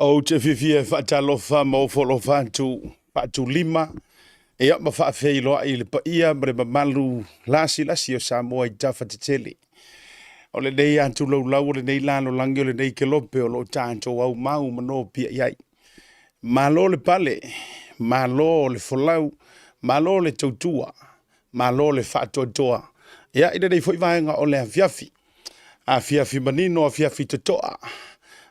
O te whiwhia whaatalofa mo wholofa tu lima. E apa whaafei loa i le pa ia mre mamalu lasi o Samoa i tawhatetele. O le nei atu lau o le nei lalo langi o le nei kelope o lo tātou au mau mano pia iai. Malo le pale, malo le folau, malo le tautua, malo le whaatoatoa. Ia ina nei whaivaenga o le afiafi. Afiafi manino, afiafi totoa.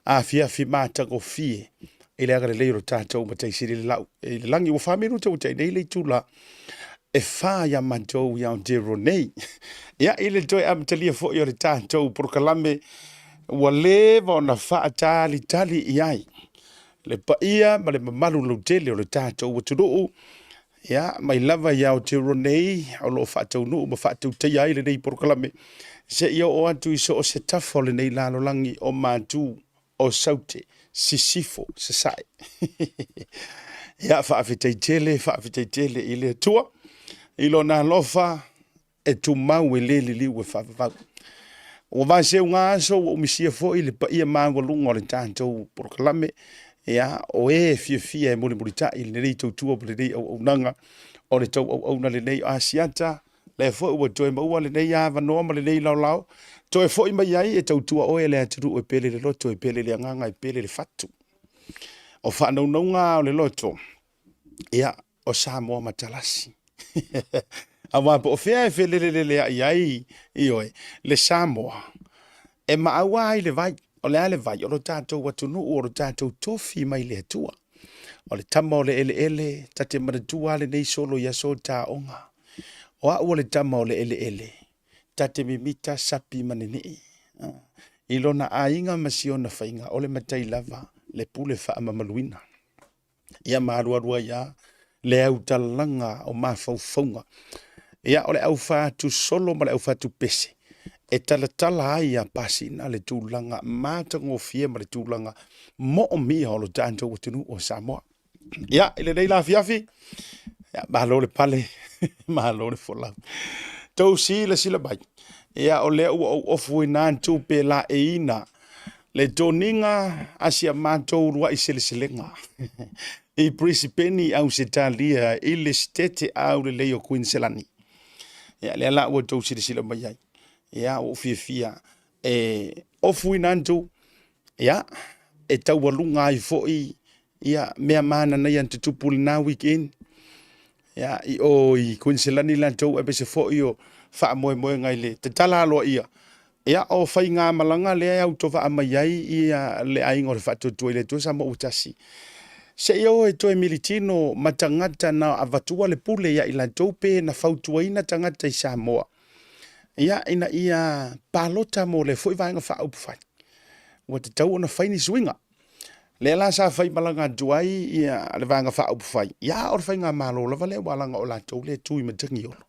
Afiafi mātago fie. E le agare leiro tātou matai siri le lau. E le langi o whamiru tau tai nei le tula. E whaia mantou iau dero nei. Ia ile toi amtalia fo i o le tātou prokalame. Ua lewa o na whaatali tali iai. Le paia ma le mamalu lautele o le tātou wa turuu. Ia mai lava iau dero nei. O lo whaatau nuu ma whaatau tai ai le nei prokalame. Se ia o atu iso o se tafo le nei lalo langi o mātou. O saute, sisifo, sasai. Ia whaafitaitele i le tua. Ilo nā lofa e tu mau e le liu e whaafavau. O vāseu ngā aso o misia fo i le pa ia māngua lunga o le tātou prokalame. Ia o e fia e muli ta i le nei tautua o le nei au nanga. O le tau au na le nei asiata. Le fo ua toe maua le nei ava noa ma le nei lau. Toe foi mai ai e tautua o ele aturu e pele le loto e pele le anganga e pele le fatu. O whanau naunga o le loto. Ia o Samoa matalasi. A wapo o fea e fele le ai i oe. Le Samoa. E maaua ai le vai. O le ale vai. O lo tātou watunu o lo tātou tofi mai le atua. O le tama o le ele. Tate maratua le nei solo ia so tā onga. O a ua le tama o le ele. Tate mimita sapi manenei. Ilona ainga masiona whainga o le matai lava le pule wha mamaluina. Ia maruarua ia le au talanga o mafaufaunga. Ia o le au whātu solo ma le au whātu pese. E tala ai a pasina le tūlanga mātango fie ma le tūlanga mo o mia o lo tātou watunu o Samoa. Ia ile nei la fiafi. Ia mahalo le pale. Mahalo le folau. Tau sila bai. Ia o lea ua au ofu i nāntu pe la e ina. Le toninga asia mātou rua i seleselenga. I Brisbane au se talia i le stete au le leo Queenselani. Ia lea la ua tau sila mai ai. Ia o fia. E ofu i nāntu. Ia e tau walunga i foi. Ia mea mana nei antutupuli na weekend. Ia i Queenselani lantou e bese foi o wha moe ngai le te tala aloa ia. Ia o whai ngā malanga lea au to wha mai ai ia le aingo le whatutua i le tua sa mo utasi. Se ia o e toe militino matangata na avatua le pule ia i lantou pe na whautua ina tangata i Samoa. Ia ina ia palota mo le foi vaenga wha upu whai. Ua te tau ona whaini swinga. Le la sa whai malanga duai ia le vaenga wha upu whai. Ia o le whai ngā malo lava le walanga o lantou le tui matangi olo.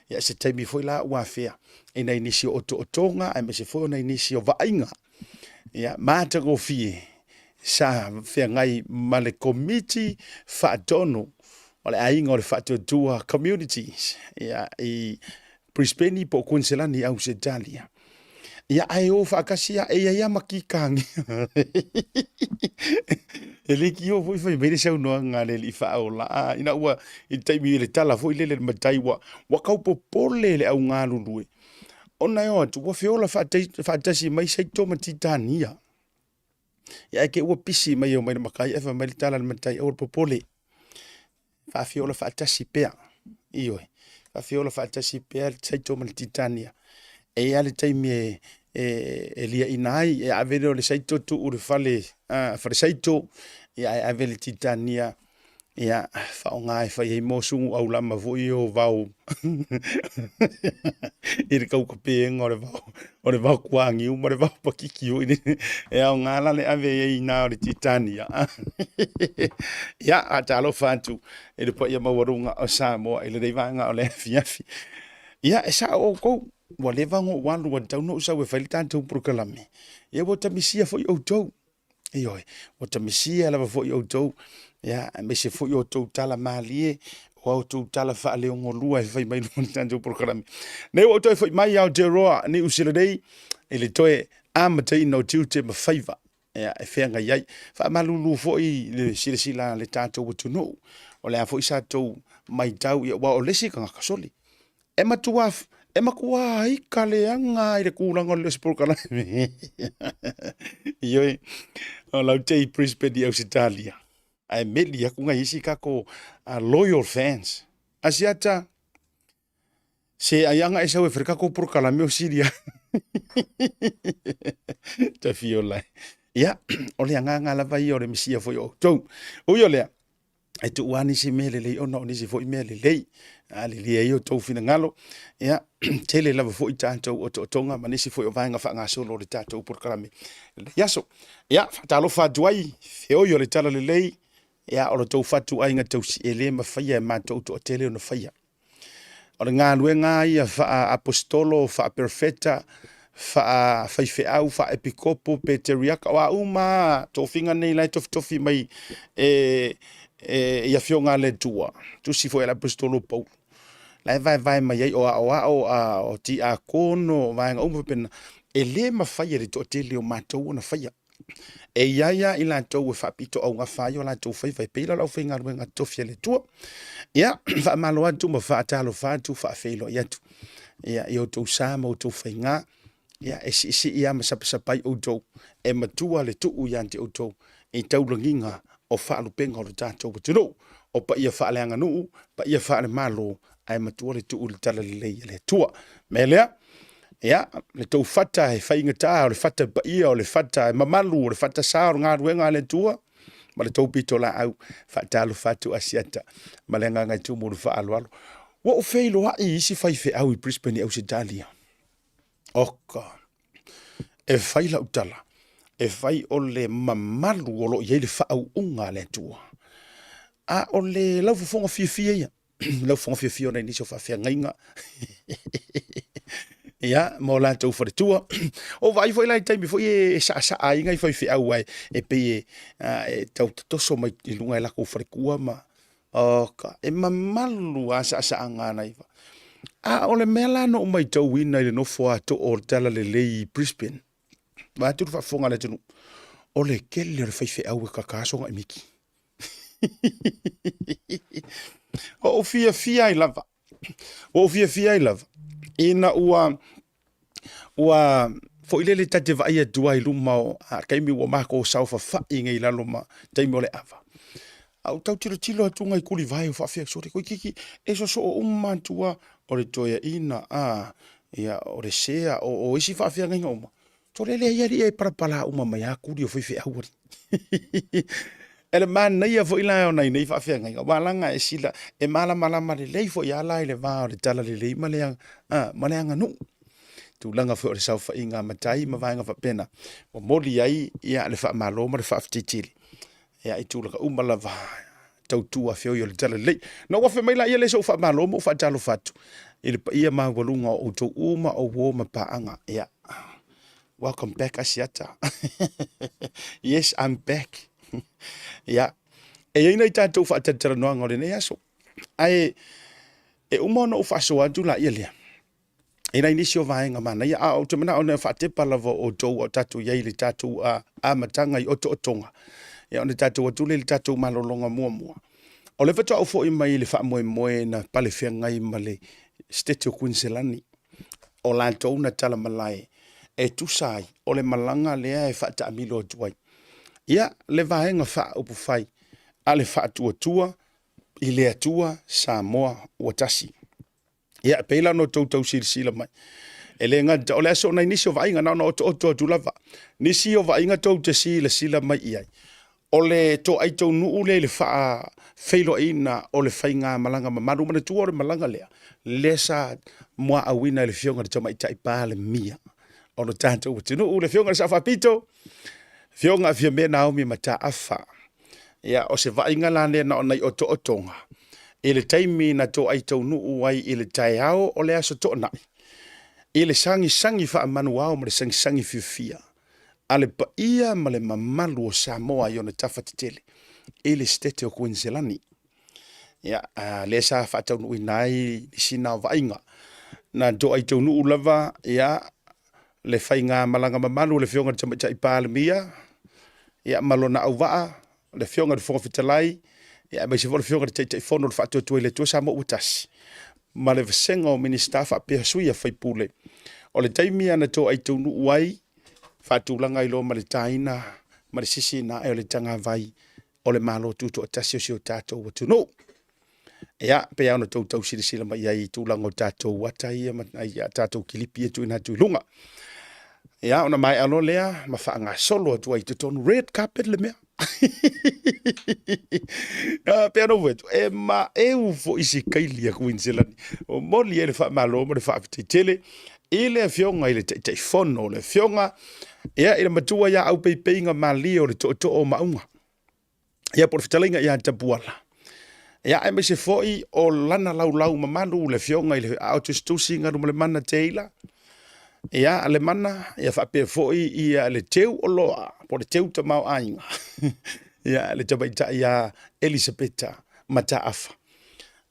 Ia se taimi foi la ua fea. E na inisi o tonga, e me se foi na inisi o vainga. Ia mātago fie. Sa fea ngai ma le committee whaatono. O le ainga o le whaatotua communities. Ia i Brisbane po Queenselani au se talia. Ia ai o whaakasia e ia makikangi. E leki o foi mele sau noa ngā le li whaola. Ina ua i taimi le tala foi lele matai wa kaupo pole le au ngā lulue. Ona eo atu, wa whiola whaatasi mai saito matitania. Ia eke ua pisi mai o mai na makai ewa mai le tala le matai au popole. Whiola whaatasi pea. Ioe. Whiola whaatasi pea saito matitania. E ale taimi e lia inai e avele o le saito tu ure fale saito ia e avele titania ia whaonga e whai hei mosungu au lama voi o vau i re kaukapenga o le vau kuangi uma le vau pakiki o e au ngala le ave e ina o le titania ia a talo whantu e le pa ia mawarunga o Samoa i le reivanga o le fiafi ia e sa o kou wa levango walu wa tau no sa we fai tanto prokalame e wo tamisia foi o tou e oi wo tamisia lava foi o tou ya me se foi o tou tala malie o tou tala fa le ngolua e fai mai no tanto prokalame ne o tou foi mai au te roa ni usile dei ele toe amate no tiute ma favor ia e whenga iai whaamalulu fo'i le sila le tātou atunu o le a fo'i sa tau mai tau ia wa o lesi ka ngakasoli e matuaf e makua i kaleanga i le kūranga le sporkala ioi o lau tei Brisbane i Ausitalia ai meli aku ngai isi kako loyal fans asiata se ayanga esa we frika ko por kala meu siria ta fiola ya ole anga la vai ore misia foi o to o yo le ai tu wani si mele le ona oni si foi mele le ali le yo to fina ngalo ya tele la foi tanto o tonga manisi foi o vanga fa nga solo le tatou por kala me ya so ya talo fa duai feo yo le tala le ya o lo to fatu ai nga to si ele ma fa ya ma to tele no fa ya o le ngā luenga ia wha apostolo, wha perfeta, wha whaifeau, wha epikopo, peteriaka, o a uma, tō whinga nei lai tofi mai ia whio ngā le tua. Tusi fo e la apostolo pou. Lai vai mai ei o ti a kono, vai ngā uma pena, e le ma whaia re tō te leo mātou na whaia. E iaia i la tau e whapito au ngā whai o la tau whai peila lau whi ngā ruenga tofia le tua. Ia, wha malo atu ma wha atalo whātu, wha whailo i atu. Ia, i o tau sāma o tau whai ngā. Ia, e si ia ma sapasapai o tau. E matua le tuu i ante o tau. E tau ranginga o wha alupenga o le tātou patino. O pa ia wha aleanga nuu, pa ia wha ale malo. Ai matua le tuu le tala le lei le tua. Me lea, ia, le tau fata e whaingata o le fata pa ia o le fata e mamalu o le fata sā o ngā ruenga le tua. Ma le tau pito la au whaatalo whatu asiata. Ma le ngai tu muru whaalo alo. Wa o whailo a i isi whaife au i Brisbane i Ausitalia. Oka. E whaila utala. E whai o le mamalu o lo i ele whaau unga le tua. A o le lau fonga fia ia. Lau fonga fia o nei nisi o whawhia ngainga. Ia, mo la tau whare tua. O vai foi lai taimi foi e sa ai ngai foi au ai e pe e tau toso mai i lunga e lako whare kua ma. O ka e mamalu a sa anga nei. A o le mela no mai tau wina i le nofo ato o tala le lei Brisbane. Ma tu fa fonga le tunu. O le kele le fai au e kakasonga i miki. O fia i lava. O fia i lava. Ina ua fo ile le tate vai tua i luma o kaimi ua mako o saufa whai ngai lalo ma taimi o le ava. Au tau tilo atu ngai kuli vai o whawhia sore koi kiki e so o umantua o le toia ina ia o le sea o isi whawhia ngai ngoma. Tore le iari e parapala uma mai a kuri o whaiwhi auari. Ele man nei fo ila o nei whawhia ngai ngoma. Malanga e sila e malama le lei fo i ala i le vā o le tala le lei maleanga nu. Tu langa fo le saufa inga matai ma vainga fa pena o moli ai ia le fa malo ma le fa ftitili ia i tu langa umala va tautua feo yo le tala le no wa fe mai la ia le so fa malo mo fa talo fatu ile pa ia ma volunga o to uma o wo ma pa anga ia welcome back asiata. Yes, I'm back. Ia e ina i tātou fa tatara noa ngore nei aso ai e umono o faʻasoa atu la ia lea. Ina inisi o vaenga mana ia o te mana o ne whatepa lava o tau o tatu iei le tatu a matanga i oto o tonga. Ia o ne tatu o tule le tatu malolonga mua. O le whata o fo i mai le wha moe na pale whia ngai ma le stete o Queenselani. O la tau na tala malai e tusai o le malanga lea e whata amilo o tuai. Ia le vaenga wha upu whai a le wha tua i le atua Samoa o Tasi. Ia peila no tau sila mai. E le ngata o le aso nei nisi o vainga na o to lava. Nisi o vainga tau te sila mai iai. O le to ai tau nuu le wha whailo ina o le whainga malanga mamaru mana tua o le malanga lea. Le sa mua awina le fionga le tama itai pā le mia. O no tātou o tinu le fionga le sa whapito. Fionga fia me Naomi mata afa. Ia o se vainga la le na o nei o to o tonga. I le taimi na to ai tau nuu ai i le tai ao o le aso to nai. I le sangi wha manu ao ma le sangi fia. A le pa ia ma le mamalu o Samoa i o na tawhatetele. I le stete o Queenselani. Ia, le sa wha tau nui nai ni sina o vainga. Na to ai tau nuu lava, ia, le whainga malanga mamalu le fionga tamaita i pāle mia. ia malona au vaa le fionga de fonga fitalai ia mai se vol fionga de te fono le fatu tu le tu sa mo utasi ma le senga o minister fa pe suia fai pule o le taimi ana to ai tunu uai fatu langa ilo ma le taina ma le sisi na e le tanga vai o le malo tu to tasi o tato o tu no ia pe ana to to sili sila mai ai tu langa o tato wata ia ma ia tato kilipi tu ina tu lunga ia ona mai alo lea ma fa nga solo tu ai tonu red carpet le mea pe ano vetu e ma e u fo isi kailia Queensland o moli ele fa malo mo le fa tele ile fionga ile te fono le fionga ia ile matua ia au peinga mali o le to o maunga ia por fitalinga ia tapuala ia e me se foi o lana lau mamalu le fionga ile auto stusinga no le mana teila ia ale mana ia fa pe foi ia le teu o loa po le teu te mau ainga ia le tabaita ia Elisabetta mata afa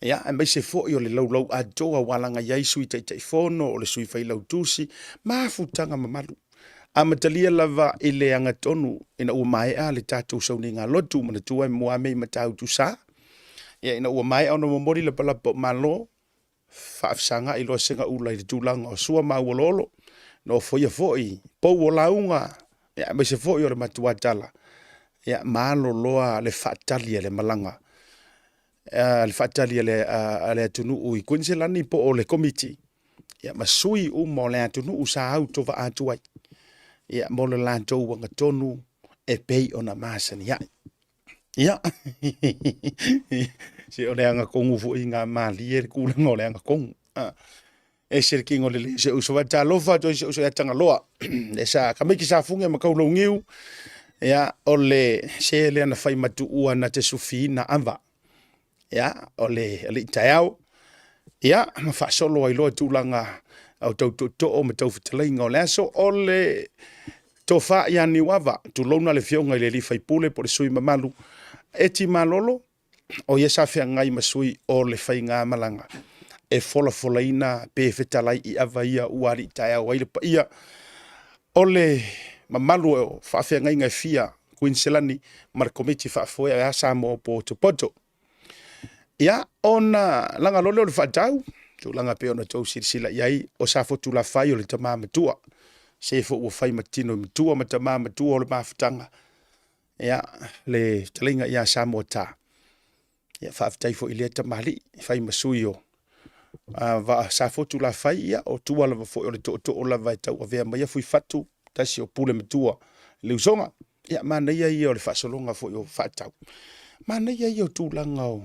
ia e mai se foi o le lau atoa walanga ia sui te fono o le sui fai lau tusi mafutanga mamalu a matalia lava ile anga tonu ina ua mai a le tatou sauni ngā lotu mana tua mua mei matau tu sa ia ina ua mai ono momori le palapo malo faafsanga ilo senga ula i tulanga o sua mauololo no foi po o launga ya me se foi o le matua tala ya malo loa le fatali le malanga le fatali le tunu u kunselani po o le committee ya masui mo le tunu u sa auto va atuai ya mo le lanto wanga tonu e pei ona masani ya se o le anga kongu fu inga mali e ku le ngole anga kongu e se ki ngole se uso va talofa to se uso ya tanga loa le sa ka me ki sa funga ma ka lo ngiu ya ole se le na fai matu ua na te sufi na ava ya ole taiao ya ma fa solo ai lo tulanga au to o ma to fitlinga ole so ole to fa ya ni wava tu lona le fionga le li fai pule por sui mamalu eti malolo o ye sa fe ngai masui o le fai nga malanga e fola ina pe fetalai i avaia uari taia waile pa ia ole mamalu fa fe ngai ngai fia Queensland mar committee fa foi a Samoa po to poto ia ona langa lolo le fatau tu langa pe ona to sila yai o sa fo tu la fai o le tama matua se fo o fai matino matua matama matua o le mafutanga ia le talinga ia Samoa ta ia fa aftai fo ile tamali fai masuio va sa fo tu la fai ia o tu ala fo o le to o la vai tau ave mai fui fatu tasi o pule matua le usonga ia mana ia o le fasolonga fo o fatau mana ia o tu langa o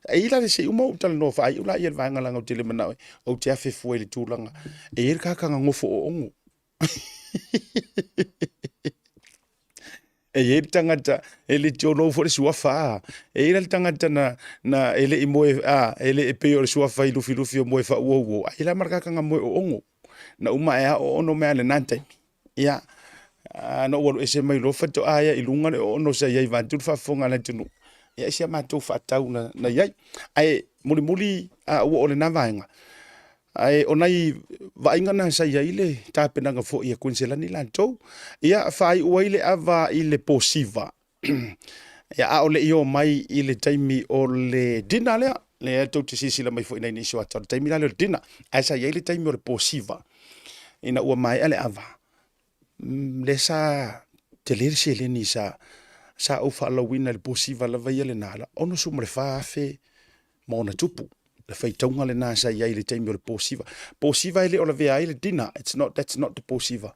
e ila le se umo tal no fa ula ia vanga langa o tele mana o te afe fo le tu langa e ka ka ngofo o ongo e tangata ele tiono fo le suafa e ele tangata na ele i moe ele e pe o le suafa i lufi o moe fa uo ai la marka ka moe o ongo na uma e o ono me ale nante ia no o SMI lo fa to aya i lunga o no se ia va tu fa fonga na tunu ia sia ma to fa tau na ia ai muli o le navainga ai onai vainga na sa ia ile ta penanga fo ia Queensland la to ia fai o ile ava ile posiva ia o le io mai ile taimi o le dinale le to sisi la mai fo ina ni so ata taimi la le dina ai sa ia ile taimi o le posiva ina o mai ale ava le sa telerse le ni sa o fa la wina le posiva la vai le nala ono sumre fa fe mona tupu le fai taunga le nasa ia le taimi o le posiva ele o la vea ele dina that's not the posiva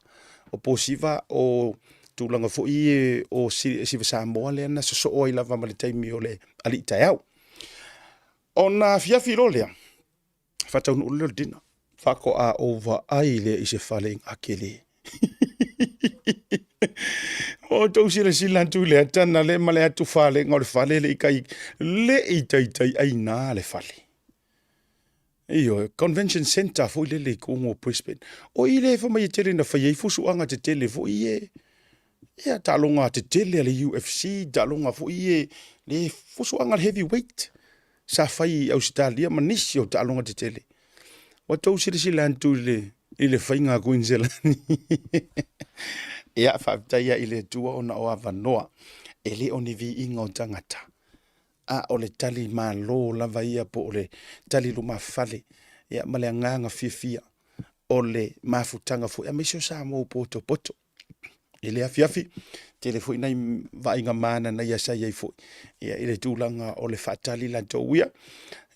o posiva o tulanga fo i o si Samoa le na so o ila va le taimi o le ali taiau ona fia filolea fa taunu le dina fa ko a over ai le i se fale akele o to sila tu le tana le male atu fale ngol fale le kai le i tai ai na le fale io convention center fo le ko Brisbane o ile fo mai tele na fa ye fusu anga te tele fo ie ia talonga te tele le UFC talonga fo ie le fusu anga heavyweight sa fai Australia manisio talonga te tele o to sila tu le ile fainga Queensland Ia whaaftaia i le tua ona o avanoa. E le o ni vi inga o tangata. A o le tali malo lava ia po o le tali luma fale. Ia ma le nganga fia o le mafutanga fu. Ia misio sa mo poto poto. I le afiafi. Te le fui nai vainga mana na ia sa iai fui. Ia i le tūlanga o le whaatali la tauia.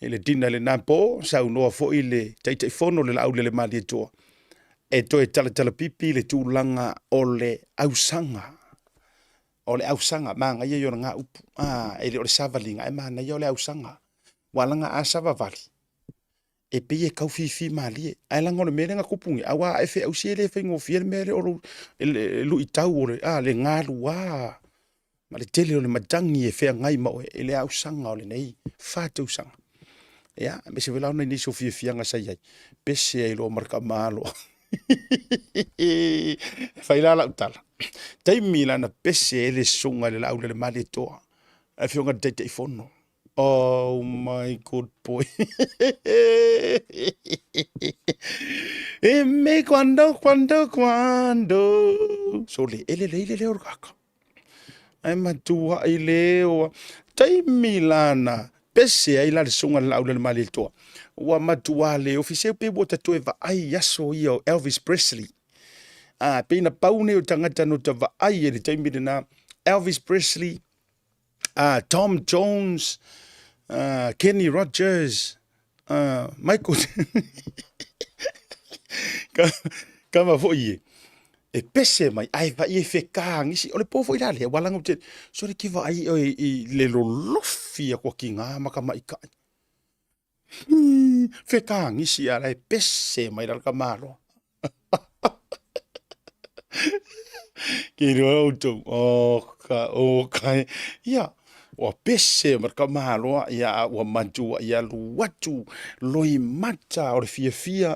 I le dina le napo. Sa unoa fui le taitaifono le lau le mali toa. E toi tala pipi le tūlanga o le ausanga. O le ausanga, manga ia yona ngā upu. E le o le savalinga, e mana ia o le ausanga. Walanga a savavali. E peye kau fifi mali e. Ai langa o le mele nga kupungi. Awa e fe au sie le fe ngofia le mele o lu itau o le, le ngalu wa. Ma le tele o le madangi e fea ngai ma o e le ausanga o le nei. Fata ausanga. Ia, me se velau nei niso fia nga sai ai. Pese e lo marka malo. Failala utala. Taimi lana pese ele sunga le laule le mali toa. A fionga te ifono. Oh my good boy. E me quando. So le ele orgaka. Ai matua i leo. Taimi lana pese ai la le sunga le laule le mali toa. Wa matua le ofiseu pe bota toe va ai yaso io Elvis Presley. Pena paune o tangata no ta va ai e le taimi na Elvis Presley, Tom Jones, Kenny Rogers, Michael kama foi e pese mai ai va i fe ngisi o le po foi le wala ngam te so le kiva ai i le lolofi ko kinga maka mai ka fe ngisi ala e pese mai dal kamaro Kiro auto kai ia o pese marka malo ia o mantu ia luatu loi mata o fia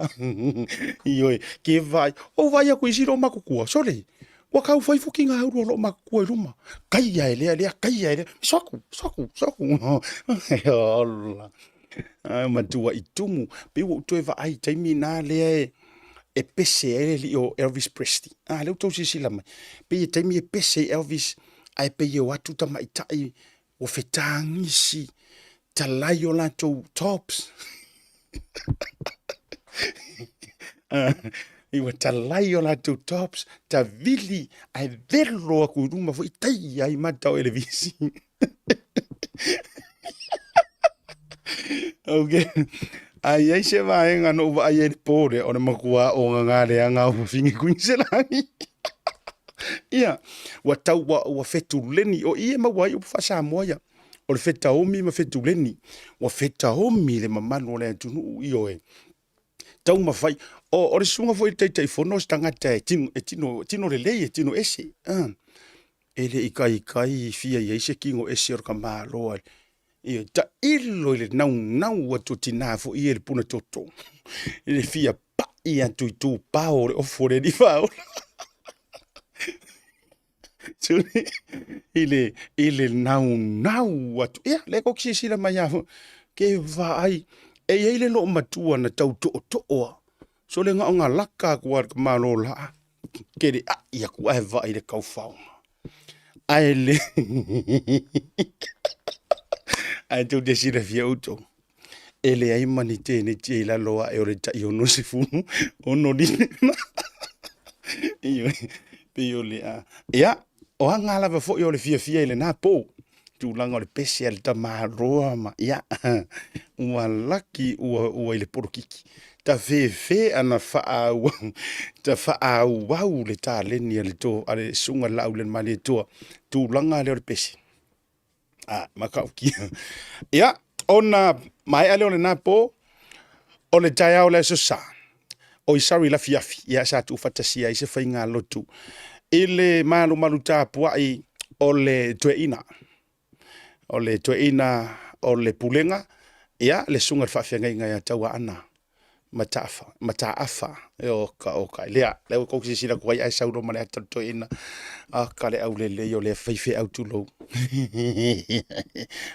io ke vai o vai a kuisiro makukua sole wa kau fai fukinga au lo makukua luma kai ia ele kai ia ele soku Allah mantu itumu pe o toeva ai taimi na le e pese ele li o Elvis Presley. Leu tau sisi lama. Pe e taimi e pese Elvis, ai pe e watu ta maitai o fetangisi talai o latou tops. Iwa talai o latou tops, ta vili ai velo a kuruma fo itai ai matau elevisi. Okay. Ai se vai ngano va ai pore o na makua o ngare anga o fingi kuinselangi. Ia, wa tau wa fetuleni o ie mawai o fasa moia. O le fetaomi ma fetuleni. Wa fetaomi le mamano le tunu io e. Tau mafai o le sunga foi tai fono stangata tino le lei tino ese. Ele ikai fia ia ise kingo ese o kamalo. Ia ta ilo ile nau atu tina fo ia le puna toto. Ile fia pa ia tu pao le ofore di fao. Ile nau atu. Ia le ko kisi la maya ke vai e ile lo matua na tau toa. So le nga laka kwa malo la. Ke de ia ku ai vai le kau fao. Ai le ai tu desira fia auto. Ele ai manite ne te la loa e ore tai ono se funu. Ono di. Iyo le a. Ia, o hanga lava fo i o le fia ele na po. Tu langa o le pese al tamaroa ma. Ia, ua laki ua ile porokiki. Ta fe ana faa wau le ta leni ale to ale sunga lau le mali to. Tu langa le pese. Makauki. Ia, ona mai ale ole napo o le tai o le sosa. O isari la fiafi. Ia sa tu fatasia i se whainga lotu. Ile malu tāpua i o le tueina. O le tueina o le pulenga. Ia, le sunga whawhiangai ngai a Tautuana. Mataafa. Oka. Leo koksi sila kuai ai sauro male ata tueina. Ka le au le o le whaife au tulou.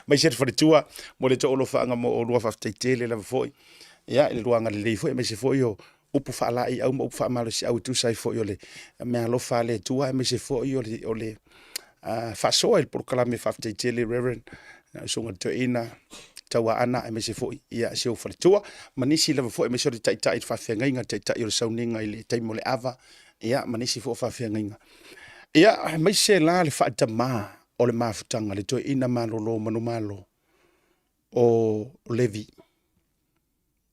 Mai se wharetua, mo le to olo whaanga mo o lua whaftaitele la foi. Ia, le ruanga le foi, mai se foi o upu whaalai au ma upu whaamalo si au tu sai fo i ole mea alofa le tua e me se fo i ole faʻasoa i le polokalame faafetaitele Reverend suga toeina tauaana e mese foʻi ia seo faletua ma nisi lava foʻi mese o le taʻitaʻi le faafeagaiga taʻitaʻi o le sauniga i le taimi o le ava ia ma nisi foʻi faafeagaiga ia maise la le faatamā o le mafutaga le toeina malolo manumalo o levi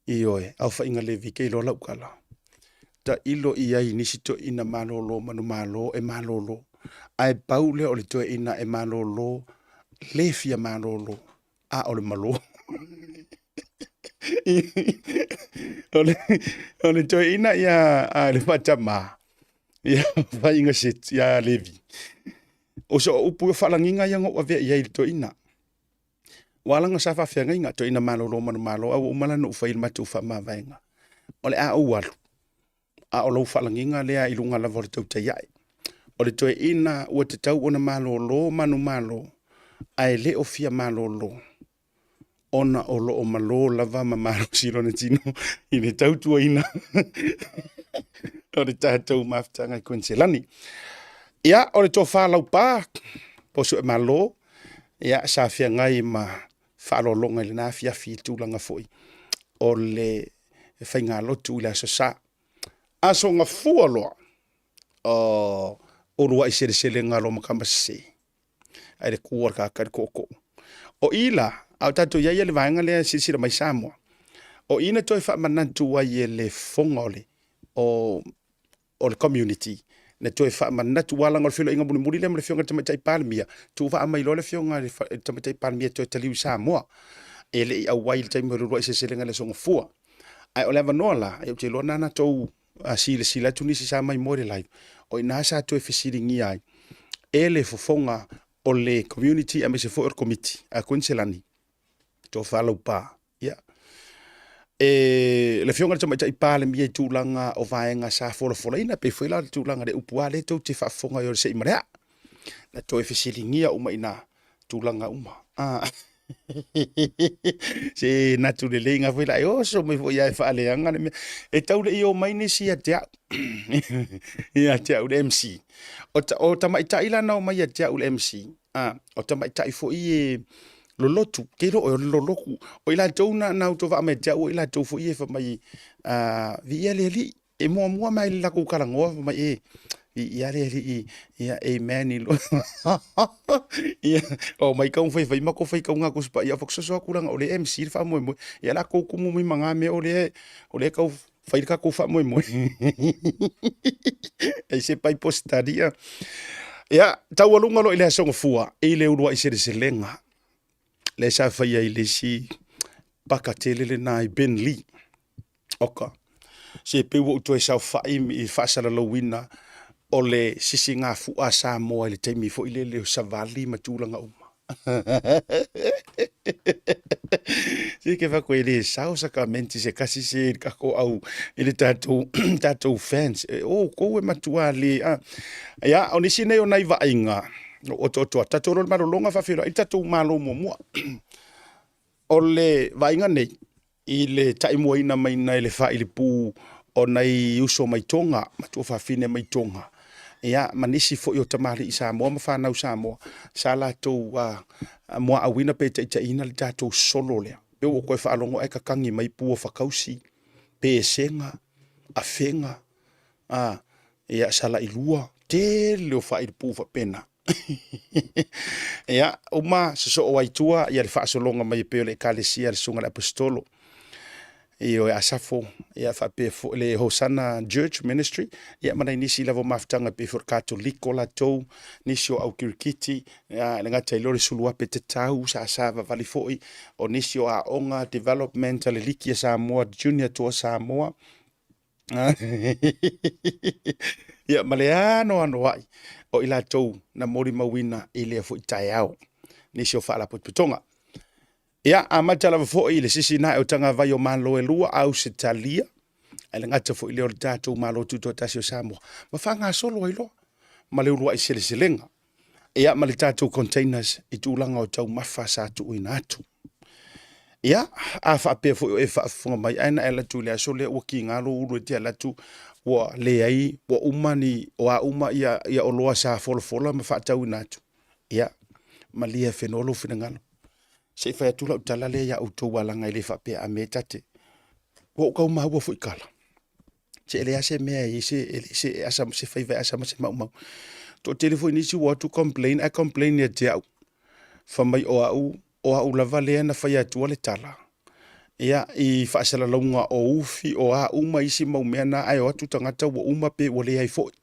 ioe aufaiga levi kei loa laukala taʻilo i ai nisi toeina malolo manumalo e malolo ae paule o le toeina e malolo le fia malolo a o le malo o le toeina ia a le faatama ia faiga set ia levi o so upu faalagiga ia goʻu avea iai le toeina ualaga sa faafeagaiga toeina malolo manumalo au uma lana ufai le matou faamavaega o le a ou alu a o lou faalagiga lea i luga lava o le tautaiaʻi o le toeina ua tatau ona malolo manumalo ae le o fia malolo ona o loo malo lava ma malo silona tino i le tautuaina o le tatou mafutaga i Seleni ia o le tofālau pā poso e malo ia sa feagai ma faalologa i lenā afiafi tulaga foʻi o le faigalotu i le asosā asogafua loa o lua i seleselega lo makamasese ai le kua le kaka le koʻokoʻo o ila au tatou iai le vaega lea silasila mai Samoa o ina toe faamanatu ai e le foga o le community na toe faamanatu ualaga o le feloaiga mulimuli lea ma le fioga le tamaitaʻi palemia tuvaa mai loa le fioga le tamaitaʻi palemia toe taliu i Samoa e leʻi auai le taimi o le lua i seleselega le asogafua ae o le avanoa la e ute loa na natou silasila atu nisi sa mai mo le live o ina sa toe fesiligia ai e le fofoga o le community a mese foʻi o le committee a Seleni tofālau pā ia e le fioga le tamaitaʻi palemia i tulaga o vaega sa folafolaina pe foi la le tulaga le upu a le tou te faafofoga i o le seʻi ma le aʻa na toe fesiligia uma ina tulaga uma se natu lelei ga foi lai oso mai foi ai faaleaga le mea e tau leʻi o mai nisi ia te aʻu ia te aʻu le MC o tamaitaʻi lana o mai ia te aʻu le MC o tamaitaʻi foʻi e lolotu kei loo o le loloku o i latou na nautou faamai te aʻu o i latou foʻi e famai viia le alii e muamua mai le lakou kalagoa famai e ia le alii ia amen i lo ia o mai kau faifai mako fai kau ngako spa ia faksoso akulaga o le MC le faamoemoe ia lakou kumu mai maga mea o le kau fai le kakou faamoemoe ai se pai postadia ia taualuga lo i le asogafua i le ulua i seleselega le sa fai ai lesi pakatele lenā i Ben Lee oka se peu o toe saufaʻi i faasalalouina o le sisigafua Samoa i le taimi foʻi le o savali ma tulaga uma se ke fakoe le sao sakamenti se kasi se kako au i le tatou fans o kou e matua le ia o nisi nei o nai vaaiga o totoa tatou lo le malologa faafeloaʻi i tatou malo muamua o le vaaiga nei i le taʻimuaina maina i le faʻilipu o nai uso maitoga matua faafine maitoga ia ma nisi foʻi o tamali i Samoa ma fanau Samoa sa latou moaʻauina pe taʻitaʻina le tatou solo lea pe ua koe faalogo ai kakagi mai pua fakausi pesega afega ia salaʻilua tele o faʻilipu faapena ia uma sosoo aitua ia le faasologa mai pe o le ekalesia le suga le apostolo io asafo ia faapea foʻi le Hosanna Church Ministry ia manai nisi lava mafutaga pe foʻi katoliko latou nisi o aukirikiti ia le gata i lo le suluape tatau sa vavali foʻi o nisi o aʻoga development a le liki a Samoa junior toa Samoa ia ma le anoanoaʻi o i latou na molimauina i lea foʻi taeao nisi o faalapotopotoga ia amata lava foʻi i le sisinaʻi o tagavai o malo e lua au se talia e le gata foʻi lea o le tatou malo tutoa tasi o Samoa ma fagasolo ai loa ma le uluaʻi seleselega ia ma le tatou containers i tulaga o taumafa sa tuuina atu ia a faapea foʻi o e faafofoga mai aina e latu le aso lea ua kigalo ulu e tia latu ua leai ua uma ni o a uma ia o loa sa folafola ma faatauina atu ia ma lia fenolo finagalo seʻi fai atu lau tala lea ia outou alaga i le faapea a me tate ua o kaumaua foʻi kala se ele ase mea i se asa se fai vai asa ma se mau to telefoni nisi ua atu complain ia te au famai o au lava lea na fai atu le tala ia i faasalalauga o ufi o a uma isi mau mea na ai o atu tagata ua uma pe ua lea ai foʻi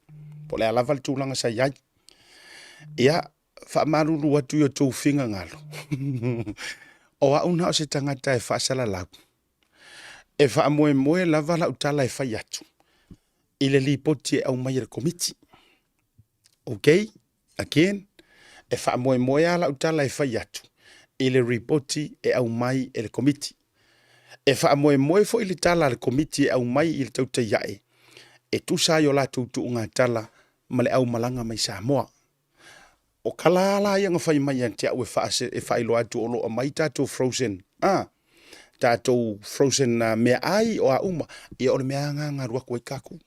po le alava le tulaga sai ai ia faamalulu atu i o tou figagalo o a'u na o se tagata e faasalalau e faamoemoe lava lau tala e fai atu i le lipoti e au mai le komiti okay again e faamoemoe a lau tala e fai atu i le ripoti e au mai e le komiti e faamoemoe foʻi le tala le komiti e au mai i le tautaiaʻe e tusa ai o latou tuuga tala ma le aumalaga mai Samoa o kalala ia fai mai ante au e faailoa atu o loo mai tatou frozen tatou frozen mea ai o a uma ia o le mea agaga aku ai kaku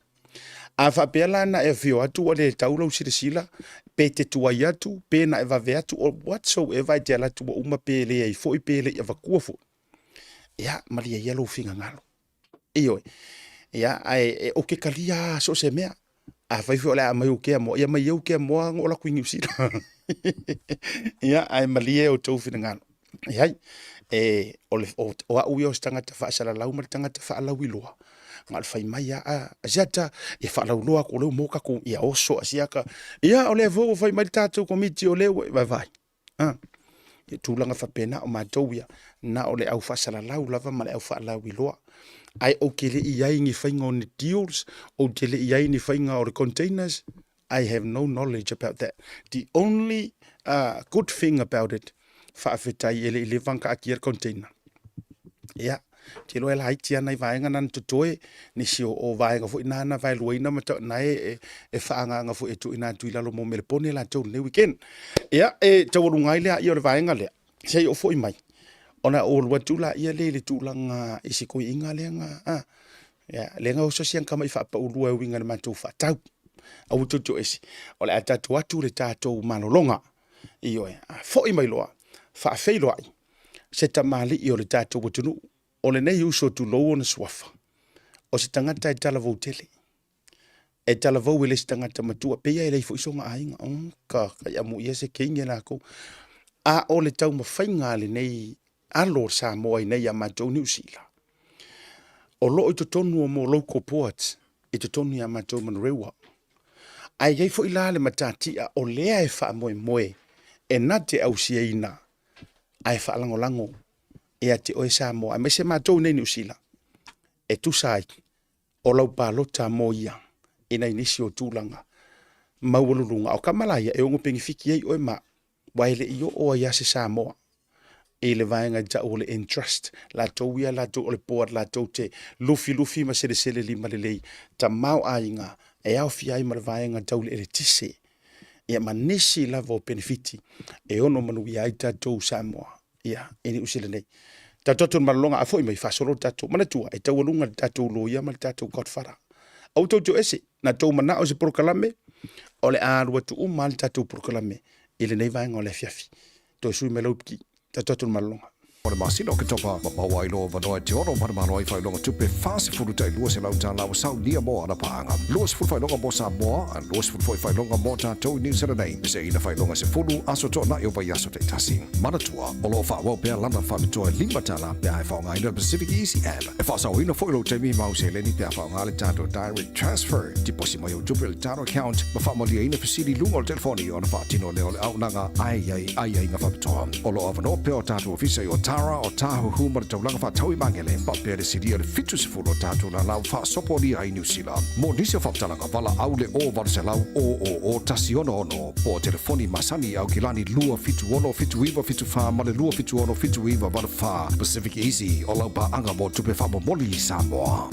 a faapea lana e fio atu o le taulau silasila pe te tuai atu pe na e vave atu o whatsoever e te alatu o uma pe le ai foʻi pe le ia vakua foʻi ia malia ia lou figagalo ioe ia e o ke kalia so se mea a fai fo le a mai o ke mo ia mai o ke mo o la kuingi usila ia ai malia o tou finagalo ia o a uio stangata fa sala lau ma tangata fa lau iloa ngal fai mai a jata e fa lau loa ko le mo ka ko ia oso asiaka ia o le vo fai mai tatou komiti o le vai e tulaga fapena o matou ia na o le au faasalalau lava ma le au faalau iloa ai o ke leʻi ai gi faiga o ni deals o te leʻi ai ni faiga o le containers I have no knowledge about that. The only good thing about it faafetai e leʻi le vankaaki le container ia te loe la haiti ana i vaenga nan tutoe nisi o vaenga foʻi nana vaeluaina ma taʻuna e faagaga foʻi e tuuina atu i lalo mo melepone latou lenei weekend ia e taualuga ai le aʻi o le vaenga lea sei o foʻi mai ona o lua tu la ia le tulaga i se koiʻiga leaga ia lega o sosiankama i faapaulua e uiga le matou faatau au tutu esi o le a tatou atu le tatou malologa ioe foʻi mai loa faafei loa ai se tamaliʻi o le tatou atunuu o lenei uso tulou ona suafa o se tagata e talavou tele e talavou i le se tagata matua peia e lei foʻi sogaaiga ka ia mu ia se keiga lakou a o le taumafaiga a lenei alo o Samoa i nei a matou niusila o loo i totonu o mo local port i totonu ia matou manareua ai ai foʻi la le matatiʻa o lea e faamoemoe e na te ausiaina ae faalagolago ia te oe Samoa a me se matou nei niusila e tusa ai o lau palota mo ia ina inisi o tulaga maualuluga o kamalaia e ogo pegifiki ai oe ma ua e leʻi oo ia se Samoa i le vaega taʻu o le entrust latou ia latou o le poa latou te lufilufi ma selesele lima lelei tamao aiga e aofia ai ma le vaega tau le ele tise ia manisi lava o benefiti e ono manuia ai tatou Samoa ia e niusi lenei tatou malologa a foʻi mai faasolo tatou manatua e taualuga le tatou loia ma le tatou godfara au tautau ese na tou manaʻo se porokalame o le alua tuʻu ma le tatou porokalame i lenei vaega o le afiafi toe sui mai lau piki tatou malologa o le masina o ke topa maua i loa vanoa te oro manamano ai whailonga tupe whaasifuru tai lua se lau tālawa Sauni mo ana paanga. Lua se furu whailonga mo Samoa, a lua se furu whailonga mo tātou New Zealand. Se ina whailonga se furu aso tō na iwa yaso te tasi. Manatua, o loa whaawau pēr lana whamitoa lima tala pēr ai whaonga ina PacificEzy app. E whaasau ina whailo te mi mau Seleni pēr whaonga le tātou direct transfer. Ti posi mai o tupe le tātou account, ma whaamalia ina pasiri lunga o le telefoni o na whaatino leo le aunanga ai nga whamitoa. O loa vanoa pēr o tātou ofisa o o tahu huma le taulanga whaataui mangele pa pere siri o le fitu se furu o tātou na lau whaasopori ai New Zealand. Mo nisi o whaptalanga wala au le o varu se lau o tasi ono po telefoni masani au kilani lua fitu ono fitu iwa fitu wha ma le lua fitu ono fitu iwa varu wha PacificEzy o lau pa anga mo tupe wha mo moli i Samoa.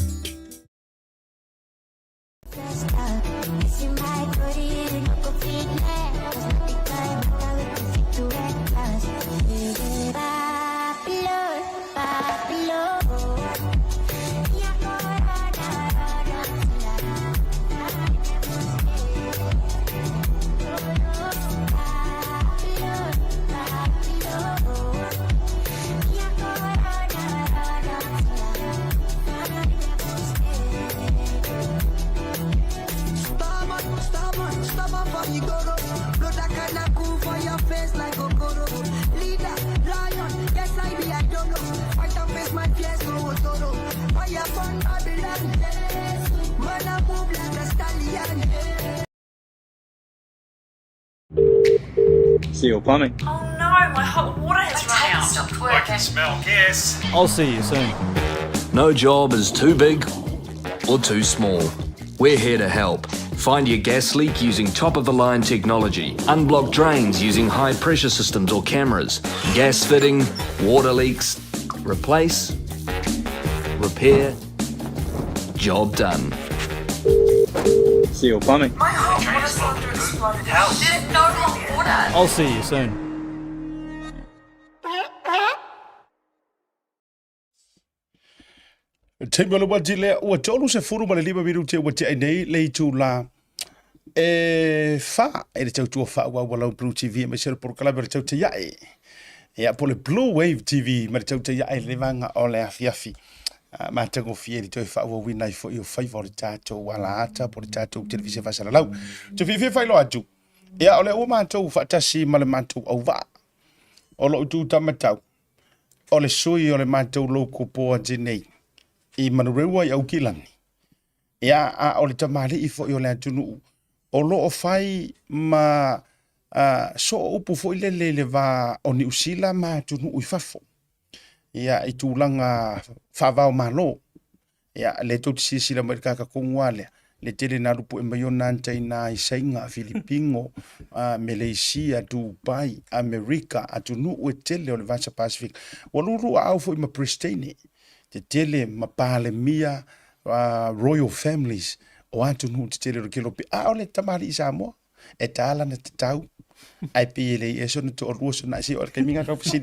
Seal plumbing. Oh no, my hot water has run out. Stopped working. I can smell gas. I'll see you soon. No job is too big or too small. We're here to help. Find your gas leak using top-of-the-line technology. Unblock drains using high-pressure systems or cameras. Gas fitting, water leaks. Replace, repair, job done. Seal plumbing. My hot water cylinder exploded. There's no hot water. I'll see you soon. Te mele wati lea ua tolu se furu ma le lima miru te wati ai nei le itu la fa e le tau tua fa ua walau Blue TV me sere por kalabere tau te iae ia po le Bluwave TV ma le tau te iae le vanga o le afiafi ma tango fie li toi fa ua wina i fo i o faiva o le tatou wala ata po le tatou televise fasala lau te fie failo atu ia o le ua mātou faatasi ma le mātou au va o lo utu tamatau o le sui o le mātou loko po a jenei I manurewa I au kilani. Ia a o le tamale I fo I o le atunu. O lo o fai ma so upu fo I le va o ni usila ma atunu I fafo. Ia I tūlanga whawao malo. Ia le tō tisi sila mai kaka kongwalea. Le tele na rupu e mayona antai na I sainga Filipingo, Malaysia, Dubai, Amerika, atunu ue tele o le Vasa Pacific. Waluru a au fo I ma pristine. Te tele mapale mia royal families o atu nu te tele rokelo pe a ole tamari I Samoa e tala na tatou ai pe ele e so to ruso na si o ke minga ka fisi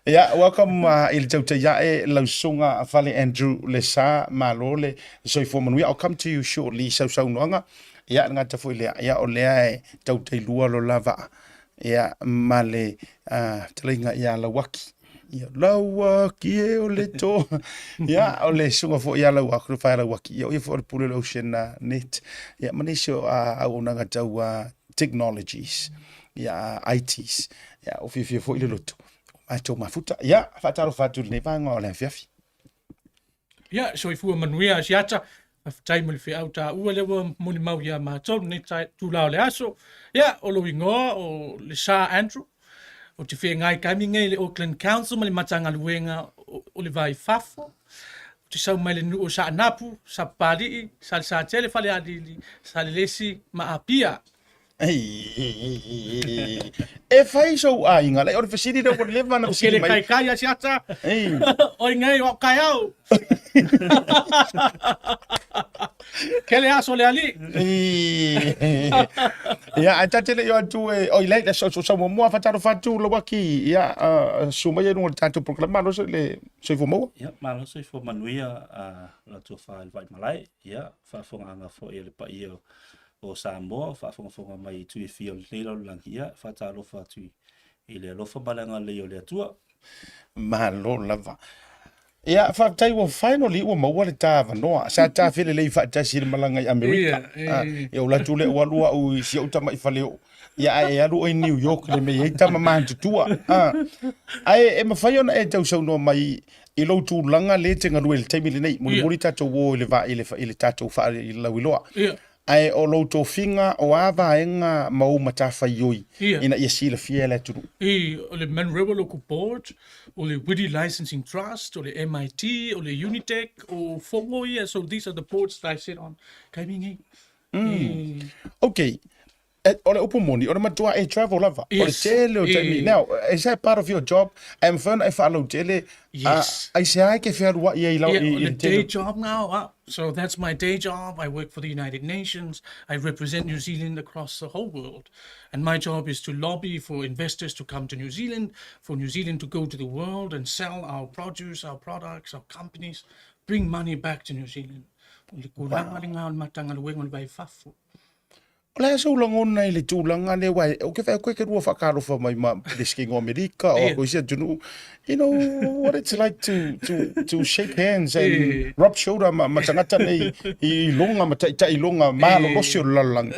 ya welcome il tauta ya e lausunga Fale Andrew le sa malole so for man I'll come to you shortly so noanga ya nga ta fo ile ya ole e tauta lua lo lava ya male tlinga ya la waki ia laua ki e o le tō. Ia, o le sunga fo ia laua kuru whaera waki. Ia, o ia fo o le pule ocean net. Ia, manisio au nanga tau technologies. Ia, ITs. Ia, o fia fo ile loto. Mato mafuta. Ia, whataro whatu le vanga o le fiafi. Ia, so I fua manuia siata. Tai mo le fia au ta ua lewa moni mau ia mātou. Ne tai tūlao le aso. Ia, o lo ingoa o le Sa Andrew. O te whea ngai kaminga le Auckland Council ma le matanga luenga o le vai fafo. O te sau mai le nu o sa anapu, sa pali, sa tele fale adili, sa le lesi ma apia. E fai so a inga, le ore fasiri da por leva na fasiri mai. Kele kai kai asiata. Oi ngai o kai au. Kele aso le ali. Ia, a tatele yo atu e o ile so mo fataro fatu lo waki ia suma ye no tanto proclama no le so fo mo. Ia, malo so fo manuia la tu fa il vai malai, ia, fa fonga fo ele pa io o Samoa, fa fonga mai tu e fio lelo langia, fa talo fa tu ile lo fa balanga le yo le tua. Malo lava. Ia, fa tai wo finally wo mo le tava no sa ta fele le fa ta sir malanga I America. E o la tule o lua o si o tama I faleo. Ia e alu o New York le me e tama man tua. Ai e mafai ona e tau sau no mai I lo tu langa le te ngaru le taimi le nei mo mori tatou wo le va ile tatou fa I la wiloa. Ai o lo to finga o ava enga mau matafa yoi ina ia sila fiela turu. O le Manrewa Local Board, o le Witty Licensing Trust, o le MIT, o le Unitec, o Fongo ia. So these are the boards that I sit on. Kaimingi. Okay. O le upomoni, o le matua e travel lava. O le tele o taimi. Now, is that part of your job? I'm fun I follow tele. Yes. I say I ke fia rua ia I lau the day job now. So that's my day job. I work for the United Nations. I represent New Zealand across the whole world. And my job is to lobby for investors to come to New Zealand, for New Zealand to go to the world and sell our produce, our products, our companies, bring money back to New Zealand. Le so langona I le tūlanga le wai o ke whai koe ke rua whakarofa mai ma Lisking o Amerika o ko isia tunu you know what it's like to shake hands and rub shoulder ma tangata nei I longa ma tai longa ma lo losi o lalang.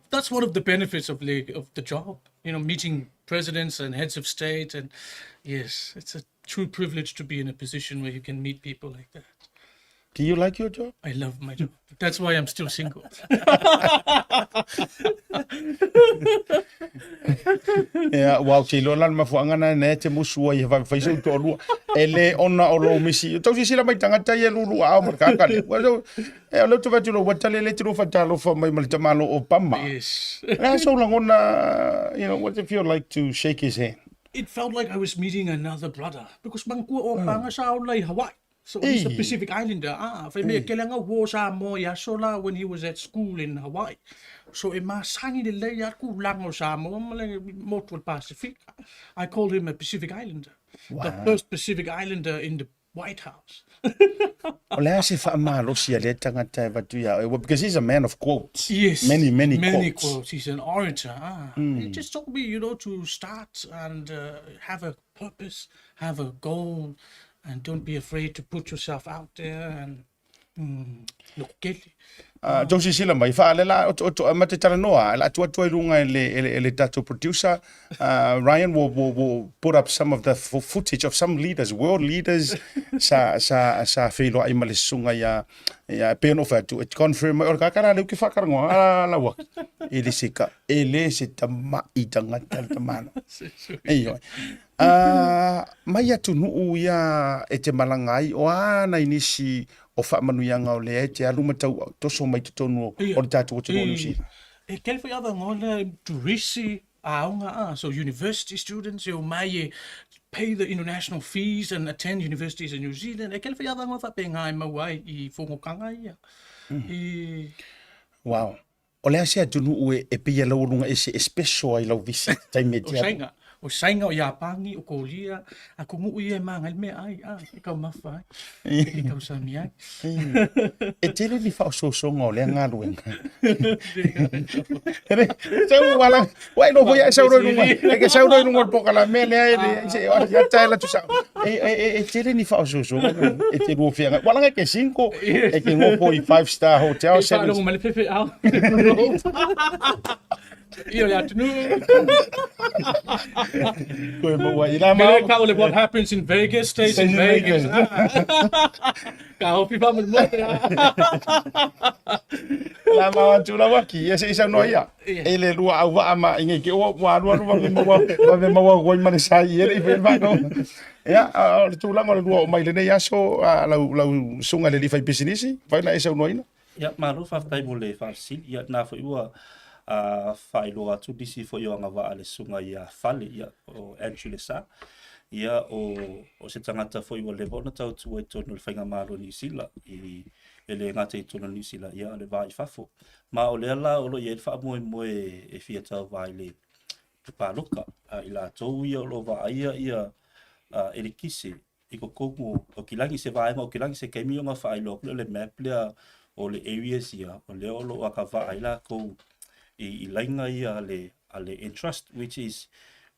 That's one of the benefits of the job, you know, meeting presidents and heads of state, and yes, it's a true privilege to be in a position where you can meet people like that. Do you like your job? I love my job. That's why I'm still single. Yeah, wow, te lo lan mafuanga na ne te musua I va faiso to lu. Ele ona o lo misi. Tau si sila mai tangata ye lulu a mo ka ka le. Wa e lo tu va tu lo wa tale le tu fa talo fa mai mal tamalo o pama. Yes. Na so long on what it feel like to shake his hand? It felt like I was meeting another brother because mangkua o panga sa ulay Hawaii. So he's a Pacific Islander. Fai mea kelenga wo sa mo ya sola when he was at school in Hawaii. So e masangi le lei aku lango sa mo mo to Pacific. I called him a Pacific Islander. Wow. The first Pacific Islander in the White House. Ole se fa malo si le tangata va tu ya because he's a man of quotes. Yes. Many quotes. He's an orator. He just told me, to start and have a purpose, have a goal, and don't be afraid to put yourself out there and look gently. Josi sila mai fa le la o mate tala noa la tu lunga le tatou producer Ryan will put up some of the footage of some leaders, world leaders sa felo ai male sunga ya peno fa to confirm or ka kana le ki fa karango la wa ele se tama itanga tamana eyo mai atu nu ya e te malangai o ana inisi o whaamanuianga o le te aluma tau toso mai te tonu o le tātou o te New Zealand. E kele whai awa ngole turisi aonga so university students mai pay the international fees and attend universities in New Zealand. E kele whai awa ngole whapenga e mawai I whongokanga ia. Wow. O lea sea tunu ue e pia laurunga e se special ai lau visi taime te o sainga o Iapangi o Kolia a ko ngu ia manga me ai e kau mafai e kau sami ai e tele ni faʻasoa o le galuega sau wala wai no foi sau roi nunga e ke sau roi nunga poka la mele ai se ya taila tu sau e tele ni faʻasoa e te ro fianga wala ke 5 e ke ngo foi 5-star hotel se no male pepe au Io le atunu. What happens in Vegas stays in Vegas. Ka hopi pa mo. La ma tu la waki, ese isa no ia. Ele lua au va ma inge ke o wa lua va ma go ma sai ele fe va no. Ya, tu la ngol lua mai le nei aso la sunga le fai business, vai na esa no ina. Ya, ma lo fa tai mo le fa sil ya na fo ua whailoa tu disi fo ioanga wa ale sunga ia fale ia o Andrew Lesa ia o se tangata fo iwa levo na tau tu e tonu le whainga maro New Zealand I ele ngata I tonu New Zealand ia le vai fafo ma o le ala o lo ia wha moe e fia tau vai le pāloka I la tau ia o lo va ia ele kise I ko kongo o kilangi se vaenga o kilangi se kemi o ngā whailo le map lea o le areas ia o le o lo aka vaila kou I lainga ia ale entrust, which is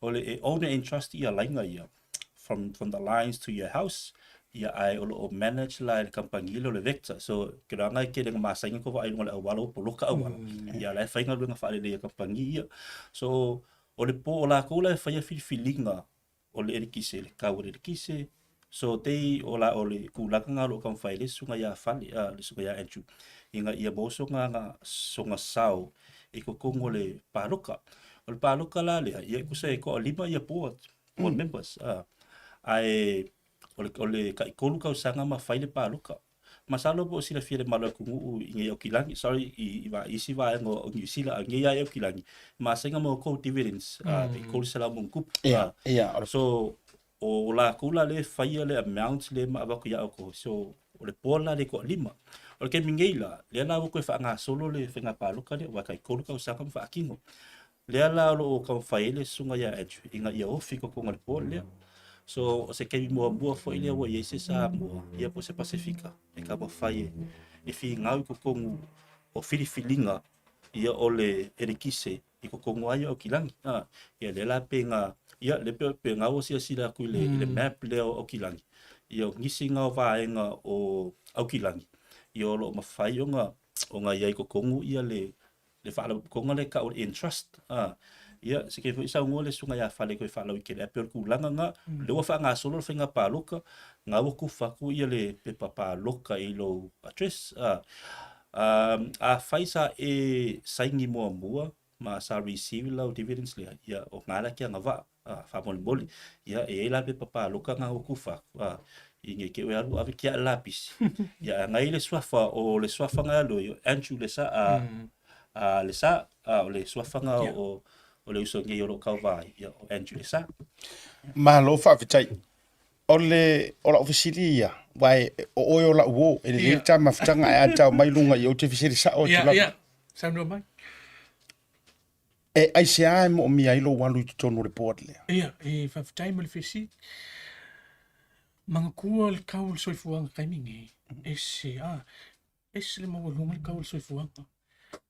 ole owner entrust ia lainga ia from the lines to your house ia ai o manage la company le vector so kiranga ke dengan masainga ko ai ngol awalo poloka awala ia la fainga lu nga fa le company ia so ole po la ko la fa filinga ole erikise le ka ole erikise so te ola ole kulanga lo kan faile sunga ya fali le sunga ya enchu inga ia boso nga songa sao I ko kongo le pāloka. O le pāloka la lea, ia kusa e ko lima ia board members. Ai, o le ka ikolu kau sanga ma whai le pāloka. Masalo po sila fia le malo kungu inge o kilangi. Sorry, isi va o New Zealand, inge ia o kilangi. Ma senga mo ko dividends, ikolu sala mungkup. So, o la kula le whai le amount le ma abaku ia o ko. So, o le pola le ko lima. O ke mingeila le la ko fa nga solo le fa nga paloka le wa kai kolu ka usaka fa kingo le la lo ka fa ele sunga ya edge inga ia o fiko ko ngal pol le so se ke mo bo fo ile wa yese sa mo ia po se pacifica e ka bo fa e fi nga ko ko o filinga ia ole erikise I ko ko ai o kilangi ia le la penga ia le penga o sia sila ku le map le o kilangi ia ngisi nga va enga o kilangi Yo lo mafai o nga ia ko kongu ia le whaala konga le ka o entrust ia se ke sa ngole sunga ya fale ko fala ke le per ku langa nga le wa fa nga solo fa pa loka nga wo ku fa ku ia le pe pa loka I lo address a faisa e saingi mua ma sa receive la dividends le ia o ngala ki nga va fa boli ia e la pe pa loka nga wo ku fa inge ke we alu ave kia lapis ia nga ile swafa o le swafa nga lo anchu le sa le sa o le swafa nga o le uso nge yoro kauwai ia o anchu le sa Malo whaawitai. O la ofisiri ia. Wai o oe o la uo. E le ta mawhitanga e atau mai lunga I o te fisiri sa o te lau. Ia, saunua mai. E aise ae mo mi ailo walu I tono report lea. Ia, e whawhitai mo le whisi. Mga kua le kau le soifuanga kaimingi. Ese le maua lunga le kau le soifuanga.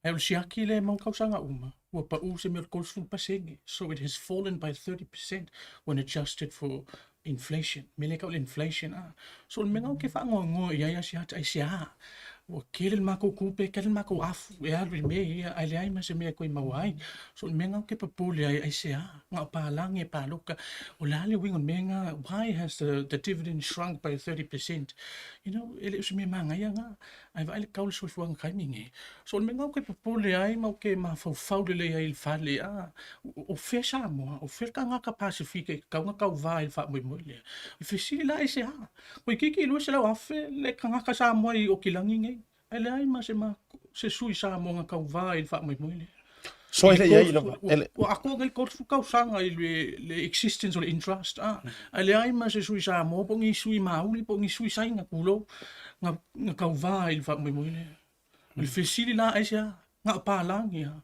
E o siaki le mau kausanga uma. Ua pa se mea kolsful pasenge. So it has fallen by 30% when adjusted for inflation. Mele kau le inflation. So le mengau ke whaangoa ia si hata ai sia. Ua kele le mako kupe, kele le mako afu. E alu le mea ia, ai le ai ma se mea koe mawai. So le mengau ke papole ai sia. Ngā pālangi e pāloka. O le ale wingon menga, why has the dividend shrunk by 30%? You know, ele usi mea manga ia ngā. Ai vai le kaule soifuanga kaimingi. So le mengau ke papole ai, mau ke mawhau le ai il fale. O whea Samoa, o whea ka ngā ka Pacifica, kau ngā kau vai il wha mui mui lea. O whesiri la ese ha. Koe kiki ilua se lau awhe, le ka ngā ka Samoa I o kilangi ngai. Ai le ai ma se sui Samoa ngā kau vai il wha mui mui lea. So ele ia ilo. O ako ngai korfu kau sanga I le existence o le interest. Ai le ai ma se sui Samoa, po ngi sui mauli, po ngi sui sai ngā kulo, ngā kau vai il wha mui mui lea. O le whesiri la ese ha, ngā pālangi ha.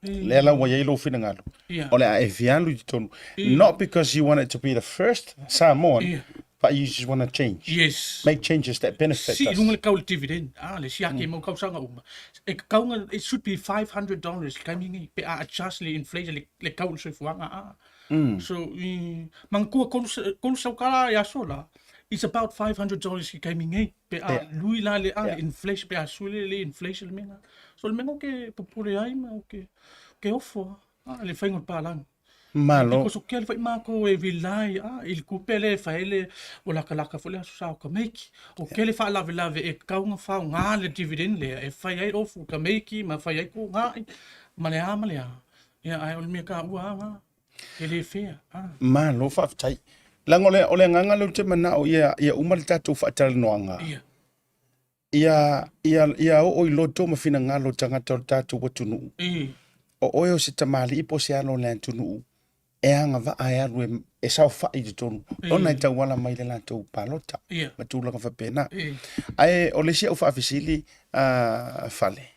Le la wa yelo fina ngalo. O le a fialu I tonu. Not because you want it to be the first Samoan, but you just want to change. Yes. Make changes that benefit Si us. lunga le kau le dividend. Le siake mo kau sanga uma. E kaunga, it should be $500 kaimingi. Pe a adjust le inflation le kau le soifuanga. So, mangkua kolu saukara ya sola. It's about $500 ki kaimingi. Pe a lui la le inflation, pe a sule le inflation le menga. So le menga ke popure ai ma ke ofo. Le whaingon pālang. Malo. Because o ke le whai mako e vilai, il kupele whaele o laka fole aso sao ka meiki. O ke le wha lave e kaunga whao ngā le dividend lea, e whai ai ofu ka meiki, ma whai ai ko ngā malea. Ia ai o le mea ka ua ngā, ke le whea. Malo whaawitai. Lango le ole nganga lu te mana o ia umale tatou whaatala noanga. Ia o I loto ma fina ngalo tangata o tatou watunu. O oe se tamali ipo se ano le tunu. E anga va ai alu e sao whai te tonu. Ona I tau wala mai le lantou palota. Ma tūlanga whapena. Ai o le sia o whaafisili fale.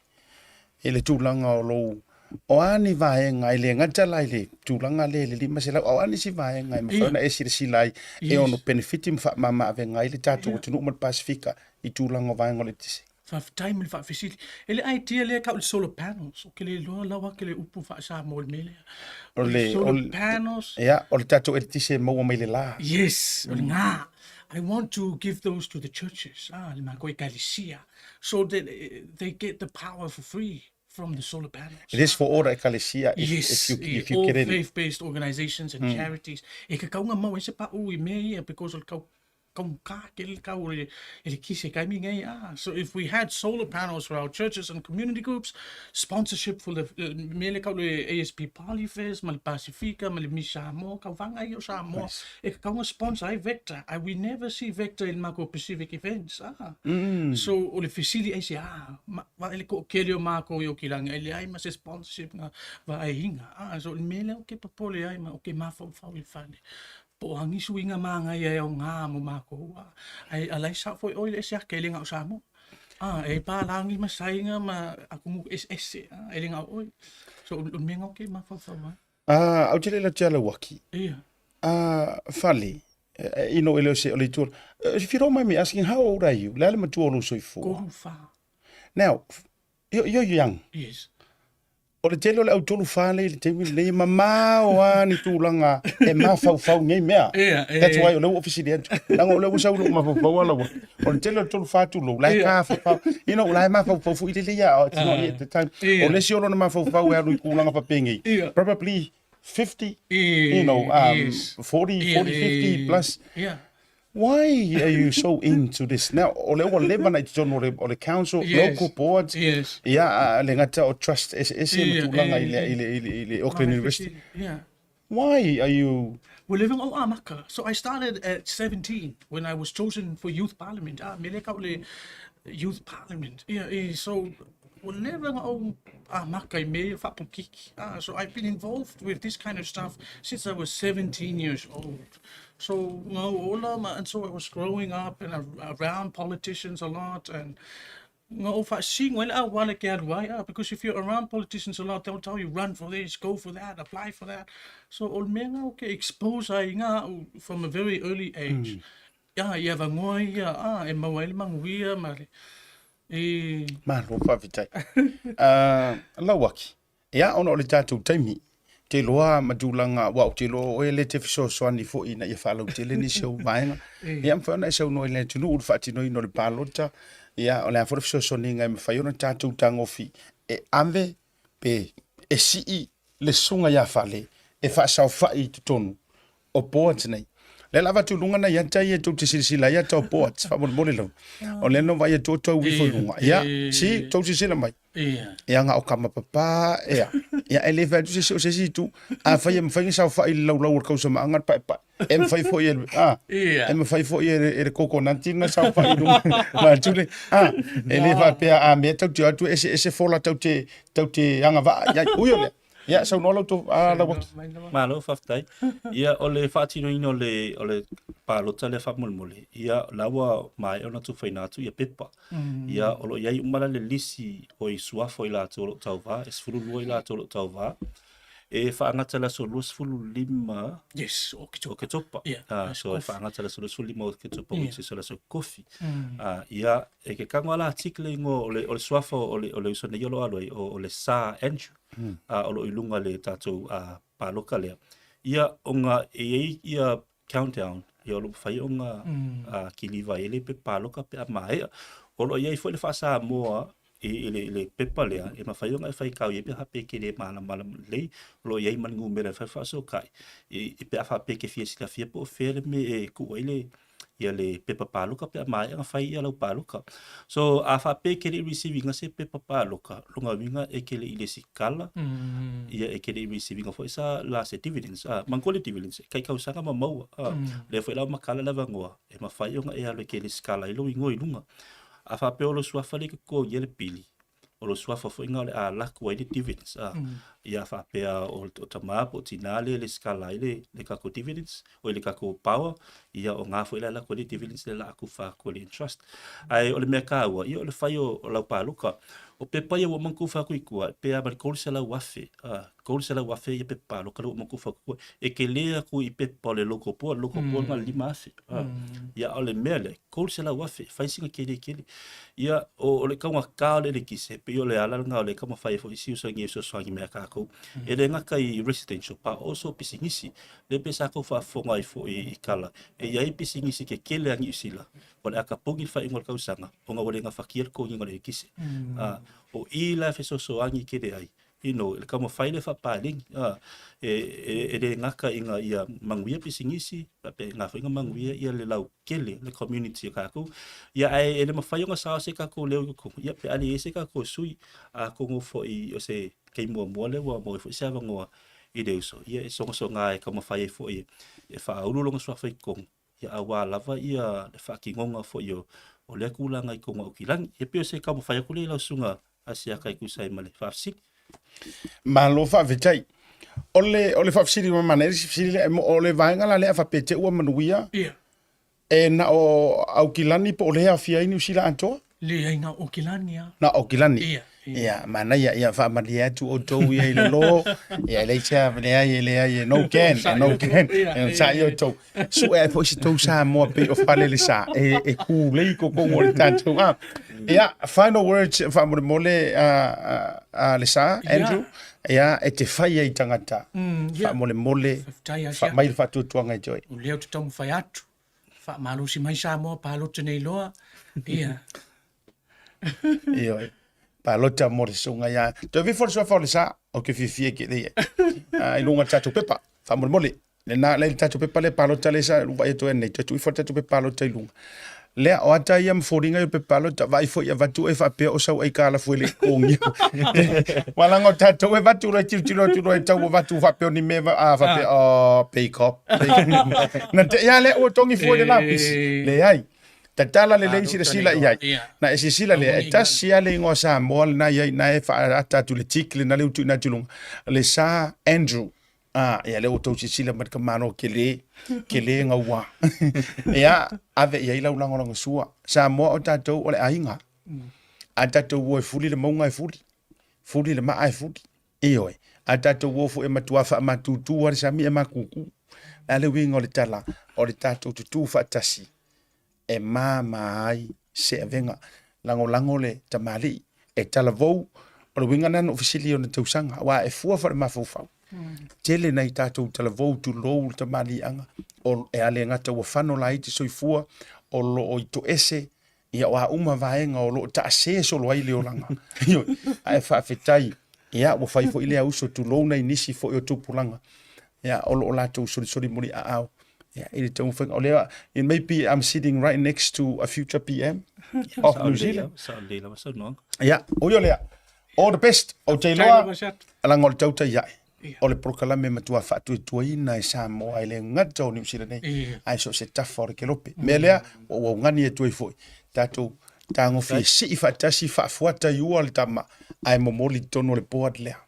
E le tūlanga o lou. O ani vaenga I le ngata lai le tūlanga le lima se lau. O ani si vaenga I mawhauna e si lai. E ono benefiti mama ave ngai le tatou tunu umal Pacifica I tūlanga vaenga le tise. Whawhitai me le whawhisili. E le idea lea kau le solar panels. O ke le loa lawa ke le upu whaasa mo le mele. O le solar panels. Ia, o le tatou e tise maua mai le la. Yes, o le ngā. I want to give those to the churches. Le mako I Galicia. So that they get the power for free from the solar panels. It is for all the ecclesia Yes, if you all get in. faith-based organizations and charities. E ka kaunga mau e se pa ui mea because o kau so if we had solar panels for our churches and community groups, sponsorship for the ASP Polyfest, Mal Pacifica, Mal Misamo, Kavanga yo Samoa, e kaunga sponsor I Vector. We never see Vector in Mako Pacific events. So o le fisili ai se va ele ko kelio Mako yo kilanga ele ai mas sponsorship na va ai hinga. So le mele o ke papole ai ma o ke mafo fa wi fane. Po hangi suinga manga ia o ngā mo mako. Ai alai sa foi oile se akele ngā o Samoa. E pa langi masainga ma aku mu ese ele ngā oi. So menga ke ma fa fa. Au tele la tele waki. Ia. Fali. You know ele se ole tu. If you don't mind me asking, how old are you? Lale matu olu soi fu. Ko fa. Now, you're young. Yes. O le tele o le autolu whale, le teimi le mama o ni tūlanga e mawhau ngai mea. That's why o leu ofisi le atu. Nanga o leu usau lo mawhau ala wa. O le tele o tolu whatu lo, lai ka whau. You know, lai mawhau fu i le lia, it's not yet the time. O le si olo na mawhau e alu i kūlanga papengi. Probably 50, you know, 40, 50 plus. Yeah. Why are you so into this now? O le lewa na John o le council, local boards. Yes. Yeah, le ngata o trust SM tulanga ile Auckland University. Yeah. Why are you? We're living on Amaka. So I started at 17 when I was chosen for youth parliament. Meleka youth parliament. Yeah. So we're living on Amaka me whapukiki. So I've been involved with this kind of stuff since I was 17 years old. So, and so I was growing up and around politicians a lot, and because if you're around politicians a lot, they'll tell you run for this, go for that, apply for that. So, expose from a very early age. Lawaki. Ya ono le tatu taimi. Te loa madulanga wa te lo e le te fiso swani fo ina ia falo te le ni show vainga ia mfa na show no le tunu ul fati no ino le palota ia o le fo fiso soninga me fa yona tatu tangofi e ave pe e si le sunga ia fale e fa sa fa I tonu o board nei le lava tu lunga na ia tai e tu te sila ia to board fa mo mo le lo o le no vai to wi fo lunga ia si to sila mai ia nga o kama papa ia ele va tu se tu a fa ia mfa sa fa I lau ko sama angat pa em fa fo ia em fa fo ia e coconut na sa fa I ma tu le ele va pe a me tu ese fola tu te anga va ia uyo le ia sa no lo tu la malo faftai ia ole fatino ino le ole palota le famolmole ia lawa mai ona tu faina tu ia pepa ia olo ia umala le lisi o I suafo I la tolo tauva es fulu I la tolo tauva e faangata la solus fulu lima yes o ke topa so e faangata la solus fulu lima o ke topa which is la so coffee ia e ke kangwala article ngo ole suafo ole usone yolo alo ole sa Andrew olo ilunga le tatou paloka lea ia onga ia countdown ia olo fai onga kiliva ele pe paloka pe mai olo ia foi le fasa moa le pepa lea e mafai onga fai kau ia pe hape ke le mala le lo ia mangu mera fai faso kai e pe afa pe ke fia sila fia po fere me e ku ile ia le pepa paloka pe mai nga fai ia lo paloka so afa pe ke le receiving se pepa paloka longa winga e ke le ile sikala ia e ke le receiving fo isa la se dividends mangole dividends kai kau sanga mamau le foi la makala la vangoa e mafai onga e alo ke le skala ilo ingo ilunga afa pe olo suafa le ko ia le pili olo suafa fo inga le la ko ile dividends ia fa pe o tamapo tinale le skala ile le kako dividends o le kako power ia o nga fo ile la ko dividends le la ku fa ko le trust ai o le mercado ia o le fai o la paluka o pe pa ia o manku fa ku ikua pe a ko se la wafe ia pe pa lo ko manku fa ku e ke le ku I pe pa le loko po nga lima afe ia o le mele ko se la wafe fai singa ke ia o le ka ka le kise pe o le ala nga o le ka fai fo isi so ngi so swangi mercado e le nga kai residential pa also pisingisi le pe sa ko fa fo ngai fo I kala e ia I pisingisi ke kele angi sila o le aka pongi fa ingol ka usanga o nga ole nga fakir ko ngol le kise o I la fe so angi ke de ai le kama fai le fa paling e le ngaka inga ia manguia pisingisi pe nga fa inga manguia ia le lau kele le community ka ko ia ai le mafai nga sa se ka ko le ko ia pe ali se ka ko sui ko ngo fo I o se kei mo le wa mo fo se va ngo I de so ia so nga e kama fai fo e fa ulu longa so fai ko ia awa lava ia le fa ki ngonga fo yo o le kulanga I ko ngo kilang e pe se kama fai ko le la sunga asia kai ku sai male fa sik malo fa vetai ole fa fsiri ma maneri fsiri ole vainga la le fa pete u manuia e na o au kilani po le afia New Zealand anto le ina o kilani na o kilani ia mana ia fa maria tu o to ia le lo ia le cha le no can sa yo to so e po si to sa mo pe o fa le sa e ku le ko mo tanto final words fa mo le le sa Andrew ia e te whai ai tangata wha mole wha mai wha tuatuanga i joe o leo te tau mwhai atu wha malusi mai Samoa pālota nei loa ia Ioi. Palota mori sunga ia. Te vi for so for sa o ke fifie ke dei. Ai lunga tatu pepa. Fa mole. Le na le tatu pepa le palota le sa va to nei tu for tatu pepa palota lunga. Le o ata ia mforinga pe palota vai fo ia vatu e fa pe o sa ai kala fo le kongi. Wala ngo tatu e vatu le tilo e tau vatu fa pe ni me va fa pe o pe cop. Na te ia le o tongi fo de lapis. Le ai. Tala le leisi le sila iai. Na e sila le e tasia le ingo sa moal na iai na e wha atatu le tikle na le utu na tulunga. Le sa Andrew. Ia le utou sila matka mano ke le nga ua. Ia ave iai lau langolango sua. Sa moa o tatou o le ainga. A tatou ua e fuli le maunga e fuli. Fuli le maa e fuli. Ioi. A tatou ua fu e matua wha matutu wari sami e makuku. A le winga o le tala. O le tatou tutu wha tasi. E mai se venga lango le tamali e talavou o le winga nana ofisili o na tausanga wa e fua fa mafufau tele nei tatou talavou tu lou tamali anga o e ale ngata wa fano lai te soifua o lo o ito ese ia wa uma vaenga o lo ta se so lo ai le olanga io ai fa fetai ia wa fai fo ile au so tu lou nei nisi fo o tupulanga ia o lo la tu sori muri a yeah, it may be I'm sitting right next to a future PM of New Zealand. Yeah, all the best. O te loa, alanga o le Tautai ia. O le prokalame matua whaatu e tuaina e Samoa e le ngata o New Zealand nei. Ai so se tafa o le kelope. Me lea, o ngani e tuai foi. Tātou, tāngo fie si whaatasi whaafuata iua le tama. Ai momoli tono le board lea.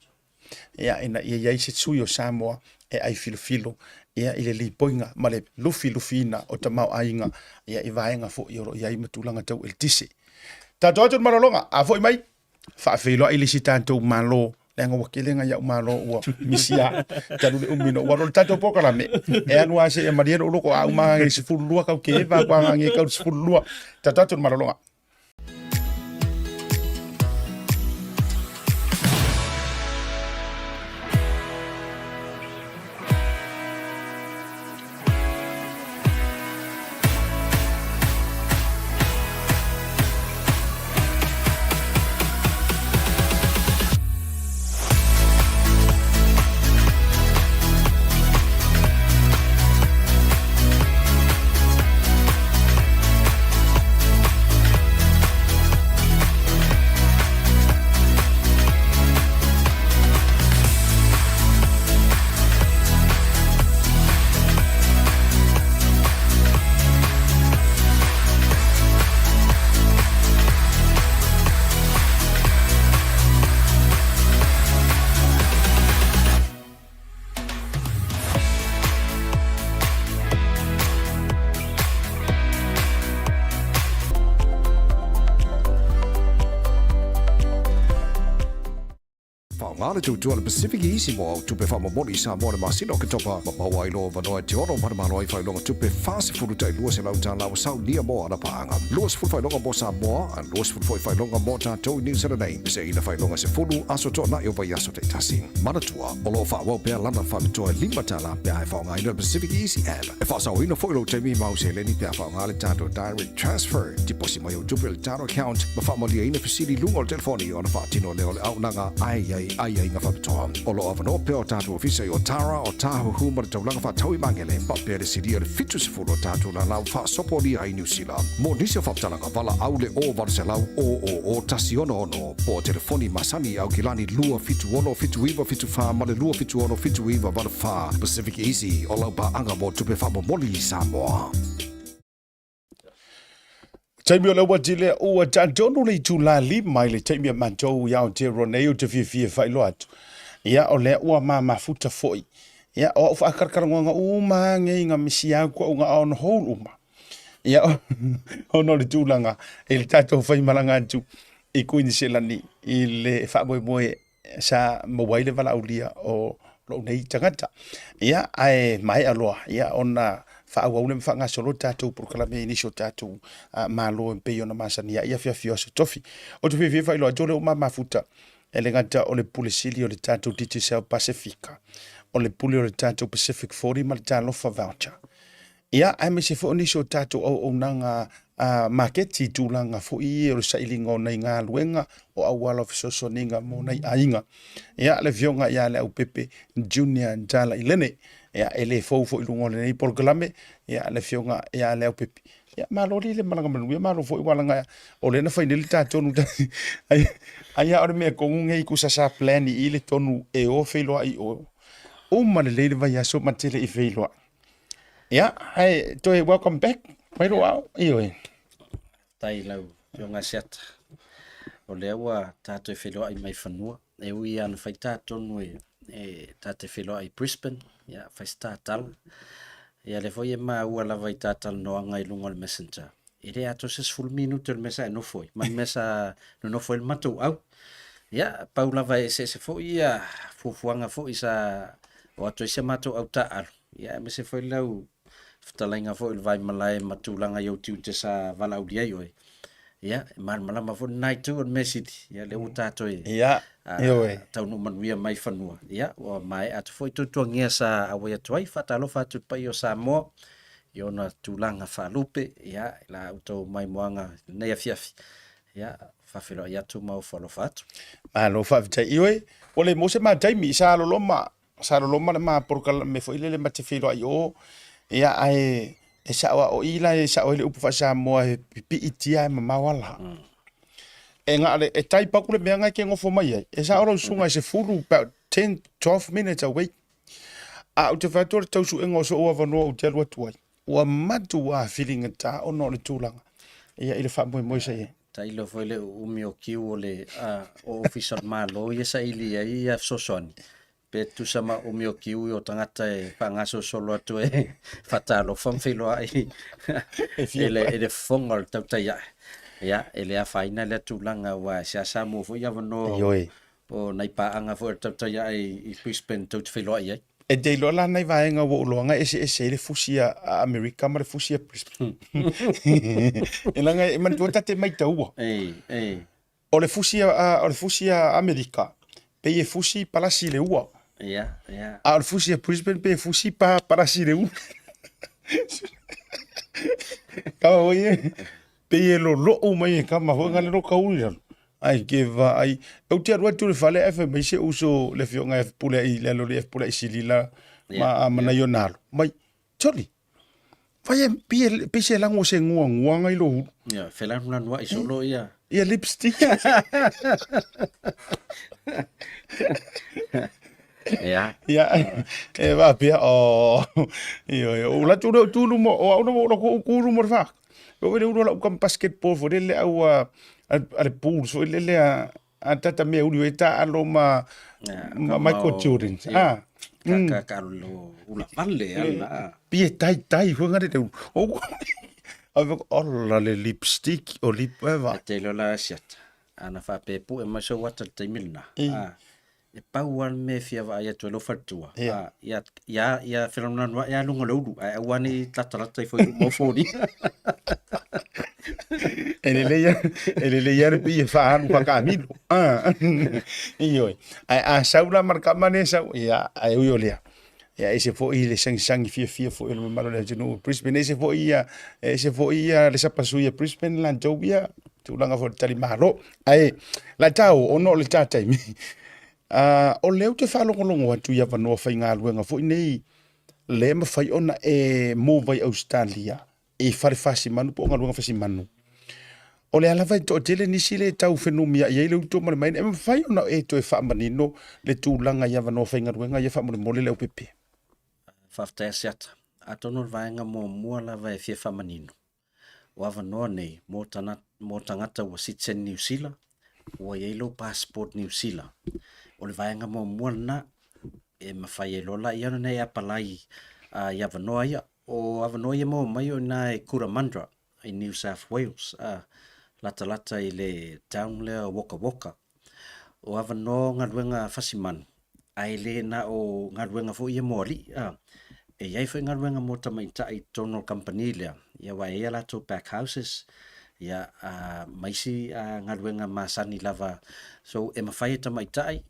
Ia, ia iai se tsui o Samoa e ai filo. Ia ile li poinga ma le lufi-lufina o tamau ainga ia i vaenga fo i oro ia i matulanga tau el tise. Tātou atu marolonga, a fo i mai, whaafeiloa ili si tātou malo, lenga wakelenga ia malo ua misia, talu le umino, waro le tātou pokarame, e anua se e mariero uloko a umaga ngi sifululua kau ke eva, kwa ngi kau sifululua, tātou atu marolonga. Ngāle tūtua le PacificEzy mo tupe whamamoni sa mo le masino ke topa mapawai lo vanoa te oro marumano ai whailonga tupe whāse furu tai lua se lau tālawa Sauni mo ana paanga. Luas furu whailonga mo Samoa, an luas furu whailonga mo tatou New Zealand. Se ina whailonga se furu aso tōna i o vai aso te tasi. Manatua, o lo whawau pēr lana whamitoa lima tāla pēr ai whaonga ina PacificEzy app. E whasau ina whailo te mi mau Seleni pēr whaonga le tātou direct transfer. Tiposi mai o tupe le tātou account, ma whamolia ina fasili lunga o telefoni o na whaatino leo le aunanga ai nga whapitoa. O lo avano peo tātou ofisa i o Tara o tāhu huma le taulanga whatau i mangele. Papea le siria le fitu se furu tātou la lau whaasopoli ai New Zealand. Mo nisi o whaptalanga wala au le o varu se lau o tasi ono po telefoni masani au kilani lua fitu ono fitu iwa fitu wha ma le lua fitu ono fitu iwa varu wha. PacificEzy o lau pa anga mo tupe whamomoli i Samoa. Taimio le watile ua tātono le itulali mai le taimia mantou iao te roneo te fie whailo atu. Ia o lea ua mafuta foi. Ia o whaakarakarangonga uma ngeinga misi au kua unga on hou uma. Ia o no le tūlanga e le tātou whaimalanga atu i kuini Seleni i le whaamoe sa mawaile wala aulia o lo nei tangata. Ia ai mai aloa. Ia ona whaauaune mwhanga solo tātou proklame inisio tātou malo mpe ona masania ia fia fio se tofi. O te fia whailo a jole uma mafuta e le ngata o le pule sili o le tatou Digicel Pacifica, o le pule o le tatou Pacific 40 ma le talofa voucher. Ia, ai me se fo ni so tatou au nanga marketi tūlanga fo i o le sailinga o nei ngā luenga o awala fisoso ninga mo nei ainga. Ia, le vionga ia le au pepe junior tala Elaines. Ia, ele fo i lungo le nei polkalame. Ia, le vionga ia le au pepe. Ia, malori le malanga manuia, malo fo i walanga o le na whainili tatou nu tani. Ai, ore mea kongunga i kusasa plani i le tonu e o whailoa i o. O ma le leile vai aso matele i whailoa. Yeah, hey, Toi, welcome back. Wait a while. Ioi. Tai lau, yo ngā seata. O lea ua tātou wheloa i mai whanua. E ui ana whai tātonu e tātou wheloa i Brisbane. Ia, whai stātala. Ia le foi e mā ua lava i tātala noanga i lunga le messenger. E rea ato 6 minuto le mesa e no foi. Ma mesa no foi le matou au. Ia, pau lava e se foi ia fufuanga foi sa o ato i se matou au ta alu. Ia, me se foi lau Ftalainga fo il vai malai matulanga yo tiu te sa vala udia yo. Ya, malama fo nai tu on mesiti. Ya le uta to e. Ya. Yo e. Tau no manuia mai fanua. Ya, o mai at foi tu ngia sa awe tuai fatalo fatu pa yo sa mo. Yo na tulanga fa lupe, ya la auto mai moanga nei afiafi. Ya, fa felo ya tu mau folo fatu. Lo fa vita ioi. Ole mo se ma tai mi sa lo loma. Sa lo loma ma por me foi le mate felo yo. Ia ai e sawa o ila e sawa le upu fa Samoa e pi itia ma mawala. E nga ale e tai pakule me nga ke ngofo mai ai. E sa ora sunga se fulu about 10-12 minutes away. A o te fator tau su engo so o vano o te alua tuai. Ua matu wa feeling ta o no le tūlanga. Ia ile fa moi sai. Tai lo foi le umi o kiu o le o official malo ia sa ili ia sosoni. Pe tu sama o mio kiu o tangata e pangaso solo atu e fatalo famfilo ai ele fongal Tautai ya ele a faina le tulanga wa sa mo fo ya no o nai pa anga fo Tautai i Brisbane tot filo ai e de lo la nai vaenga wo longa ese le fusia America ma le fusia Brisbane e langa e man tuata te mai tau o le fusia America pe e fusi palasi le ua. Ja. Al fusi a Brisbane pe fusi pa para sireu. Ka oye. Pe lo o mai ka ma ho ngale ro ka uja. Ai ke va ai. O te ro tu le fale f me se uso le fionga f pule i le lo le f pule i silila ma mana yonalo. Mai choli. Vai pe se lango se ngua ngai lo. Ja, fela nan wa isolo ia. Ia lipstick. Ja. Ja, e va pia o o la tu mo o no ko ku mo fa. O ve uno la basketball fo le au al pool so le a tata me u eta alo ma Michael Jordan. Ka lo ula valle ala. Pie tai fo ngare te o o la le lipstick o lip va. Te lo la siat. Ana fa pe pu e ma so wata te milna. E pauan me fia va ia tuelo fatua. Ya fenomenon wa ya lungo lodu. Ai wani tatarata foi mo fodi. ele ya pi fa anu pa camino. Io. Ai saula marca manesa ya ai uiolia. Ya ese foi le sang fia foi le malo le no Brisbane ese foi le sapasuia Brisbane Landovia. Tu langa fo tali malo. Ai la tau ono le tatai mi. O leo te whalongolongo atu ia wanoa whai ngā luenga fo nei le mawhai ona e mō vai Australia e whare whasi manu po ngā luenga whasi manu. O le alawai to tele nisi le tau whenumia i eile uto mare maina e mawhai ona e to e whaamanino le tūlanga ia wanoa whai ngā luenga ia whaamone mole leo pepe. Whaftea seata. Atono vaenga mō mua lawa e fia whaamanino. O awanoa nei mō tangata ua citizen New Zealand ua yellow passport New Zealand. O le vaenga mo muana e mawhai e lola i ana nei apalai i Avanoa ia. O Avanoa ia mo mai o na e Kuramandra i New South Wales. Lata i le town lea Waka. O Avanoa ngā ruenga whasiman. Ai le na o ngā ruenga fo ia mo ali. E iai fo ngā ruenga mo tamaita i tono company lea. Ia wa ea lato back houses. ia maisi galuega masani lava so e mafai e tamaitai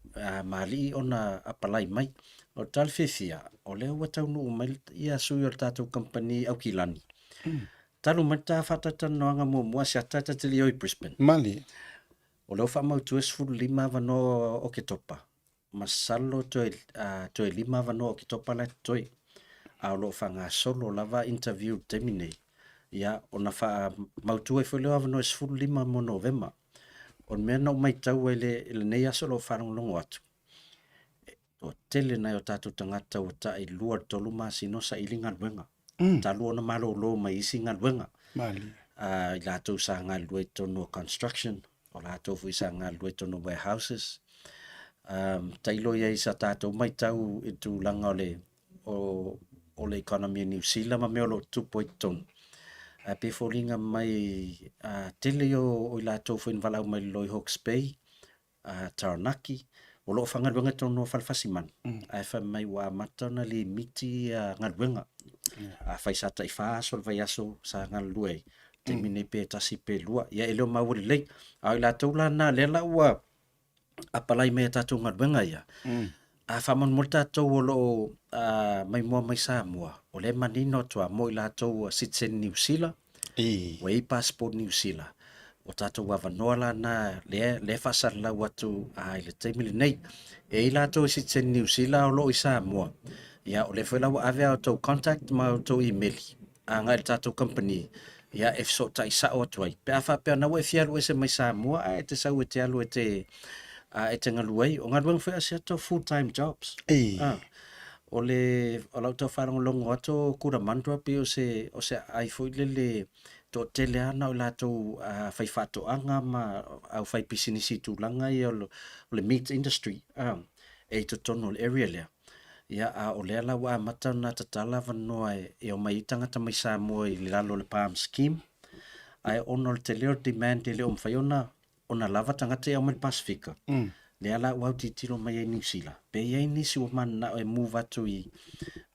mali ona apalai mai o talfefia o lea ua taunuu mai ia sui o le tatou company au kilani talu mai tafatatanoaga muamua seata tatili o i Brisbane Mali. o leo faamautu e 15 avanoa o ke topa ma salo toe 5 avanoa o ke topa la toe a o loo faagasolo lava interview taimi ia ona faamautu ai foi leo avanoa e 15 mo Novema o mea na maitau ai lenei aso loo faalogologo atu o tele nai o tatou tagata ua taʻilua le tolu masino saʻili galuega talu ona malōlō mai isi galuega Mali. I latou sa galu ai tonu o construction o latou foi sa galu ai tonu warehouses tailo ia sa tatou maitau i tulaga o le economy New Zealand ma mea o loo 2.2 pe foliga mai tele o i latou foi valau mai loi Hawke's Bay Taranaki o loo fagaluega tonu o falafasimanu ae fa mai ua amata ona limiti galuega fai sa taʻifā aso le vai aso sa galulue ai taimi nei pe tasi pelua ia e leo maua lelei a o i latou lana lea la ua apalai mai tatou galuega ia faamanu le tatou o loo mai moa mai Samoa o le manino atoa mo i latou citizen New Zealand ua i passport New Zealand o tatou avanoa lana le faasalalau atu i le taimi lenei e i latou citizen New Zealand o loo i Samoa ia o le foi lau ave o tou contact ma o tou emaili agai le tatou company ia e so taʻisao atu ai pe a faapea ua e fialu ese mai Samoa e te sau e te alu e te galu ai o galuega foi asiata full time jobs o lau tau whalongolongo ato kura mandra pe o se ai foi le to tele ana o latou fai whatoanga ma au fai pisinisi tūlanga i o le meat industry e to tono le area lea ia o lea la wa mata na tatala vanoa e o mai tangata mai Samoa i le lalo le palm scheme ai ono le te leo demand le o mwhai ona lava tangata i au mai Pasifika le ala wau titilo mai e New Zealand pe ia nisi o mana e move atu i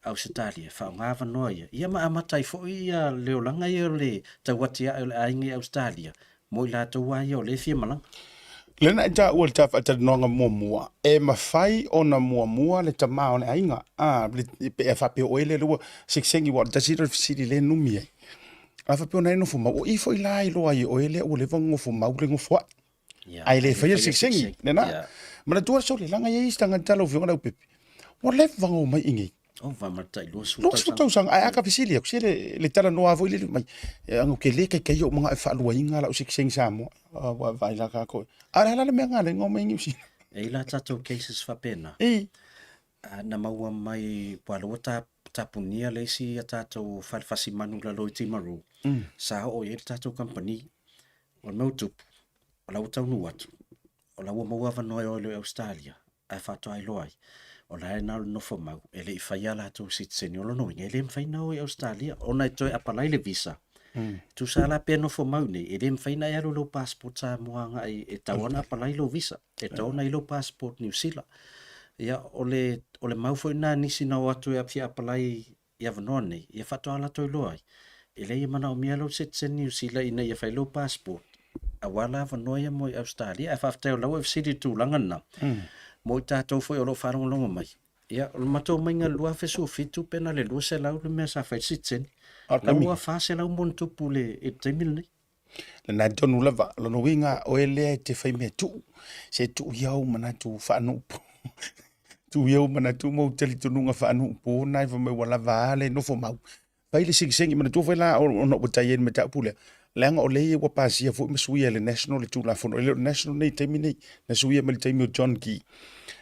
Australia fa ngava no ia ma amata i fo ia leolanga ia le tawati a le aingi Australia mo la to wa ia le fia malang Lena ita ua taf ata nonga mua e mafai ona mua le tama ona ainga pe fa pe oele lo sexengi wa tasira fisili le numi ai afa pe ona no fuma o ifo ila i lo ai oele o le vango fuma o le ngofo ai le fa sexengi nena mana tua so le langa ia istanga talo viona o pepe o le vango mai ingi o va marta i lo su tau sang ai aka fisili ko le tala no avo ile mai ango ke le kai o mga fa lo inga la o sexengi samo wa vai la ka ko ara la me ngale ngoma ingi si e la tatou cases fa pena na maua mai palo tapunia le si tatou falfasi manu la lo timaru sa o ye tatou company o no tup o la utau nu atu o la ua vanoi o le Australia a fato ai loai o la na no fomau ele i faia la tu sit senior no ele mfai na o Australia ona toi apalai le visa tu sala pe no fomau ne ele mfai na ya lo passport sa moanga e tawana apalai lo visa e tawana i lo passport New Zealand ia ole mau foi na nisi na watu e apia apalai ia vanone ia fato ala toi loai ele i mana o mia lo sit senior New Zealand ina ia fai lo passport awala vanoia mo Australia e faftau lau e city tu langana mo tatou foi o lo whalongolongo mai ia o matou mai ngā lua fesu fitu pena le lua se lau le mea sa fai sitsen lau a fa se lau mon tupu le e taimil nei le na tonu lava lo no winga o ele te fai me tu se tu iau mana tu whanu tu iau mana tu mo teli tununga whanu po nai va me wala vale no fo mau pai le sing mana tu la o no botayen me ta pule lenga o le wa pasia fo me suia le national le tulafono le national nei taimi nei na suia me le taimi o John Key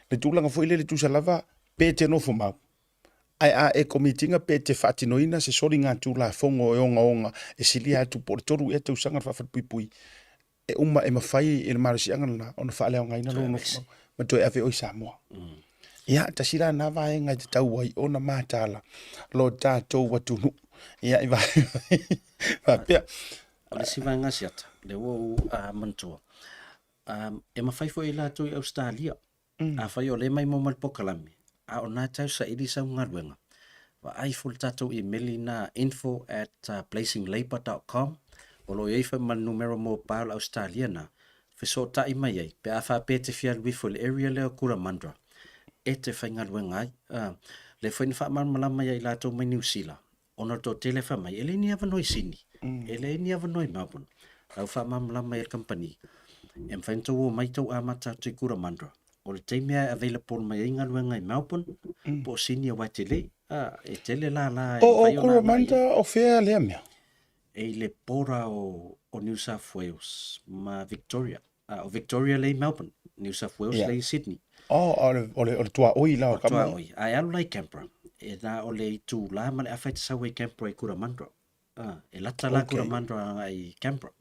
le tulanga fo ile le tu salava pe te no fo mau ai e komitinga pe te fatinoina se sori ngā tulafongo e onga e silia tu portoru e te usanga fa pui e uma e mafai e marisi anga ona fa le ngaina lo no ma to e ave o Samoa ia tasira na vai ngai te tau ai ona matala lo tatou watunu ia i va pe o le siva ngasiata le wo mantua e mafai fo ila tu Australia a fai o le mai mo mal pokalami a ona tau sa ili sa ngaruenga wa ai full tatou email na info@blazinglabour.com o lo iai fa man numero mo pal Australiana fe so ta mai ai pe afa pe te fia wiful area le kura mandra e te whainga luengai le whain wha man malama ai lato mai New Zealand ona to tele fa mai ele ni ava noi sini ele ni ava noi Melbourne au wha man malama ai company em whain to o mai tau amata te kura mandra o le teimea available mai ai ngā luengai Melbourne po sini a Waitele e tele la O kura manda o fea lea mea. E le pora o New South Wales ma Victoria. O Victoria le Melbourne, New South Wales le Sydney. O le tua oi la o Tua oi. Ai alu lai Canberra. E na o le tu la ma le afai sa we Canberra i Kuramandra. E lata la Kuramandra ai Canberra.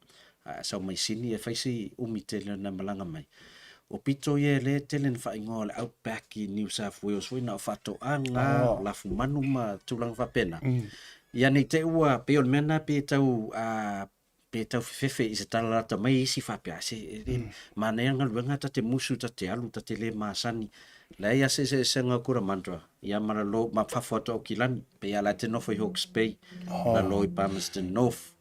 Sau mai Sydney e faisi umitele na malanga mai. O pito ye le tele na whaingoa le outback i New South Wales. Wina o whato anga, lafu manu ma tulang whapena. Ia nei te ua pe on mena pe tau fefe i se tala rata mai isi whapea se ma nei anga luenga ta te musu ta te alu ta te le maasani la ia se ngā kura mandra ia mara lo ma whawhata o kilani pe ia la te nofo i Hawke's Bay la lo i Palmerston North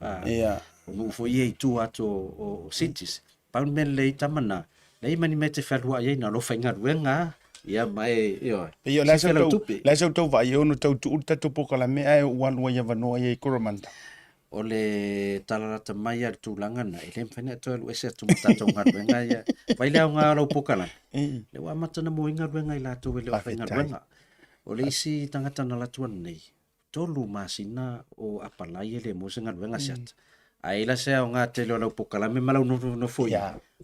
o nufo ia i tu ato o cities paun men le i tamana le i mani me te whalua iei na lo whainga luenga ia mai Ia la sa tau vai ono tau tu ta tu poka la me ai wan wa ia vano ai koromanda. O le talarata mai al tūlanga na ele mwhene ato alu ese atu matato ngā ruenga ia vai leo ngā rau pokala le wa matana mo inga ruenga i lato leo whainga ruenga o le isi tangata na latuan nei tolu masina o apalai ele mo se ngā ruenga siata a ila se o ngā te leo lau pokala me malau no foi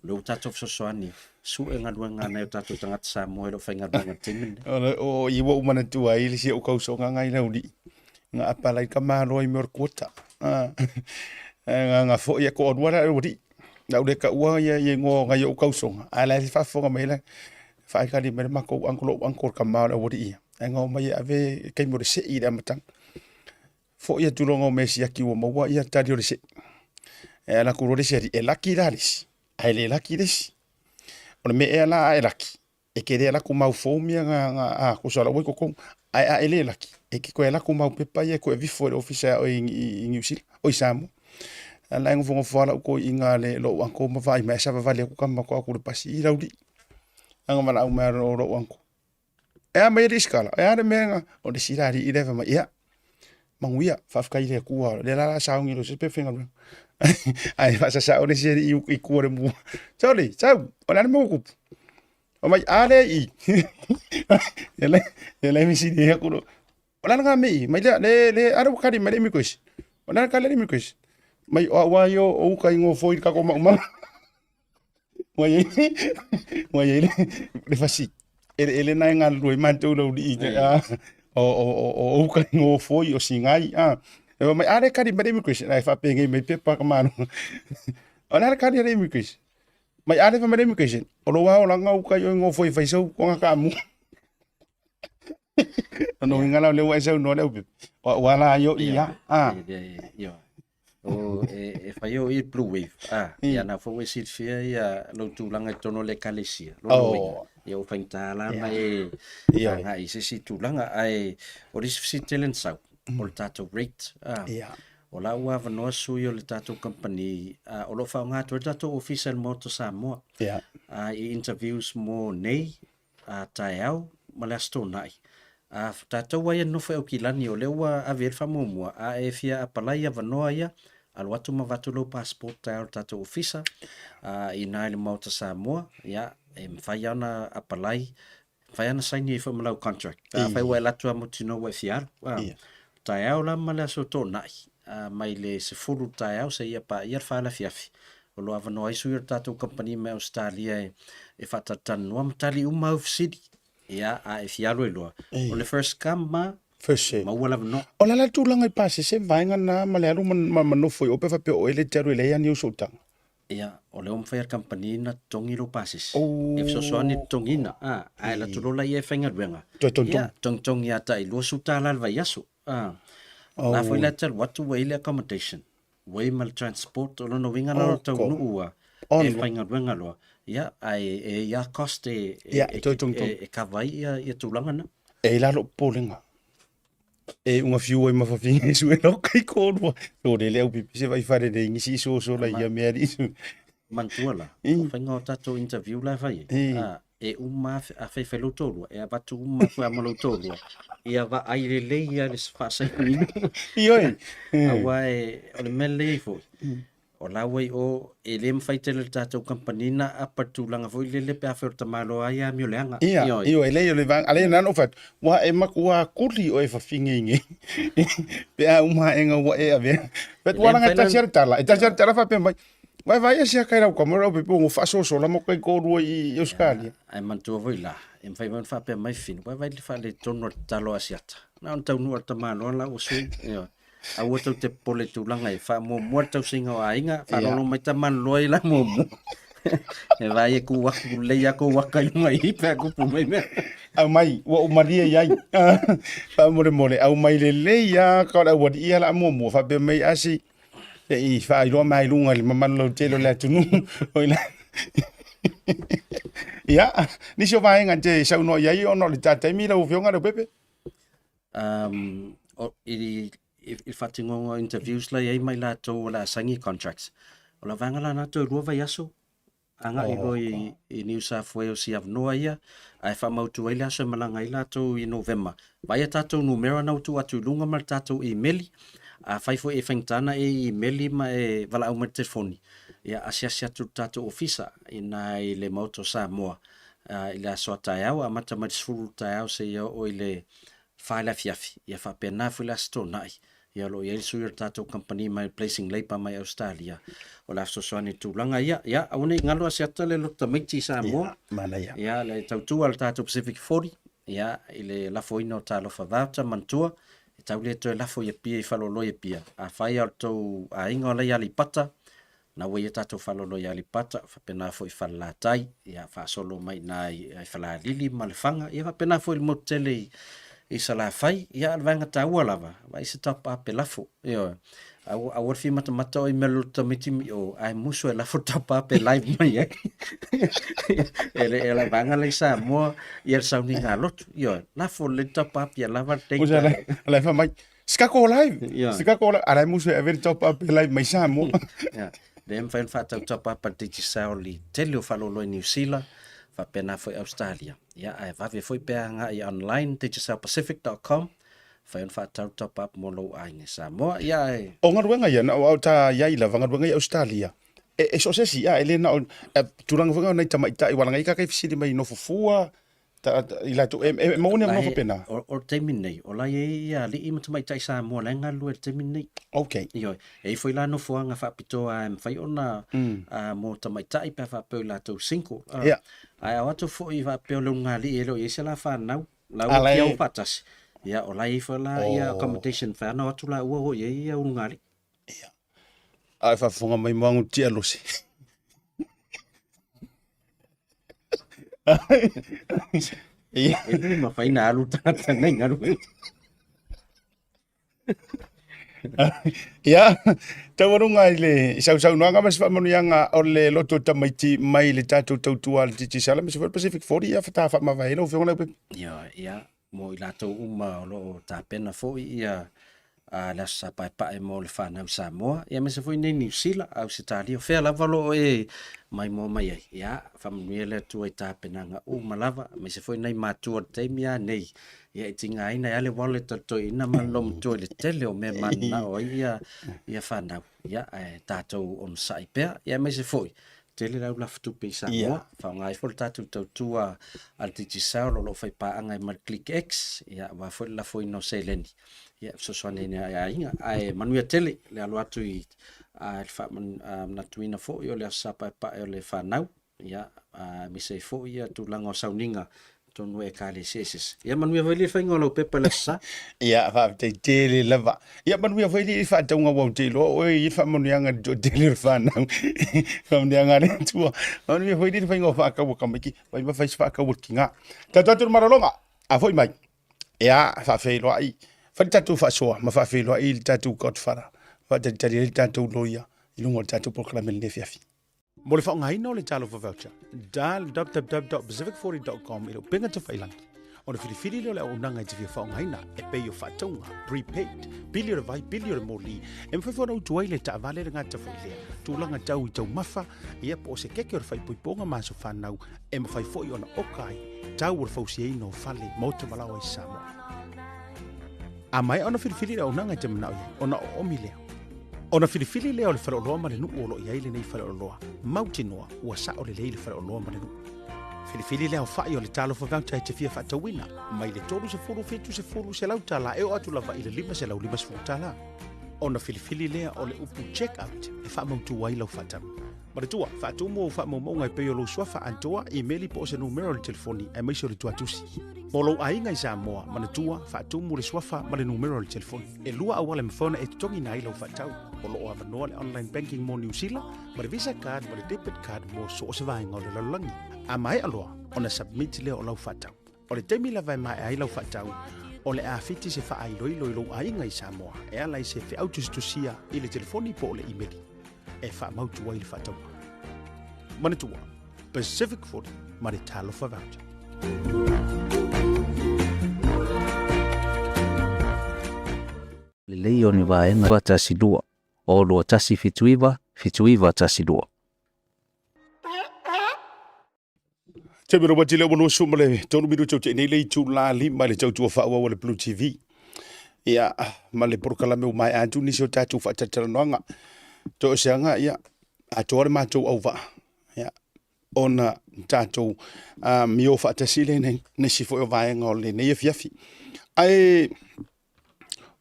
leo tato fsosoani su e ngā ruenga na o tato tangata sa mo elo whainga ruenga timin o iwa umana tua ili si o kauso ngā ngai lauri ngā apalai ka maro i mor kuota ngā fo ia ko onwara e wari na ule ka ua ia ngo ngai o kausonga ala si fa fonga mai la fa ka di mere mako angkor ka maro wari ia ngā mai ave kai mo se i da matang fo ia tulongo me si aki o mo ia tadi o se e la ku ro se e laki dalis ai le laki des ona me e la ai laki e ke la ku mau fo mia nga ku sala wo ko ai ele laki e ki ko ela ku mau pepa ia ko e vifo e ofisa o i New Zealand o i Samoa ala ngo fongo fala ko inga le lo anko mafai me sa vale ku kama ko ku le pasi i raudi anga mala o ma ro anko e a me riskala e a me o de sirari i leva ma ia manguia fa fka ile ku le la saungi lo se pe fenga ai fa sa o de siri i ku re mu choli chau ona me ku o mai ale i ele mi si dia ku ona nga me mai le aru kari mai mi kuis ona ka le mi kuis mai o wa yo o ka ngo foi ka ko ma mai le fasi ele na nga roi man tu lo di o ka ngo foi o singai e mai are kari mai mi kuis ai fa pe ngai mai pe pa ka mano ona kari le mi kuis mai are fa mai mi kuis o lo wa o la nga o ka yo ngo foi fa so ko nga ka mu no ngala le wa so no le wala yo ia o e fai o i Bluwave ia na fo wesit fia ia lo tulanga tono le kalesia lo ia o faintala mai nga i se si tulanga ai o ris si talent sau o le tato rate o la ua vanoa sui o le tato company o lo fa nga to tato official moto Samoa i interviews mo nei taiau malasto nai tatou ai no foi o kilani o lewa a ver famomua e fia apalai a vanoa ia al watu mavatu lo passport tatou ofisa i nai le mauta Samoa ia e mfai ana apalai fai ana saini e malau contract fai wa latu a mutino wa fiar taiau la mala so to nai mai le se fulu taiau se ia pa ia fa la fiafi o lo avanoa isu ir tatou company me Australia e fatatan no matali uma ofsidi ia a e fialo e loa o le first come ma ma wala no o la tu langa pase se vainga na malero man foi o pe fa pe o ele teru le ani usutang ia o le fair company na tongiro pases e so so ni tongina ai la tu la ia fainga wenga ia tong ia tai lo sutala va yaso la foi la tel what to way accommodation way mal transport o no winga na to no ua e fainga wenga lo ia ai ia coste e kavai ia tulanga na e la lo polenga E unga fiu e mafafinga su e no kai ko so de leu pipi se vai fare de ngisi so la ia me ari su mantua la o whainga o tatou interview la vai e uma a whai whelo tōrua e a watu uma whai amalo tōrua i a wa aire lei ia le whaasai nina ioi a wai o le mele i fo o lawai o e le mwhaitele le tatou kampanina a patulanga fo i le pe a whero tamalo ai a mioleanga ioi e lei o le vang ale nano fat wa e maku wa kuli o e whawhinga inge pe a uma e ngā wa e a vea pet waranga tasiar tala e tasiar tala wha pe mai vai sia kai rau kamera pe po fa so la mo kai ko ro i Australia ai mantua voi la e mwhai wan wha pe mai finu vai le wha le tono talo asiata na on tau nuar tamalo la o sui a ua tau te pole tūlanga e wha mua tau singa o ainga wha rono mai taman loi la mua e vai e ku waku leia ko waka yunga i pe a kupu mai mea au mai wa umaria yai pa more au mai le leia ka la wa ia la mo fa be mai asi e i fa i lo mai lunga le mamalo telo la tunu oila ya ni so vai ngante sa no yai ono le tata mi la u fionga le pepe o i whatingongo interviews la ei mai la tō la sangi contracts. O la vangala na tō rua vai aso. Anga i New South Wales i avnoa ia. Ai whamautu ai la aso malanga i la tō i November. Vai a tātou numera nau tu atu lunga ma tātou emaili. A whaifo e whaingtana e emaili ma e wala au ma telefoni. Ia asiasia tu tātou ofisa i nā i le mauto Samoa. I le aso tai au, a mata matisfuru tai au se ia o i le whaela fiafi. Ia whapena fu la sto nai. Ia lo ia isu ia tātou company mai placing labor mai Australia. O la sosoani tūlanga ia. Ia, aune ngalo asiata le lota maiti Samoa. Mana ia. Ia, le tautua le tātou PacificEzy. Ia, i le lafo ino tālofa vauta mantua. I tau le toi lafo ia pia i whalolo ia pia. A whai au tau a inga o lei alipata. Na wei e tātou whalolo i alipata. Whapena fo i whalatai. Ia, whaasolo mai na i whalalili malefanga. Ia, whapena fo i motele i sala fai ia vanga taua lava vai se tapa pe lafo io a worfi mata o melo tamiti o ai muso e lafo tapa pe live mai ele vanga le sa mo ia Sauni ngalot io lafo le tapa pe lava te la fa mai skako live ala muso e ver tapa pe live mai sa mo ja dem fa tapa pa Digicel li telio falolo New Zealand fa pena foi Australia. Ia ai vave foi peanga i online digicelpacific.com. Fa un fa top up mo lo ai Samoa. Ia ai. O ngaruenga ia na o ta ia ila vangaruenga i Australia. E so se si ia ele na turanga vanga na tamaita i wala ngai ka kai fisili mai no fufua ta ila tu mo ne mo pena. O terminate. O la ia li i tamaita i Samoa la ngalu e terminate. Okay. Io e foi la no fuanga fa pito am fai ona mo tamaita i pa fa pe la tu 5. Ia. Ai atu fo i va pe lo ngali elo i se la fa nau la o kia o patas ia o lai fo la ia accommodation fa no atu la o ia o ngali ia ai fa fonga mai mangu tia losi ia e ma fa ina alu tata nei ngaru ia tawarunga ile sau no nga mas fa manuanga o le loto tamaiti mai le tautua le Digicel mas fa PacificEzy ia fa fa ma vai no fiona pe ia mo ila to uma lo ta pena fo ia a la sa pa e mo le fa na Samoa ia mas foi nei New Zealand au Australia o fe la valo e mai mo mai ia fa mele tu e ta pena nga o malava mas foi nei matua temia nei ia tinga ina ale wallet to ina malom to le tele o me mana o ia fana ia tatou on sai pe ia me se foi tele la ftu pe sa fa ngai for tatou tua al Digicel lo fai pa anga mal click x ia va foi la foi no Seleni ia so sone ia inga ai manuia tele le alo atu i al fa na tuina fo yo le sapa pa le fanau ia mi se fo ia tu lango sauninga tonu e kale seses ia manuia vai le fainga lo pepa la sa ia fa te tele lava ia manuia vai le fa tonga wa te lo o i fa manuia nga tele fa na fa manuia nga le tua manuia vai le fainga fa ka wa kamiki vai ma fa ka wa kinga tatu maralonga a foi mai ia fa fe lo ai fa tatu faʻasoa ma fa fe lo ai tatu godfara fa tatu loia i lungo tatu proclame le fiafi mo le whaonga ina o le talo for voucher. Dial www.pacificEzy.com i lo pinga te whailangi. O le filifili leo le unanga te fia whaongaina e pei o whātaunga, prepaid, pili o le vai, pili o le moli, e mwhawhana utuai le ta avale le ngata whailea, tūlanga tau I tau mafa, ia po se keke o le whaipoiponga māso whanau, e mwhai foi ona okai, tau o le whausia ino whale, mauta malawa I Samoa. A mai ona filifili le unanga te manau ia, ona o omi leo. Ona filifili leo le whaleoloa ma le nuu o lo ia ile nei whaleoloa, mautinoa, ua sa o le leile whaleoloa ma le nuu. Filifili leo whai o le talo whawauta e te fia whatawina, mai le tolu se furu fitu se furu se lau tala, e o atu lava I le lima se lau lima se furu tala. Ona filifili leo o le upu check-out, e wha mautu wai lau whatau. Maritua, whaatumu o whaamaumaunga e peo lo swafa antoa, e-maili po se numero le telefoni, e maiso le tuatusi. Molo ainga I Samoa, manatua, whaatumu le swafa, ma le numero le telefoni. E lua awale mfona e tutongi na ila whatau. Olo o avanoa le online banking mo New Zealand, ma le visa card, ma le debit card mo so se vaenga o le lalangi. A mai aloa, ona submit le o lau whatau. O le temi la vai mai ai lau whatau, o le afiti se wha ailoilo I lo ainga I Samoa, e alai se fe autostusia I le telefoni po o le emaili. E wha mautu wai le whatau. Manatua, Pacific Food, ma le talo whawauta. Lelei o ni vaenga wa tasi dua. O lo tasi fituiva tasi dua. Te miro wati leo manu sumale, tonu miru tau te nei lei tu la li, ma le tau tua whaua wale Blue TV. Ia, ma le porkalame o mai antu nisi o tatu whatatara noanga. To seanga, ia, a toare mātou au wa. Ia, ona tātou mio whaatasile nesi fo o vaenga o le nei fiafi. Ai,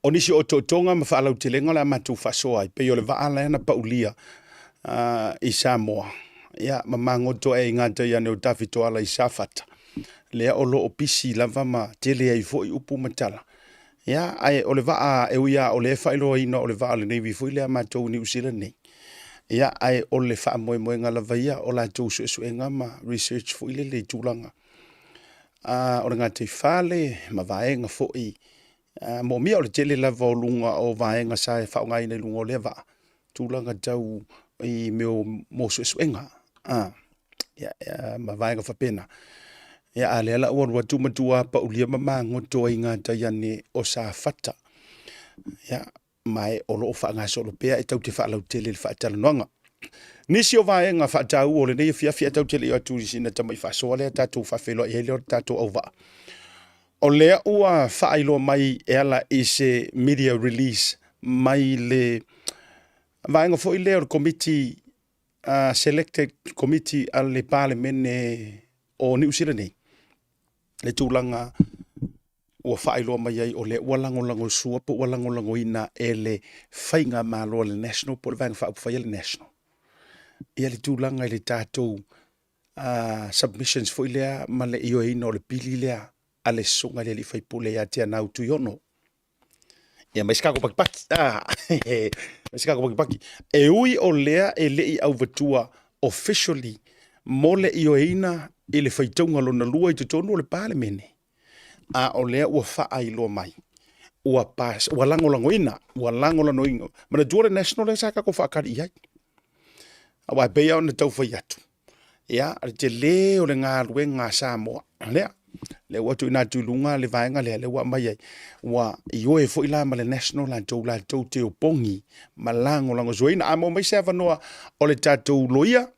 o nisi o totonga ma whaalau te lenga le amatu whasoa I peo le waala yana paulia I Samoa. Ia, ma mangoto e ngata iane o tawhito ala I safata. Lea o lo o pisi lava ma tele ai fo I upu matala. Ia, ai o le waa e uia o le whailoa ina o le waa le nevi fo I lea mātou New Zealand nei. Ia, ai o le wha moe moe ngala vaia o la tau suenga ma research fo I le tūlanga. O le ngata I whale, ma vaenga fo I mo mia o le tele lava o lunga o vaenga sa e whaongai nei lunga o le waa. Tūlanga tau I meo mo suenga. Ia, ma vaenga whapena. Ia, a le ala ua rua tumatua pa ulia ma ngoto I ngata iane o sa fata. Ia, mai o lo wha ngā solo pēa e tau te whaalau tele le whaatala noanga. Nisi o vaenga whaatau o le nei fia tau tele I atu sina tamai whaasoa lea tātou whawhelo I hele o tātou au waa. O lea ua whaailo mai e ala I se media release mai le vaenga fo I lea o committee selected committee a le parlemene o New Zealand nei. Le tūlanga ua whaailoa mai ai o le ua langolango sua po ua langolango ina e le whainga māloa le national po le vaenga whaupawhai le national. Ia le tūlanga I le tātou submissions fo I lea ma le io ina o le pili lea a le songa le li whaipule ia te anau tuiono. Ia mai skako pakipaki. Mai skako pakipaki. E ui o lea e lei au vatua officially mo le io ina I le whaitaunga lona lua I te tonu o le parlemene. A o lea ua whaailoa mai. Ua pas, ua langolango ina. Ua langolango ina. Mana duare national e sa kako whaakari iai. Awa beia o na tau whai atu. Ia, te le o le ngā lue ngā Samoa. Lea. Le watu ina tulunga le vaenga le ua mai ai. Ua ioe fo ila ma le national la tau te o pongi. Ma langolango zoina. Amo mai se avanoa o le tātou loia.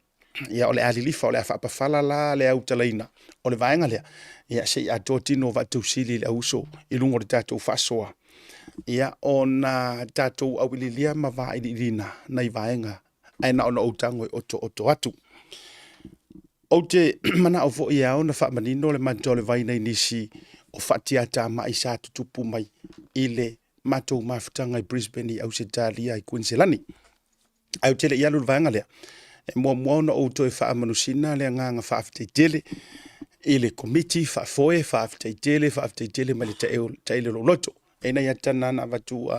Ia o le alilifa o le whaapawhala la le au talaina. O le vaenga lea. Ia se a tōtino vatu sili le auso I lungo le tātou whasoa. Ia o na tātou awililia ma va I rina na I vaenga. Aina o na outango I oto atu. O te mana o fo ia o na whaamanino le mato le vaina I nisi o whatiata ma I sa tutupu mai I le matou mafutanga I Brisbane I Ausitalia I Queenslandi. Ai o tele ia lulu vaenga lea. E mua na o to e whaamanusina le nganga whaafte tele. I le committee whaafoe, whaafteitele ma le taile lo loto. E na ia tana na watu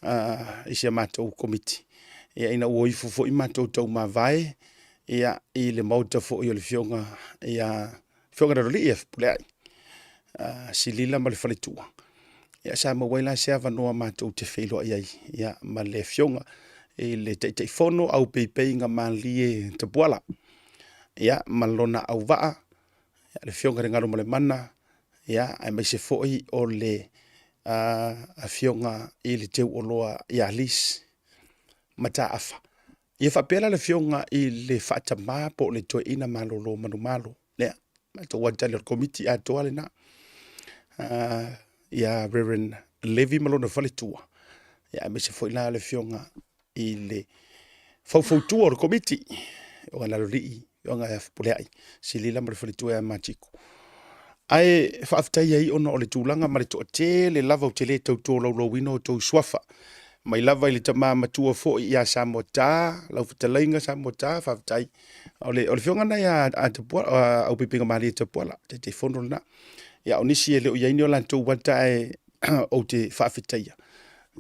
I sia matou committee. Ia ina ua ifu fo I matou tau ma vai. Ia I le mauta fo I o le fionga. Ia fionga na roli if pule ai. Silila ma le whaletua. Ia sa mawaila se avanoa matou te whelo ai. Ia ma le fionga. I le teifono au peipei nga malie te puala. Ia malona au waa. Le fionga ngaro male mana ia ai mai se foʻi o le afioga i le teu o loa i alis ma taafa ia faapea la le fioga i le faatamā po o le toeʻina malōlō manumalo lea matou atali o le komiti atoa lenā ia Reverend Levi malona faletua ia mai se foʻi la le fioga i le faufautua o le komiti o ga lalolii o ga poleaʻi silila ma le faletua e matiku ae faafetai ai ona o le tulaga ma le toʻatē le lava o te lē tautō laulouina o tou suafa mai lava i le tamāmatua foʻi iā Samoa lau fetalaiga Samoa faafetai o le fioga na ia au pipinga mali tapuala te fono lana ia o nisi e le o iaini o lantou wata e o te faafetaia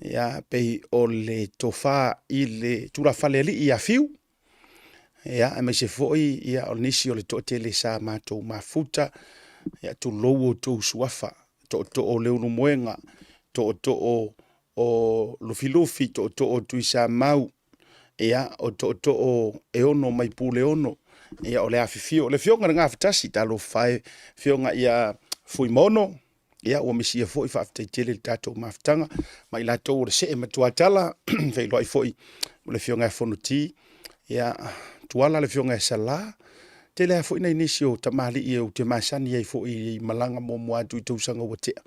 ia pei o le tofā i le tulafale alii ia fiu ia e mai se foʻi ia o nisi o le toʻatē le sa matou mafuta ia tulou o tou suafa toʻotoʻo le ulumoega toʻotoʻo o lufilufi toʻotoʻo tuisa mau ia o toʻotoʻo e ono mai pule ono ia o le afifio o le fioga le gafetasi talofae fioga ia fuimono ia ua misia foʻi faafetaitele le tatou mafutaga mai latou o le see matuatala feiloaʻi foʻi o le fioga e fonoti ia tuala le fioga e salā te lea foʻi nai nisi o tamālii o te masani ai foʻi i malaga momo atu i tausaga ua tea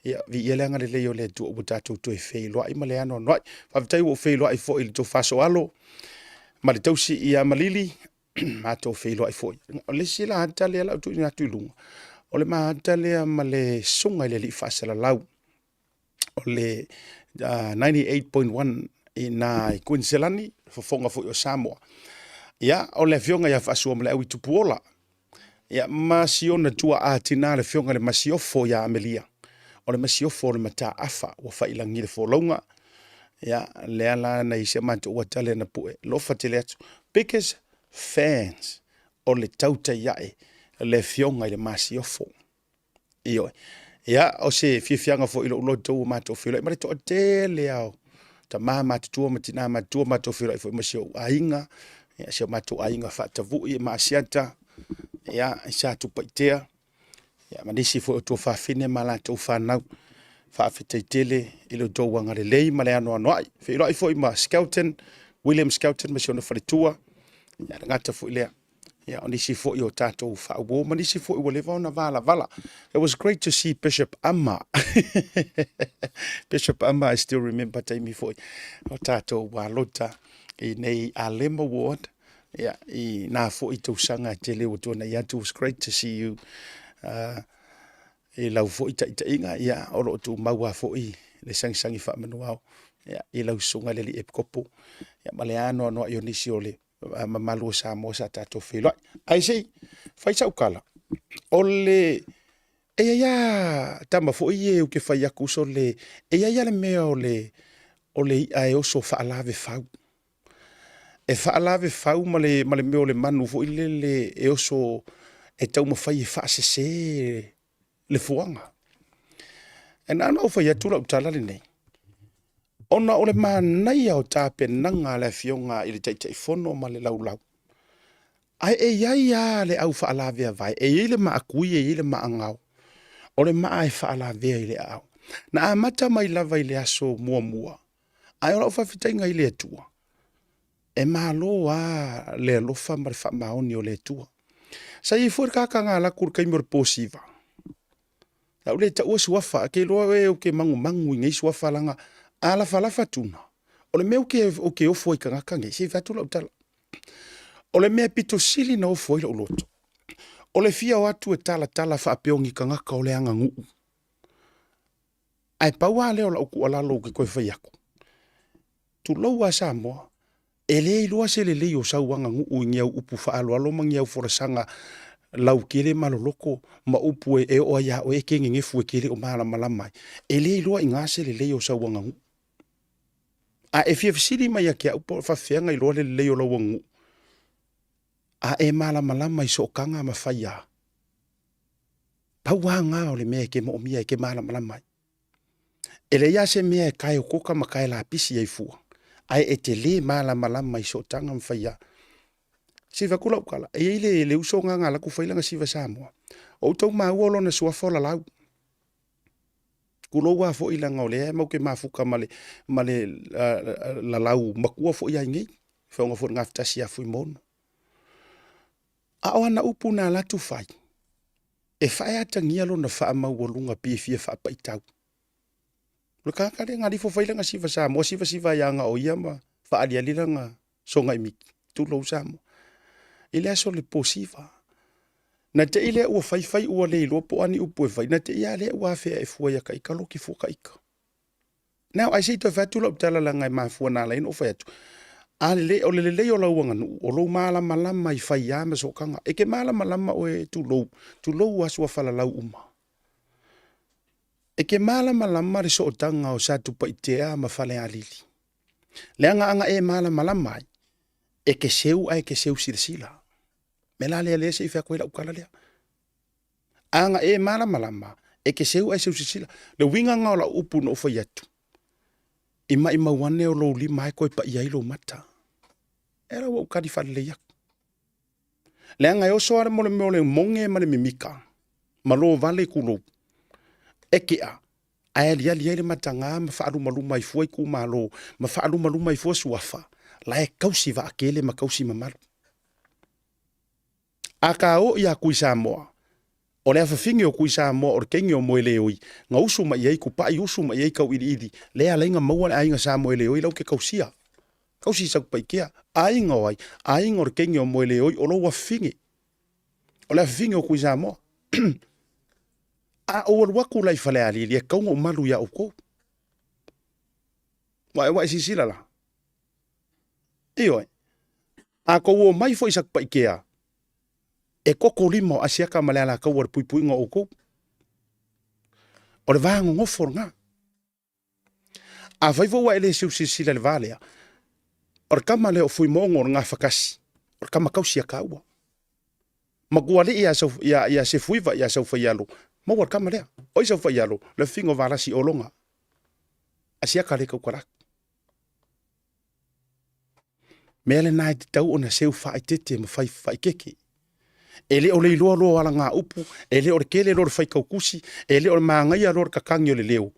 ia viia le agalelei o le atua ua tatou toe feiloaʻi ma le anoanoaʻi faafetai ua feiloaʻi foʻi le tofasoalo ma le tausi ia malili matou feiloaʻi foʻi o lesi la ata lea la utuuina atu i luga o le mata lea ma le suga i le alii faasalalau o le 98.1 ina i Queenselani fofoga foʻi o Samoa ia o le afioga ia faasoa ma le au i tupuola ia masiona tua atina le fioga le masiofo ia amelia o le masiofo o le mataafa ua failagi le folauga ia lea la na isi matou ua tale na puʻe lofa tele atu biggest fans o le tautai aʻe le fioga i le masiofo ioe ia o se fiafiaga foʻi lo lotou matou feiloaʻi ma le toʻatē lea o tamā matutua ma tinā matutua matou feiloaʻi foʻi ma seo aiga ia seo matou aiga faatavuʻi e maasiata ia i sa tupaitea ia ma nisi foʻi o tuafafine ma latou fanau faafetaitele i le outou agalelei ma le anoanoaʻi feiloaʻi foʻi ma Skelton William Skelton ma siona faletua ia le gata foʻi lea ia o nisi foʻi o tatou faauō ma nisi foʻi ua leva ona valavala. It was great to see Bishop Amma Bishop Amma I still remember taimi foʻi o tatou walota i nei Alema Ward ia i nā foʻi tausaga te leo tona i atu. It was great to see you i lau foʻi taʻitaʻiga ia o loo tumau a foʻi le sagisagi faamanuao ia i lau suga le alii e kopo ia ma le anoanoaʻi o nisi o le mamalu o Samoa sa tatou feiloaʻi aisei faisaʻukala o le e ia tama foʻi e uke fai aku so le e ia le mea o le iʻa e oso faalave fau e faalave fau ma le mea o le manu foʻi le e oso e taumafai e faasesē le fuaga e na ona o fai atu laʻutala lenei ona o le manaia o tapenaga le afioga i le taʻitaʻifono ma le laulau ae e iai a le au faalavea vae e iai le maakui e iai le maagao o le maa e faalavea i le aao na amata mai lava i le aso muamua ae o laʻu faafetaiga i le atua e malo a le alofa ma le faamaoni o le atua sa i foi le kakagalaku le kaimi o le posiva lau le taʻua suafa ke loa e o ke magumagu i gei suafa laga alafalafa tuna o le mea o ke ofo ai kagaka gei sei fatu laʻutala o le mea pitosili na ofo ai loʻu loto o le fia o atu e talatala faapeogi kagaka o le agaguu ae pau a lea o laʻu kuʻalalo ke koe fai aku tulou a Samoa e lē iloa se lelei o sau agaguu i giau upu faaaloalo ma giau folasaga lau kele maloloko ma upu e o ia o e kengegefu e kele o malamalama e lē iloa i gase lelei o sau agaguu a e fiafisili mai ake au po faafeaga iloa le lelei o lau agaguu a e malamalama i sookaga mafai a pau aga o le mea ke moʻomia e ke malamalama ai e le ia se mea e kae okoka ma kae lapisi ai fua ae e te lē malamalama i sootaga mafai a siva kula ukala e ile le uso nga ngala ku failanga siva Samoa o tau maua lona suafa o lalau Kulo wa fo ilanga ole mau ke mafuka male la lau makua fo ia ngi. Fa nga fo nga ftasi afu mono. A ona upu na la tu fai. E fai atangia lo na fa mau walunga pifia fa pa itau. Lo ka ka nga difo fai langa sifa sa mo sifa yanga o ia ma fa alia langa songa imi tu lo sa mo. Ile aso le posiva. Na te ile ua fai ua le ilo po ani upu e fai. Na te ia le ua fea e fua ya kaika lo ki fua kaika. Now I say to fatu lo tala langa e mafua na lain o fatu. Ale o le o lau nganu o lo mala malama I fai ya ma so kanga. E ke mala malama o e tu lo asua fala lau uma. E ke mala malama re so tanga o sa tu pa itea ma fale alili. Le anga e mala malama ai. E ke seu sila. Mela le se fa ko la ukala le. Anga e mala malama e ke seu sila. Le winga nga la upu no fa yatu. Ima wane o lo li mai ko pa ia lo mata. Era wo ka di fa le yak. Le anga yo so ara mo le monge ma le mimika. Ma lo vale kulo. E ke a. Ai lia le matanga ma fa alu mai foi ku malo. Ma fa alu mai foi suafa. La e kausi va akele ma kausi mamalu. Aka o ia kui Samoa. O le afafingi o kui Samoa o kengi o moe leoi. Nga usu ma iei ku pai usu ma iei kau idi. Le ala inga maua le ainga Samoa leoi lau ke kausia. Kausi sa kupai kia. Ainga o ai. Ainga o kengi o moe leoi o lo afafingi. O le afafingi o kui Samoa. A o waku lai fale ali le kaunga o malu ya uko. Wa sisila la. Iyo. A ko o mai foi sa kupai kia. E koko lima asiaka malala ka war pui nga oko. O le vango ngofor nga. A vaivo wa ele siu sila le valea. O le kama le o fui mongo nga fakasi. O le kama kausia kaua. Magua le ia se fuiva ia sau faialo. Ma war kama lea. O isa faialo. Le fingo varasi olonga. Asiaka le kaukarak. Mele nai te tau ona seu faitete ma fai keke. Ele o le lo ala nga upu, ele o le kele lo fai kaukusi, ele o mangai lo kakangi o le leo.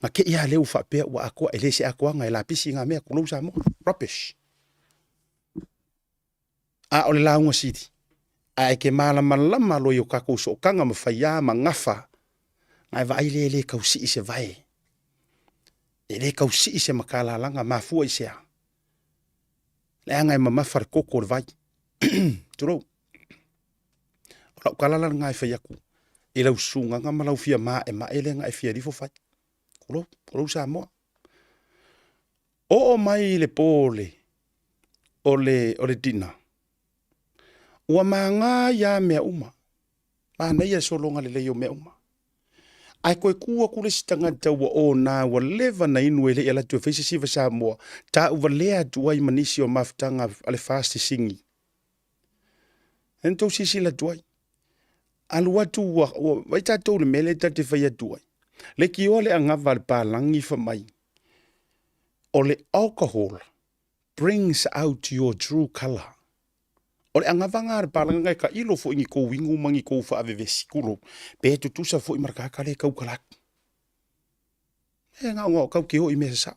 Ma ke ia leo fa pe wa ako ele se ako nga la pisi nga me ko sa mo rubbish. A o le launga siti. A ke mala malama lo yo kako so kanga ma fai ya ma ngafa. Ngai va ile le kausi se vai. Ele kausi se makala langa ma fu ise. Le anga ma mafar koko vai. Turo. Lau kalala ngai fai aku. E lau sunga nga malau fia ma e ma ele ngai fia rifo fai. Kulo Samoa. O mai le pole. O le dina. Ua manga ya mea uma. Mana ia solonga le leo mea uma. Ai koe kua kule sitanga taua o na wa leva na inu ele ala tu fesi siva Samoa. Ta uva lea tuai manisi o maftanga ale fasti singi. Ento sisi la tuai. Alu atu wai tatou le mele tate fai atu ai. Le ki ole anga vale palangi fa mai. O le alcohol brings out your true color. O le anga vanga le palangi ka ilo fo ingi ko wingu mangi ko fa avevesi kulo. Pe tutusa fo imarkaka le kau kalak. E nga ngau kau ki ho i mesa.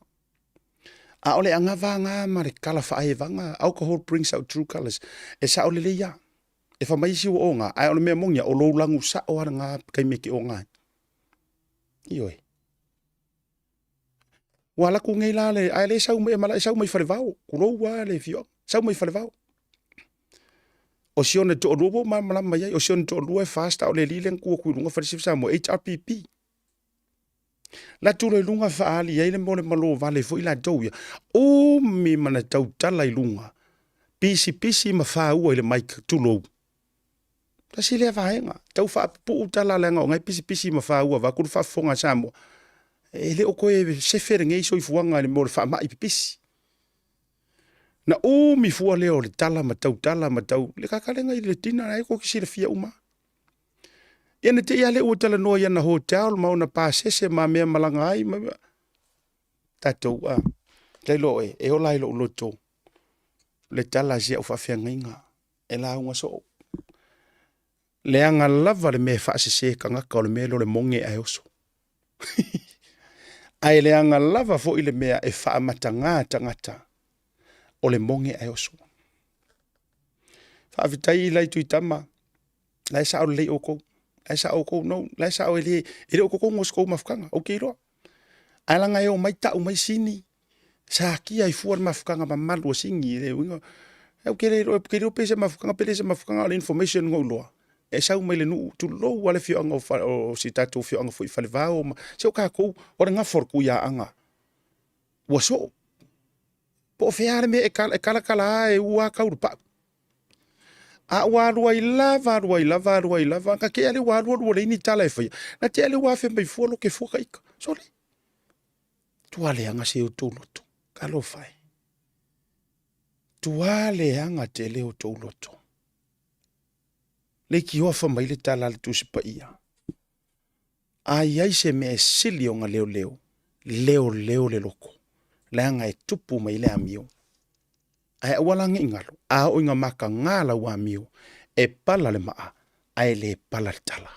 A ole anga vanga ma le kala fa ai vanga. Alcohol brings out true colors. E sa ole le ya. E fa mai si o nga, ai ole mea mongia o lo langu sa o ara nga kai meke o nga. Ioi. Wala ku ngai la le, ai le sau me mala sau mai fale vau, kulo wa le fio, sau mai fale vau. O sione to robo ma mala mai, o sione to roe fasta o le lilen ku ku lunga fa sifsa mo HRPP. La tu le lunga fa ali ai le mo le malo vale fo ila doia. O mi mana tau tala i lunga. Pisi ma fa u ile mai tulo. Tasi le vaenga. Tau fa pu tala lenga ngai pisi ma fa ua va ku fa fonga Samoa. Ele o koe se fere ngai so i fuanga le mo fa mai pisi. Na o mi fua leo le tala ma tau. Le kakalenga i le tina ai ko kisi le fia uma. Ene te ia le o tala no ia na hotel ma ona pa sese ma mea malanga ai ma. Tatou a. Te lo e o lai lo loto. Le tala sia o fa fia ngainga. E la unga so. Le anga lava le me fa se ka ngaka o le me lo le monge ai oso. Ai le anga lava fo ile mea e whaamatanga tangata o le monge ai oso. Whaavitai lai tui tama, lai sa o lei oko, lai sa o kou no, lai sa o ele o koko ngos kou mafukanga, o keiro. Ai langa e o mai tau mai sini, sa kia i fuar mafukanga ma malu o singi, e winga, e keiro pese mafukanga, pese mafukanga o le information ngau loa. E sau mai le nuu tu lo wale fio anga o si tatou fio anga fo i fale vao, ma se o kakou, o le ngafor ku ia anga. Waso, po feare me e kala e ua kauru pa. A warua i lava, ka ke ale warua le ini tala e fai. Na te ale wafe mai fualo ke fuaka ika. Sole. Tuale anga se o toloto. Kalo fai. Tuale anga te le o toloto. Le ki ofa mai le tala le tusi pa ia. Ai ai se me sili o nga leo. Leo le loko. Le anga e tupu mai le amio. Ai awalange ingalo. A o inga maka ngala wa amio. E pala le maa. Ai le pala le tala.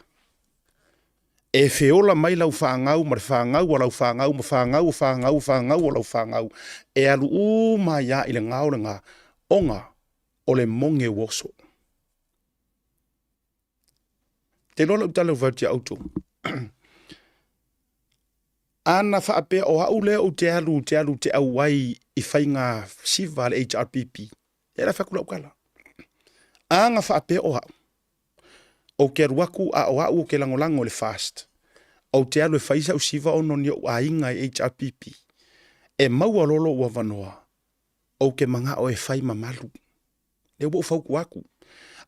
E feola mai lau whaangau, ma le whaangau, wa lau whaangau, ma whaangau, wa lau whaangau. E alu ma ia i le ngao le ngā. Onga o le monge woso. Te lola utale o vautia auto. Ana whaapea o hau leo te alu te au wai i whainga siva le HRPP. E la whakula ukala. Anga whaapea o hau. O ke ruaku a o hau o ke langolango le fast. O te alu e whaisa o siva o noni o ainga i HRPP. E maua lolo ua vanoa. O ke manga o e whai mamalu. Le ubo whauku aku.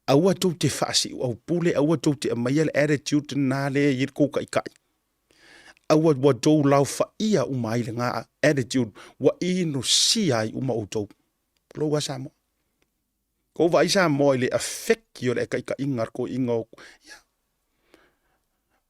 Aua tau te whaasi au pule, aua tau te amaia le attitude nā le i kouka i kai. Aua wa tau lau whaia umai le ngā attitude, wa ino si ai uma o tau. Lo wa Samoa. Ko wa i Samoa le affecti o le kai ka ingar ko inga o.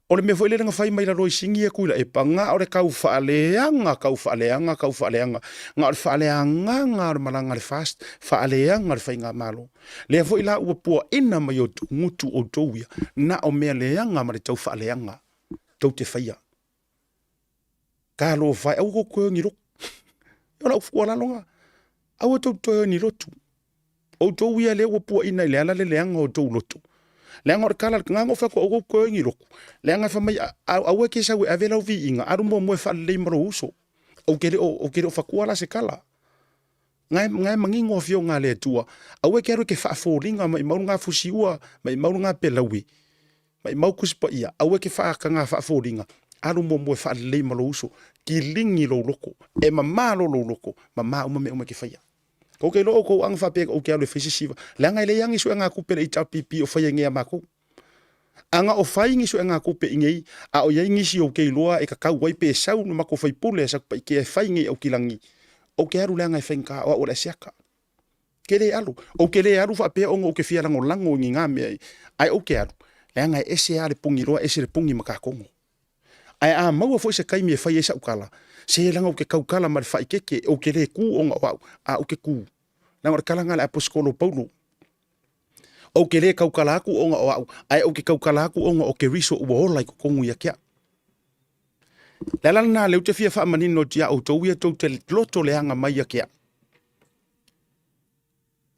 O le me foi le nga fai mai la roi singi e kuila e panga o le kau whaaleanga. Ngā le whaaleanga ngā le malanga le fast, whaaleanga le whai ngā malo. Le foi la ua pua ina mai o ngutu o tauia, na o mea leanga ma le tau whaaleanga, tau te whaia. Ka lo whai, au ko koe ngi roku. Yo la ufua lalonga. Au tau toi ni rotu. O tauia le ua pua ina le ala le leanga o tau lotu. Leanga o kala nganga fa ko ko ngi roku. Leanga fa mai au ke sa we avela vi inga aru mo fa le maro uso. O ke o fa kuala se kala. Ngai mangingo fio nga le tua. Au ke aru ke fa folinga mai mau nga fusiua, mai mau nga pelawi. Mai mau kuspa ia. Au ke fa ka nga fa folinga. Aru mo fa le maro uso. Ki lingi lo loko. E mama lo loko. Mama o me ke fa ia. Ko ke lo ko ang fa pe o ke alu fisi siva. La ngai le yang isu nga ku pe HRPP o fa yang ia mako. Anga o fa ingi isu nga ku pe ingei a o yang isi o ke loa e ka kau wai pe sau no mako fa pule sa pa ke fa ingi o kilangi. O ke alu la ngai fenka o le siaka. Ke le alu o ke le alu fa pe o ke fia lango ngi ngame ai o ke alu. La ngai ese ale pungi loa ese le pungi makakongo. Ai a mau fo se kai me fa yesa ukala. Se langa o ke kaukala ma fa ikeke o ke le ku onga wa a o ke ku. Langa kala ngala apostolo Paulo. O ke le kaukala aku onga wa ai o ke kaukala aku onga o ke riso ua ola ko kongu ya kia. Lalana le te fia fa manino tia o tauia tau te loto le anga mai ya kia.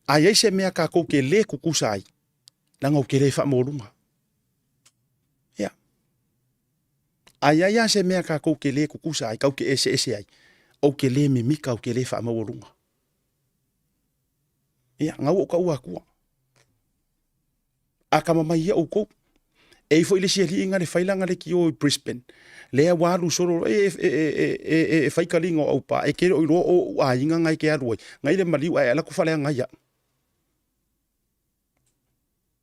Ai se mea ka ko ke le kukusai. Langa o ke le fa molunga. Ai se mea ka kou ke le kukusa ai, kau ke ese ai. O ke le mimika o ke le wha maurunga. Ia, ngau o ka ua kua. A ka mamai ia o kou. E fo ile siali inga le whailanga le ki o Brisbane. Lea walu soro e whaikalinga o aupa. E kere o iroa o a inga ngai ke aruai. Ngai le maliu ai ala kufalea ngai ia.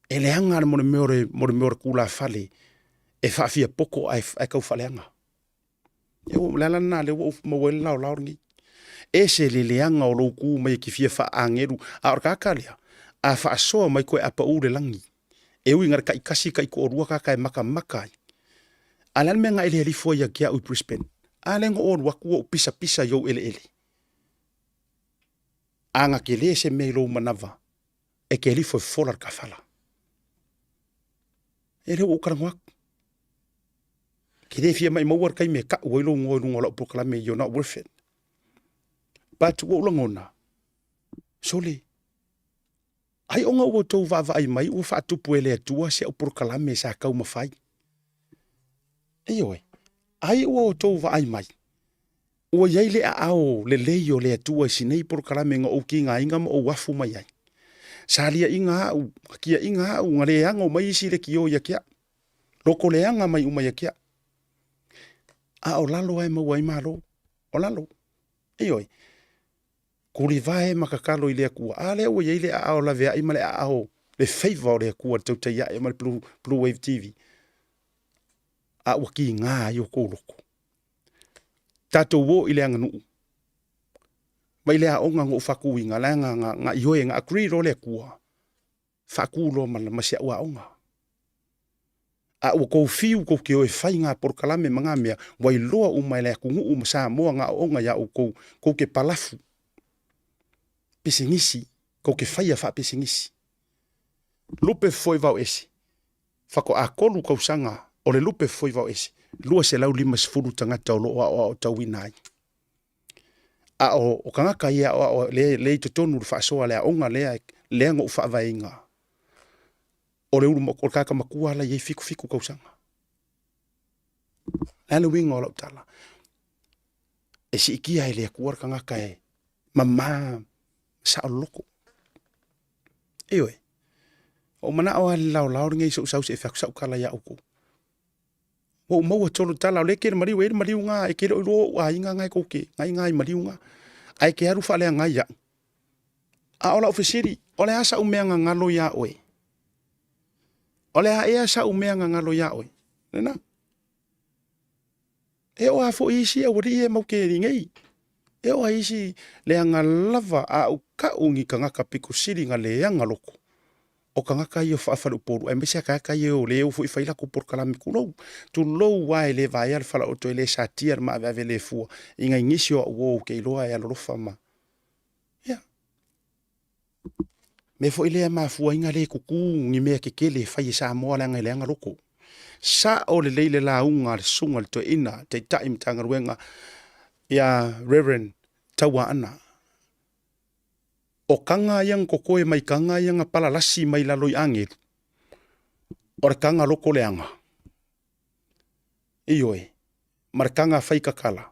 E le anga le more meore kula fale. E whaafia poko ai kau whaleanga. E o lalana le o mawele lau ngi. E se le leanga o louku mai ki fia whaangeru. A orka lea. A faʻasoa mai koe apa ure langi. E ui ngara kai kasi kai ko orua kai maka ai. Alan me nga ele lifo ia kia ui Brisbane. Alenga o waku o pisa yo ele. Anga ke le se me lo manava. E ke lifo folar ka fala. E le o karangwak. Kire fia mai mawar kai me ka wai lo ngolo proclaim you're not worth it. But wo langona. Sole. Ai onga wo tau va ai mai u fa tu puele tua se o proclaim sa kau mafai. Eyo. Ai wo tau va ai mai. O yai le ao le leio le tua sinei proclaim nga o kinga inga mo wafu mai ai. Salia inga au kia inga au ngare anga mai si le kio ya kia. Loko le anga mai uma ya kia. A o lalo ai mau ai malo. O lalo. Eoi. Kuri vae makakalo i lea kua. A lea ua yei le a o la vea ima le a o le favor le kua tautai ya e ma le Bluwave TV. A ua ki ngā i o kōloko. Tatou wo i lea nganuu. Mai lea o ngā ngō whaku i ngā lea ngā ioe ngā agree ro lea kua. Whaku lo masia ua o ngā. A ua kou fiu kou ki oe whai ngā porkalame mga mea wai loa umai lea kungu umasa moa ngā o ngā ya o kou ke palafu. Pisingisi, kou ke whaia wha pisingisi. Lupe foi vau esi. Whako a kolu kou sanga o le lupe foi vau esi. Lua se lau 5 tangata o loa o tauinai. A o kangaka ia o le tonu faʻasoa lea onga lea ngō whaavainga. O le uru moko kaka makua la ye fiku kou sanga. Lale winga o lau tala. E si ikia e lea kuar kangaka e mama sa o loko. Ewe. O mana o ale lau ringa iso usau se e whakusau kala ya uko. Mo maua tolu tala o leke le mariu ngā e kere o iro a inga ngai kouke. Ngai mariu ngā. Ai ke haru whalea ngai ya. A ola ofisiri. Ole asa umea ngalo ya oe. Ole a ea sa umea ngalo ya oe. Nena. E o a fo isi a wari e mauke ringei. E o a isi lea ngā lava a u ka ungi ka ngaka piko siri ngā lea ngā loko. O ka ngaka i o whaafaru poru. E mese a kaka i o leo fu i whaila ko por kalami kulou. Tu lou wae le vai al whala o toi le sa tiar ma ave le fua. Inga ingisio a uo ke iloa e alorofa ma. Ia. Me fo ilea ma fua inga le kuku ngi mea ke kele whai sa moa langa le anga loko. Sa o le leile la unga le sunga le to ina te taim tangaruenga ia Reverend Tautuana. O kanga yang kokoe mai kanga yang pala lasi mai laloi angel. O re kanga loko leanga. Ioe. Mar kanga whai kakala.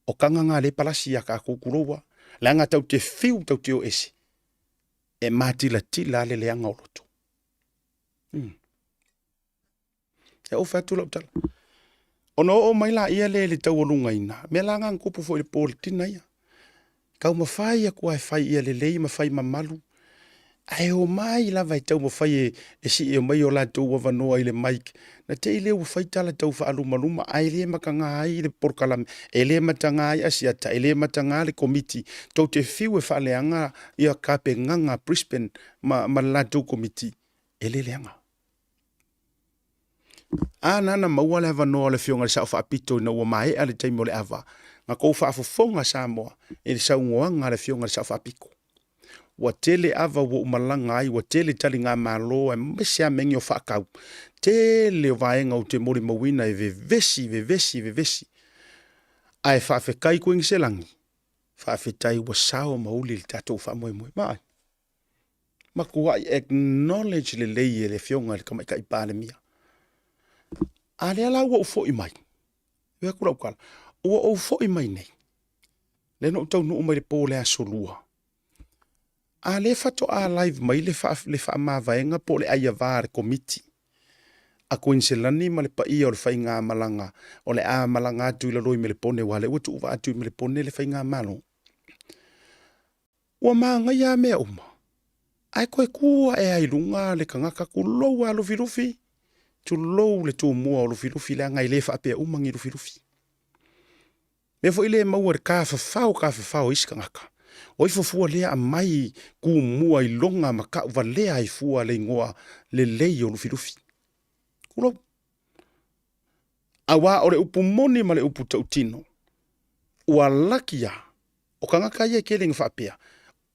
O kanga ngā le palasi a ka kukuroa. Leanga tau te fiu tau te o esi. E matila tila le leanga o loto. E o whatu lau tala. Ono o mai la ia le tau olunga ina. Me la ngang kupu fo i le pōle tina ia. Kau mafai a kua e whai ia le lei mafai mamalu. Ai o mai la vai tau mawhai e si e mai o la tau wawanoa i le maik. Na te i leo whai tala tau wha aluma ai le makanga ai le porkalame. E le matanga ai asiata, e le matanga le komiti. Tau te whiu e wha leanga i a kape nganga Brisbane ma la tau komiti. E le leanga. A nana maua le wanoa le whionga le sao wha apito na ua mai a le taimo le awa. Nga kou wha afofonga Samoa e le sau ngoanga le whionga le sao wha apiko. Wa tele ava wo umalanga ai, wa tele tali ngā malo, e mese a mengi o whaakau. Tele o vaenga o te mori mawina e vevesi. Ai whaafekai kuingi se langi. Whaafetai wa sao mauli le tatou whaamoe. Mai. Maku ai acknowledge le leie le whionga le kamaika i pāle mia. A le ala ua ufo i mai. Wea kura ukala. Ua ufo i mai nei. Le no tau nuu mai le pō le asolua. A le fato a live mai le wha mavaenga po le aia vare komiti. A Seleni ma le paia o le whai ngā malanga. O le a malanga atu i la roi me le pone wale. Ua tu uwa atu i me le pone le whai ngā malo. Ua maanga ia mea uma. Ai koe kua e ai lunga le kangaka ku lou a lufi. Tu lou le tu mua o lufi le ngai le wha apea umangi lufi. Me fo ile maua re ka whawhau isi kangaka. O i fufua lea a mai ku mua i longa ma ka uwa lea i fua le ngoa le lei o lufi. Kulo. Awa o le upu moni ma le upu tautino. Ua lakia. O kangaka ia keling whapea.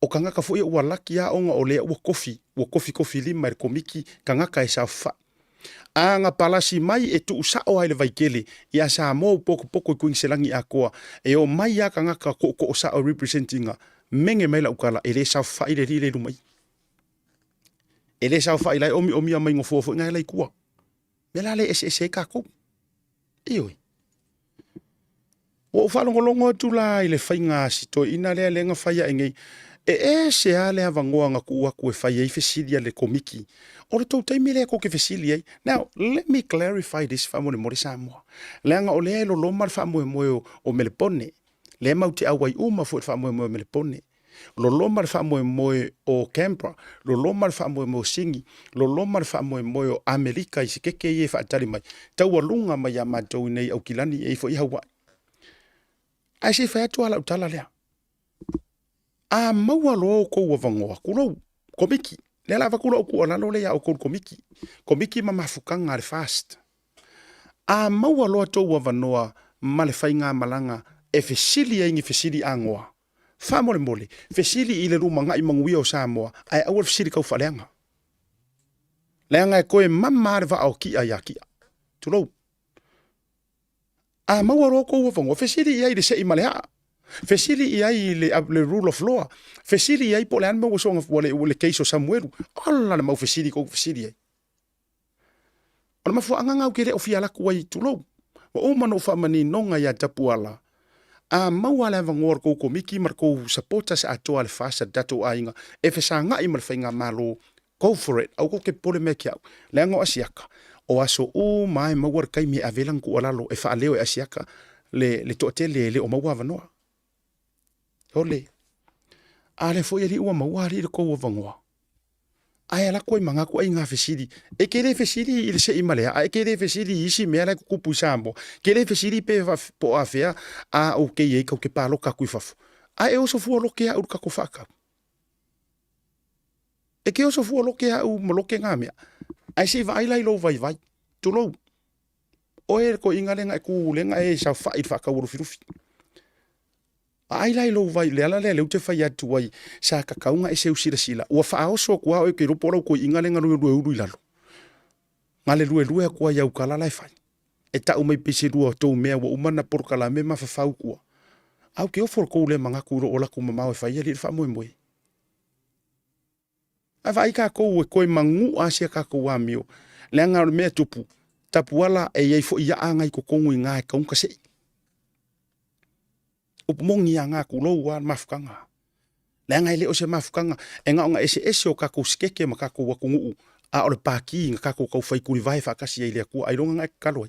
O kangaka fo ia ua lakia onga o lea ua kofi. Ua kofi lima e komiki kangaka e sa wha. Anga palasi mai e tu usao ai le vaikele ia sa mo poko kuingselangi a koa e o mai aka ngaka ko usao representinga menge mai la ukala e le sa fai le rile lumai e le sa fai lai omi mai ngofo ngai lai kua me la le ese ka ko ioi o fa longo tu la ile fainga sito ina le lenga faia ngai se ale avangoa nga ku e fai e fesilia le komiki o le Tautai mele ko ke fesilia now let me clarify this fa mo le Samoa lenga o le lo loma fa mo o melepone le mauti awai uma fo fa mo melepone lo loma fa mo o Canberra lo loma fa mo singi lo loma fa mo o Amerika i sikeke e fa tali mai tau lunga mai ya matou nei au kilani e fo i hawa ai se fa tu ala utala lea a maua lo ko wa vangoa kulo komiki le lava kulo ku ala lo le ya o komiki ma mafukanga le fast a maua lo to wa vanoa male fainga malanga e fesili ingi fesili angoa fa mole fesili ile ruma ngai manguia o Samoa ai au fesili kau falenga lenga ko e mamma va o ki ayaki tulo a maua lo ko wa vangoa fesili ia ile se imalea fesili iai le rule of law fesili iai po le an mo songa le case o Samuel alla ma fesili ko fesili ai ona mafu anga ke le ofiala ku ai tulo o mano fa mani nonga ya tapuala a mawala vangor ko komiki mar ko supporters ato al fasa dato ainga e fesanga i malfainga malo go for it au ko ke pole me kia lengo asiaka o aso o mai mawar kai mi avelang ku alalo e fa leo asiaka le totele le o mawa no ole ale foi ali o mawari ko o vangoa ai ala ko manga ko inga fesili e kele fesili il se imale ai kele fesili isi me ala ku pusambo kele fesili pe po afia a o ke ye ko ke palo ka ku fafu ai o so fu lo ke a u ka ko faka e ke o so fu lo ke a u mo lo ke ngamia ai se vai lai lo vai tu lo o e ko inga lenga ku lenga e sa fa i fa ka uru firufi ai lai lo vai le ala le te fai atu ai sa ka kaunga e se usira sila o fa o so kwa o ke ro polo ko inga lenga ru ilalo ngale lu ko ya ukala lai fai e ta o mai pese ru to me o umana por kala me ma fa fa ku au ke o for ko le manga ku ro ola ku ma o fai le fa mo mo a vai ka ko ko mangu a se ka ko wa mio lenga me tupu tapuala e ye fo ia anga ko kongu nga ka un ka se upumongi anga kulo wa mafukanga lenga ile o se mafukanga enga nga ese o ka ko skeke ma ka ko wa kungu a o le paki nga ka ko fai kuri vai fa ka si ile ku ai longa nga kaloi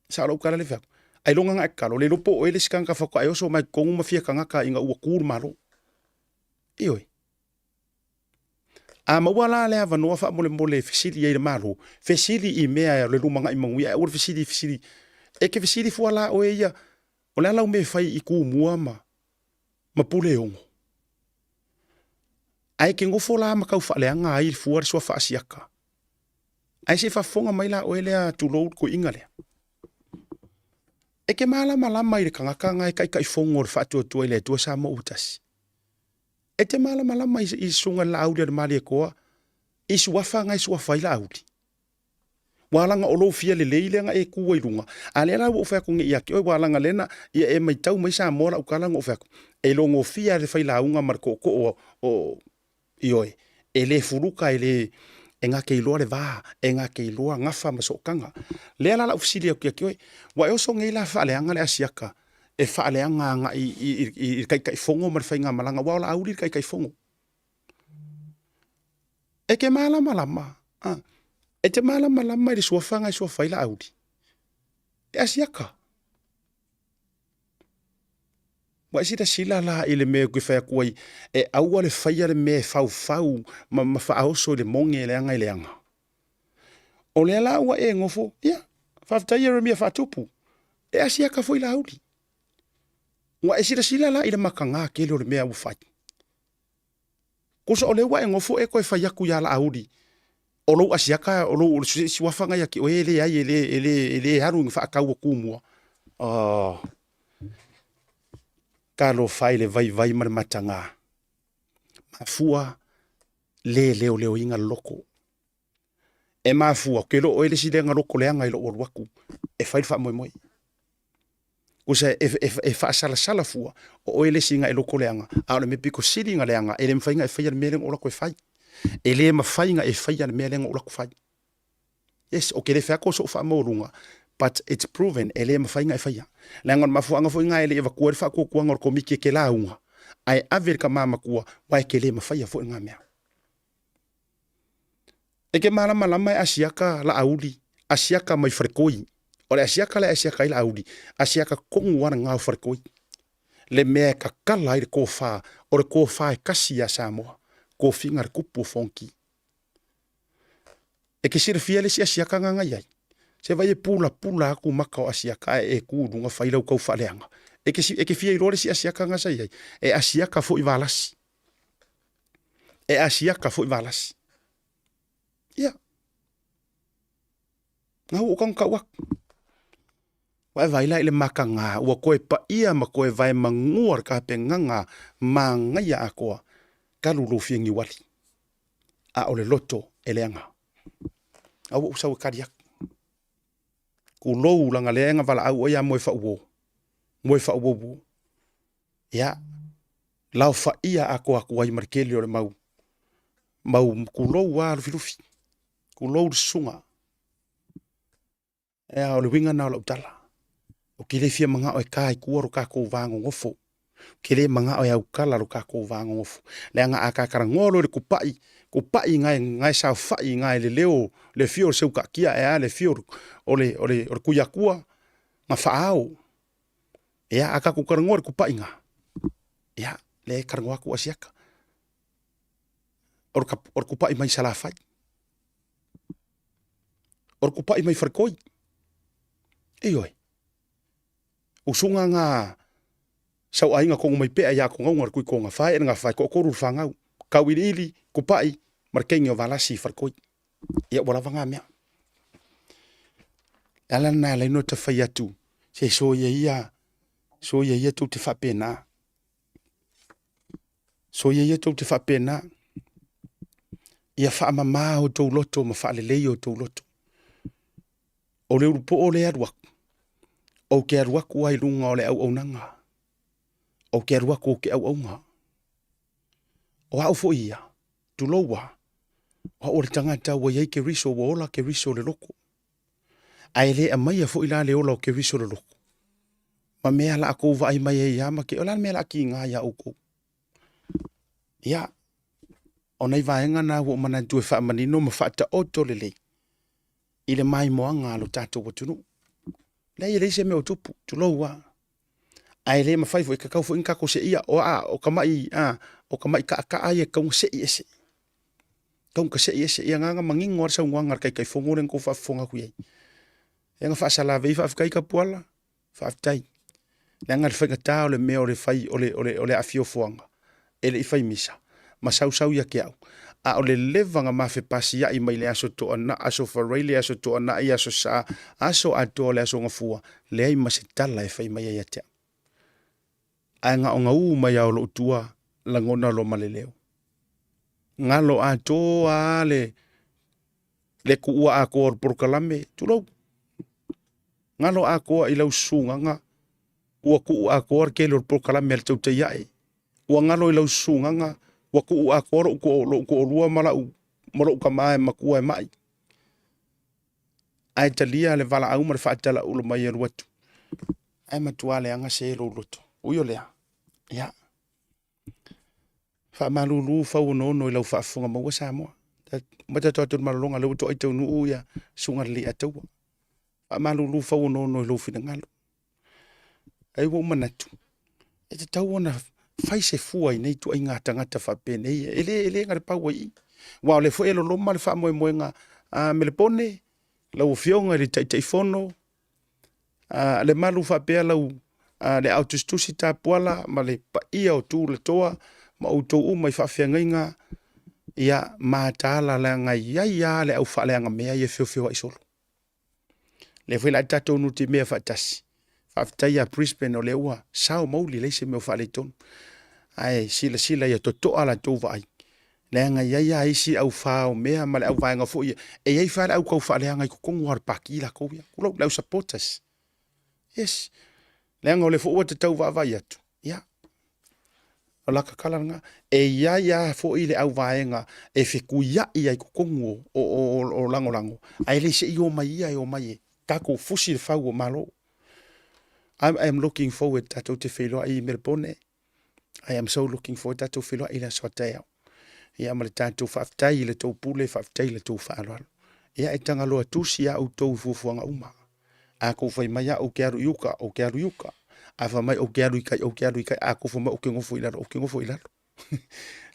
sa lo kala le fa ai longa nga kalo le lopo o ile skanga fa ko ai o so mai kongu ma fia kanga ka inga u kur malo ioi a mawala le ava no fa mole fesili ile malo fesili I mea le lumanga I mangu ya o fesili e ke fesili fuala o ia o le ala me fai I ku mua ma pule ongo. Ai ke ngofo la ma kau whaaleanga ai fuar sua whaasiaka. Ai se whafonga mai la o elea tu load ko ingale. E ke mala malama I le kangakanga e kai fongo le whaatua tua ile tua sa mo utasi. E te mala malama I sunga la aulia de mali e koa I suafa ngai suafa I la auli. Walanga o lo fia le leilenga e kuwa ilunga. Ale la o fa ko ngi yaki o walanga lena ia e mai tau mai sa mora o kala ngo fa. E lo ngo fia le fai launga marko ko o ioi. E le furuka e le enga ke iloa le va, enga ke iloa ngafa masokanga. Le la ofisili o ki wa e so ngi la fa le anga le asiaka. E fa le anga nga I kai fongo mar fai nga malanga wala auli kai fongo. E ke malama. E te malama i le suafanga I suafa I la audi. E asiaka. Wa isi sila la I le mea kui whai kuai e aua le whaia le mea fau ma whaoso le monge le anga I le anga. O le ala ua e ngofo, ia, whaftai e mea whatupu. E asiaka fo I la audi. Wa isi sila la I le makanga kele o le mea ufai. Kusa o le ua e ngofo e koe whai aku ya la audi. O lo asiaka o lo siwafanga ya ki o ele ai ele haru fa ka wo kumua kalo fai le vai mar matanga mafua le inga loko e mafua ke lo ele si lenga lo koleanga ilo waku e fai fa moi moi usa e fa sala fua o ele singa e lo koleanga a le me piko siringa leanga ele mfainga e fai al meleng ola ko fai ele mafainga e fai al meleng ola ko fai yes o ke le fa ko so fa morunga but it's proven ele mafainga e fai lenga mafua nga fo nga ele e vakuar fa ko ngor ko miki ke launga ai averka mama kua wai ke le mafai fo nga mea e ke malama e asiaka la auli asiaka mai frekoi o le asiaka i la auli asiaka kongu wana ngau frekoi le mea ka kala i le kofa o le kofa e kasi a Samoa ko fingar kupu fonki e ke sir fiele si asiaka nganga yai se vai pula aku maka o asiaka e kudu nga faila u kau faleanga e ke fie i role si asiaka nga sai e asiaka fo i valasi yeah. Ngau o kong kawak. Wai vai lai le makanga ua koe pa ia ma koe vai manguar ka pe nganga ma ngaya akoa kalulu fiengi wali. A ole loto eleanga. Au usau kariak. Ku lou langa leanga vala au ia moe fa uo. Moe fa uo. Ya. Lau fa ia akoa kuai markeli ole mau. Mau ku lou wa lufi. Ku lou sunga. O le winga na o tala. O kile fia manga o e kai kuaro ka kou vango ngofo. Kile manga o e au kala ro ka kou vango ngofo. Le anga aka karangolo le kupai ngai sa fai ngai le leo le fio se uka kia e a le fio o le kuyakua ma faao. Ea aka ku karangolo kupai nga. Ea le karangoa ku asiaka. Or kupai mai sala fai. Or kupai mai farkoi. Oi. Usunga nga sau ainga kongo mai pea ya kongo ngar kui konga fai nga fai ko koru fangau. Kawili kupai markengi o valasi farkoi. Ia wala vanga mea. Ala na le no te fai atu. Se so ye ia tu te fa pena. So ye ia tu te fa pena. Ia fa mama o to loto ma fa le leo to loto. O le urupo o le aduak. O ke aruak ua i lunga o le au nanga. O ke aruak o ke au nga. O au fo ia. Tu loa. O le tangata ua iei ke riso wa ola ke riso le loko. Ai le a mai a fo ila le ola o ke riso le loko. Ma mea la ako va ai mai e ama ke ola mea la ki ngā ia uko. Ia. O nei vaenga na ua mana tue wha manino ma whaata oto le lei. Ile mai moa ngā lo tātou watunu. Lei se me o tupu, tu loa. Ai le mafai fo kakau fo inka ko se ia o kamai ka ai e kong se ese. Kong ka se ese ia nga mangingo sa ngwangar kai fongoren ko fa fonga ku ye. Nga fa sala ve fa kai ka puala. Fa tai. Nga fa ka ta le me o le fai o le afio fonga. Ele I fai misa. Ma sau ya ke au. A o le leva nga mafe pasi ya I mai le aso to ana aso farai le aso to ana I aso sa aso ato le aso ngafua le ai masitala e fai mai ya te. A nga o nga u mai au lo tua la ngona lo maleleo. Nga lo ato a le ku ua a ko por kalame tu lo. Nga lo a ko I lau sunga nga ua ku a ko ke lo por kalame le tau te yae. Ua nga lo I lau sunga nga waku a koro ko lua malau kamae makua e mai. Ai talia le vala au mar faatala ulo mai e ruatu. Ai matua le anga se lo loto. Uyo lea. Ya. Fa malulu fa uno I lau faafunga maua Samoa. Mata totu malolonga lau to aitau nuu ya sunga Leiataua. Fa malulu fa uno I lau finangalo. Ai wo manatu. E te tau ona fai se fua I nei tu ai ngā tangata whapene ele ngare pau ai. Wao le fo elo loma le wha moe nga me le pone, lau fionga le taifono, le malu whapea lau le autostusi tā puala, ma le pa ia o tū le toa, ma o tō mai whawhia ngainga, ia mā tāla le ngai ia le au whaleanga mea ia fio ai solo. Le fo ila tatou nu te mea whaatasi. Whaftai a Brisbane o le ua, sao mauli leise me o whale tonu. Ai, sila ia to ala tō vai. le nga ia isi au fao mea ma le au vaenga fo ia e ai fa au ko fa le nga ko kongu har paki la ko ia ko lo supporters yes le nga le fo o te tau va ia tu ia ala ka kala nga e ia fo ile au vaenga e fe ku ia ko kongu o lango ai le se io mai ka ko fusi fa o malo I'm looking forward tatou te whelo ai Melbourne. I am so looking forward tatou whelo ai la soateo. Ia ma le tatou whaftai le tau pule, whaftai le tau whaaloalo. Ia e tanga loa tusi a au tau fuafuanga uma. A kou whai mai a o ke aru iuka. A wha mai o ke aru ikai, a kou wha mai o ke ngofo ilaro.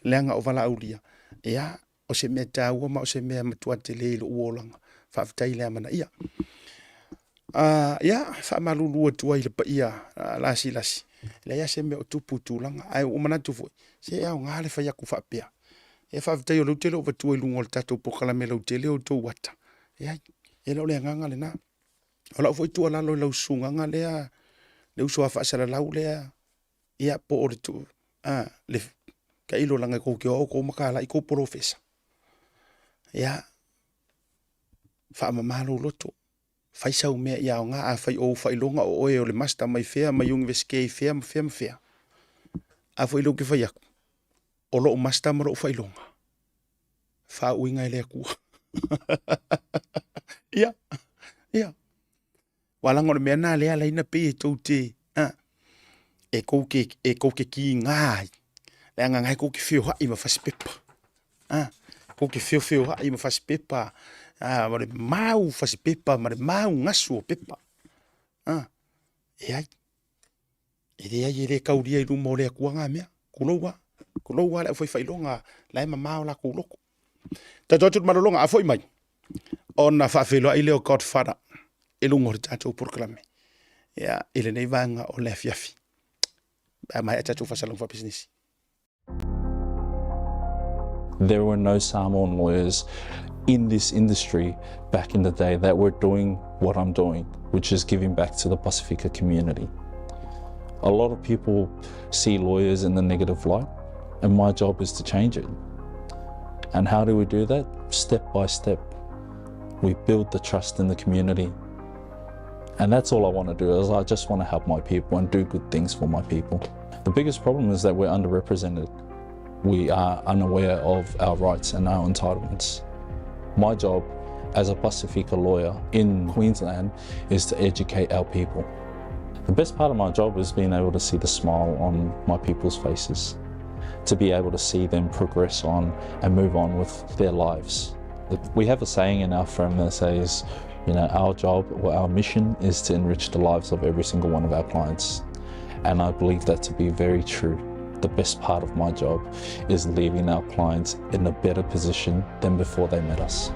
Leanga o wala aulia. Ia, o se mea tāua ma o se mea matua te leilo uolanga. Whaftai lea mana ia. Ia, wha malulu atua i le pa ia lasi. Le ia se mea o tupu tūlanga. Ai o manatu foi. Se au ngāle whai aku whapea. E whawhitai o lautele o watua i lungo le tatou pokala me lautele o tau wata. E lau lea nganga le nā. O lau foi tua lalo i lau sunganga lea. Le usua whaasara lau lea. Ia po o le tu. Le ka ilo langa kou ke o kou makala i kou profesa. Ia. Whaamamalo loto. Whai sau mea ia o ngā a whai o whai longa o oe o le master mai whea mai universikei whea ma whea. A whai lo ke whai aku. O lo master maro whai longa. Wha uinga e lea kua. Ia. Walanga o le mea nā lea leina pe e tau te. E kou ke ki ngāi. Lea ngai kou ke whio hai ma whasipepa. Kou ke whio hai ma whasipepa. Ma le mau whasipepa, ma le mau ngasu o pepa. E ai. E le kauria i ruma o lea kua ngā mea. Kuloua le foi failonga la ma mau la kuloko. Tatou malolonga a foi mai. Ona fa felo ile o Godfather. E lungo le tatou proclame. Ya ile nei vanga o le fiafi. Ba mai tatou fa salong fa business. There were no Samoan lawyers in this industry back in the day that were doing what I'm doing, which is giving back to the Pacifica community. A lot of people see lawyers in the negative light, and my job is to change it. And how do we do that? Step by step. We build the trust in the community. And that's all I want to do, is I just want to help my people and do good things for my people. The biggest problem is that we're underrepresented. We are unaware of our rights and our entitlements. My job as a Pacifica lawyer in Queensland is to educate our people. The best part of my job is being able to see the smile on my people's faces, to be able to see them progress on and move on with their lives. We have a saying in our firm that says, our job or our mission is to enrich the lives of every single one of our clients. And I believe that to be very true. The best part of my job is leaving our clients in a better position than before they met us.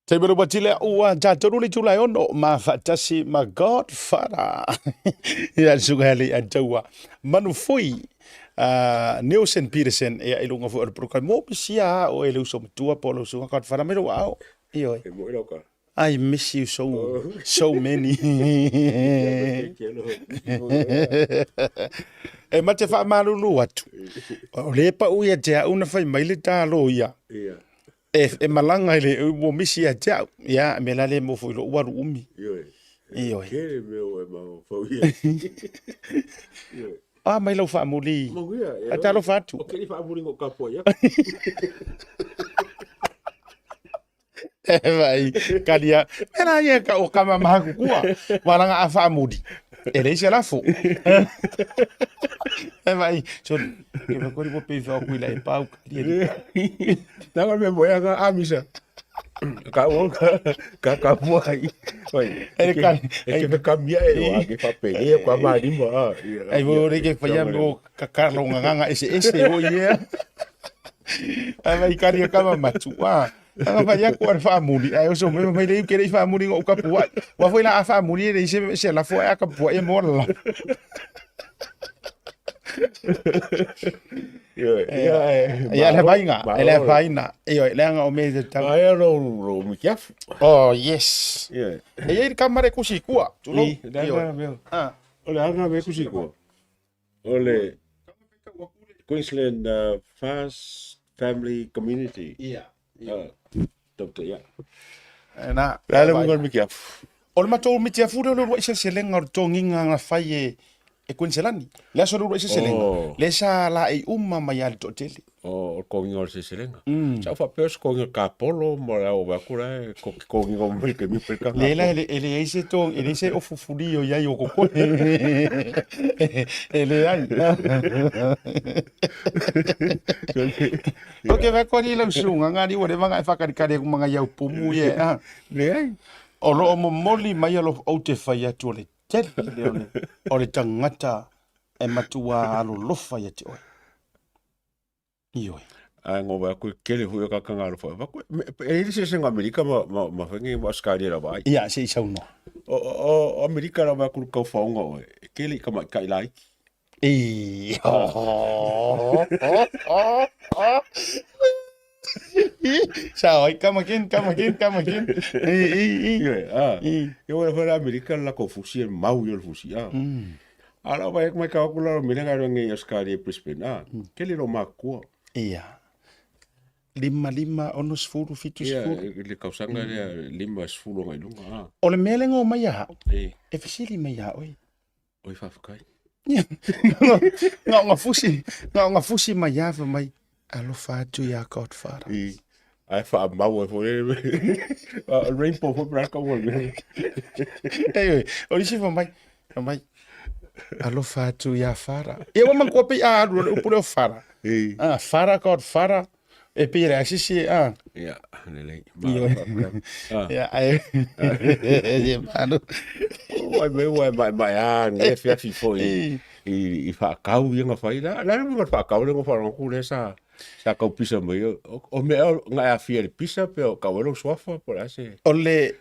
Te mero batile ua tātoru le tūlai ono ma Tasi ma Godfather. Ia sunga Leiataua Manufui Nelson Peterson e ilunga fu o program mo pisia o e luso matua polo sunga Godfather mero ao. Ioi. I miss you so many. E mate wha marulu atu. O le pa uia te una whai maile tā lo ia. E malanga ile mo misi a tau ya me la le mo fo lo waru umi iyo kere me o ma fo ya mai lo fa muli ata lo fatu o ke fa muli ko kapo ya vai kadia era ye ka o kama maku kwa walanga a fa muli ele se lafo vai so que me cori po pe fa ku la e pau kadia Nanga me voy a amisa. Ka puai. Ele que me cambia ele que papel com a marima. Aí vou re que faia no Carlo nganga esse o ia. Aí vai caria kama matua. Anga faia com a família. Aí eu sou mesmo vai le que fa família o capua. Wa foi lá a família ele se lafo a capua e mola. Ia le vainga, ele vaina. Io, le anga o me te tau. Ai ro mi kiaf. Oh, yes. E ia kamare kusi kua. Tulo. Ole anga me kusi kua. Ole Queensland First Family Community. Ia. Tautai ya. Na. Ala mo mi kiaf. Ole matou mi te afure ole roi se lenga o tonginga nga fai e Queenselani. Le so roi se lenga. Le sa la e mai al totele. O ko ngor se lenga. Sa fa pes ko ngor ka polo mo la o ba kura ko ngor mo ke mi pe ka. Le la ele ese tong ele se o fufuri o ya yo ko. Ele ai. Okay, va ko ni la sunga ngani o le vanga fa ka kare ku manga ya pumu ye. Le ai. O lo mo moli mai alo o te fai atu le tele o le tangata e matua alo lofa ya te oi. Ioi. Ai ngo ba ku kele hu ka kanga alo fa. E ri se senga Amerika ma fengi ma skari ra bai. Ia se sau no. O Amerika ra ba ku ka fa ngo kele ka ma kai like. Sao ai come again. Eu vou para Amerika la ko fusi mau yo fusi. Ala ba ek mai ka ku la me nga ngi skari Brisbane. Kele ro ma ku. Ia. Lima onos furu fitu furu. Ia, le kausanga lima furu ngai lunga. O le melenga o mai ha. E fisili mai ha oi. Oi fa fukai. Nga fusi mai ha mai. Alo fatu ya godfather. Ai fa mau fo rainbow fo branca wo. Ei, o disi fa mai. Alo fatu ya fara. E wa man ko pe a ro pure fara. Fara godfather. E pe ra sisi Ja, nee. Ja, ai. Mano. Mai a ne fi fo I fa kau ia nga fai la mo fa kau le ngo fa ngo le sa kau pisa mai o me nga a fia pisa pe o kau lo sofa por ase ole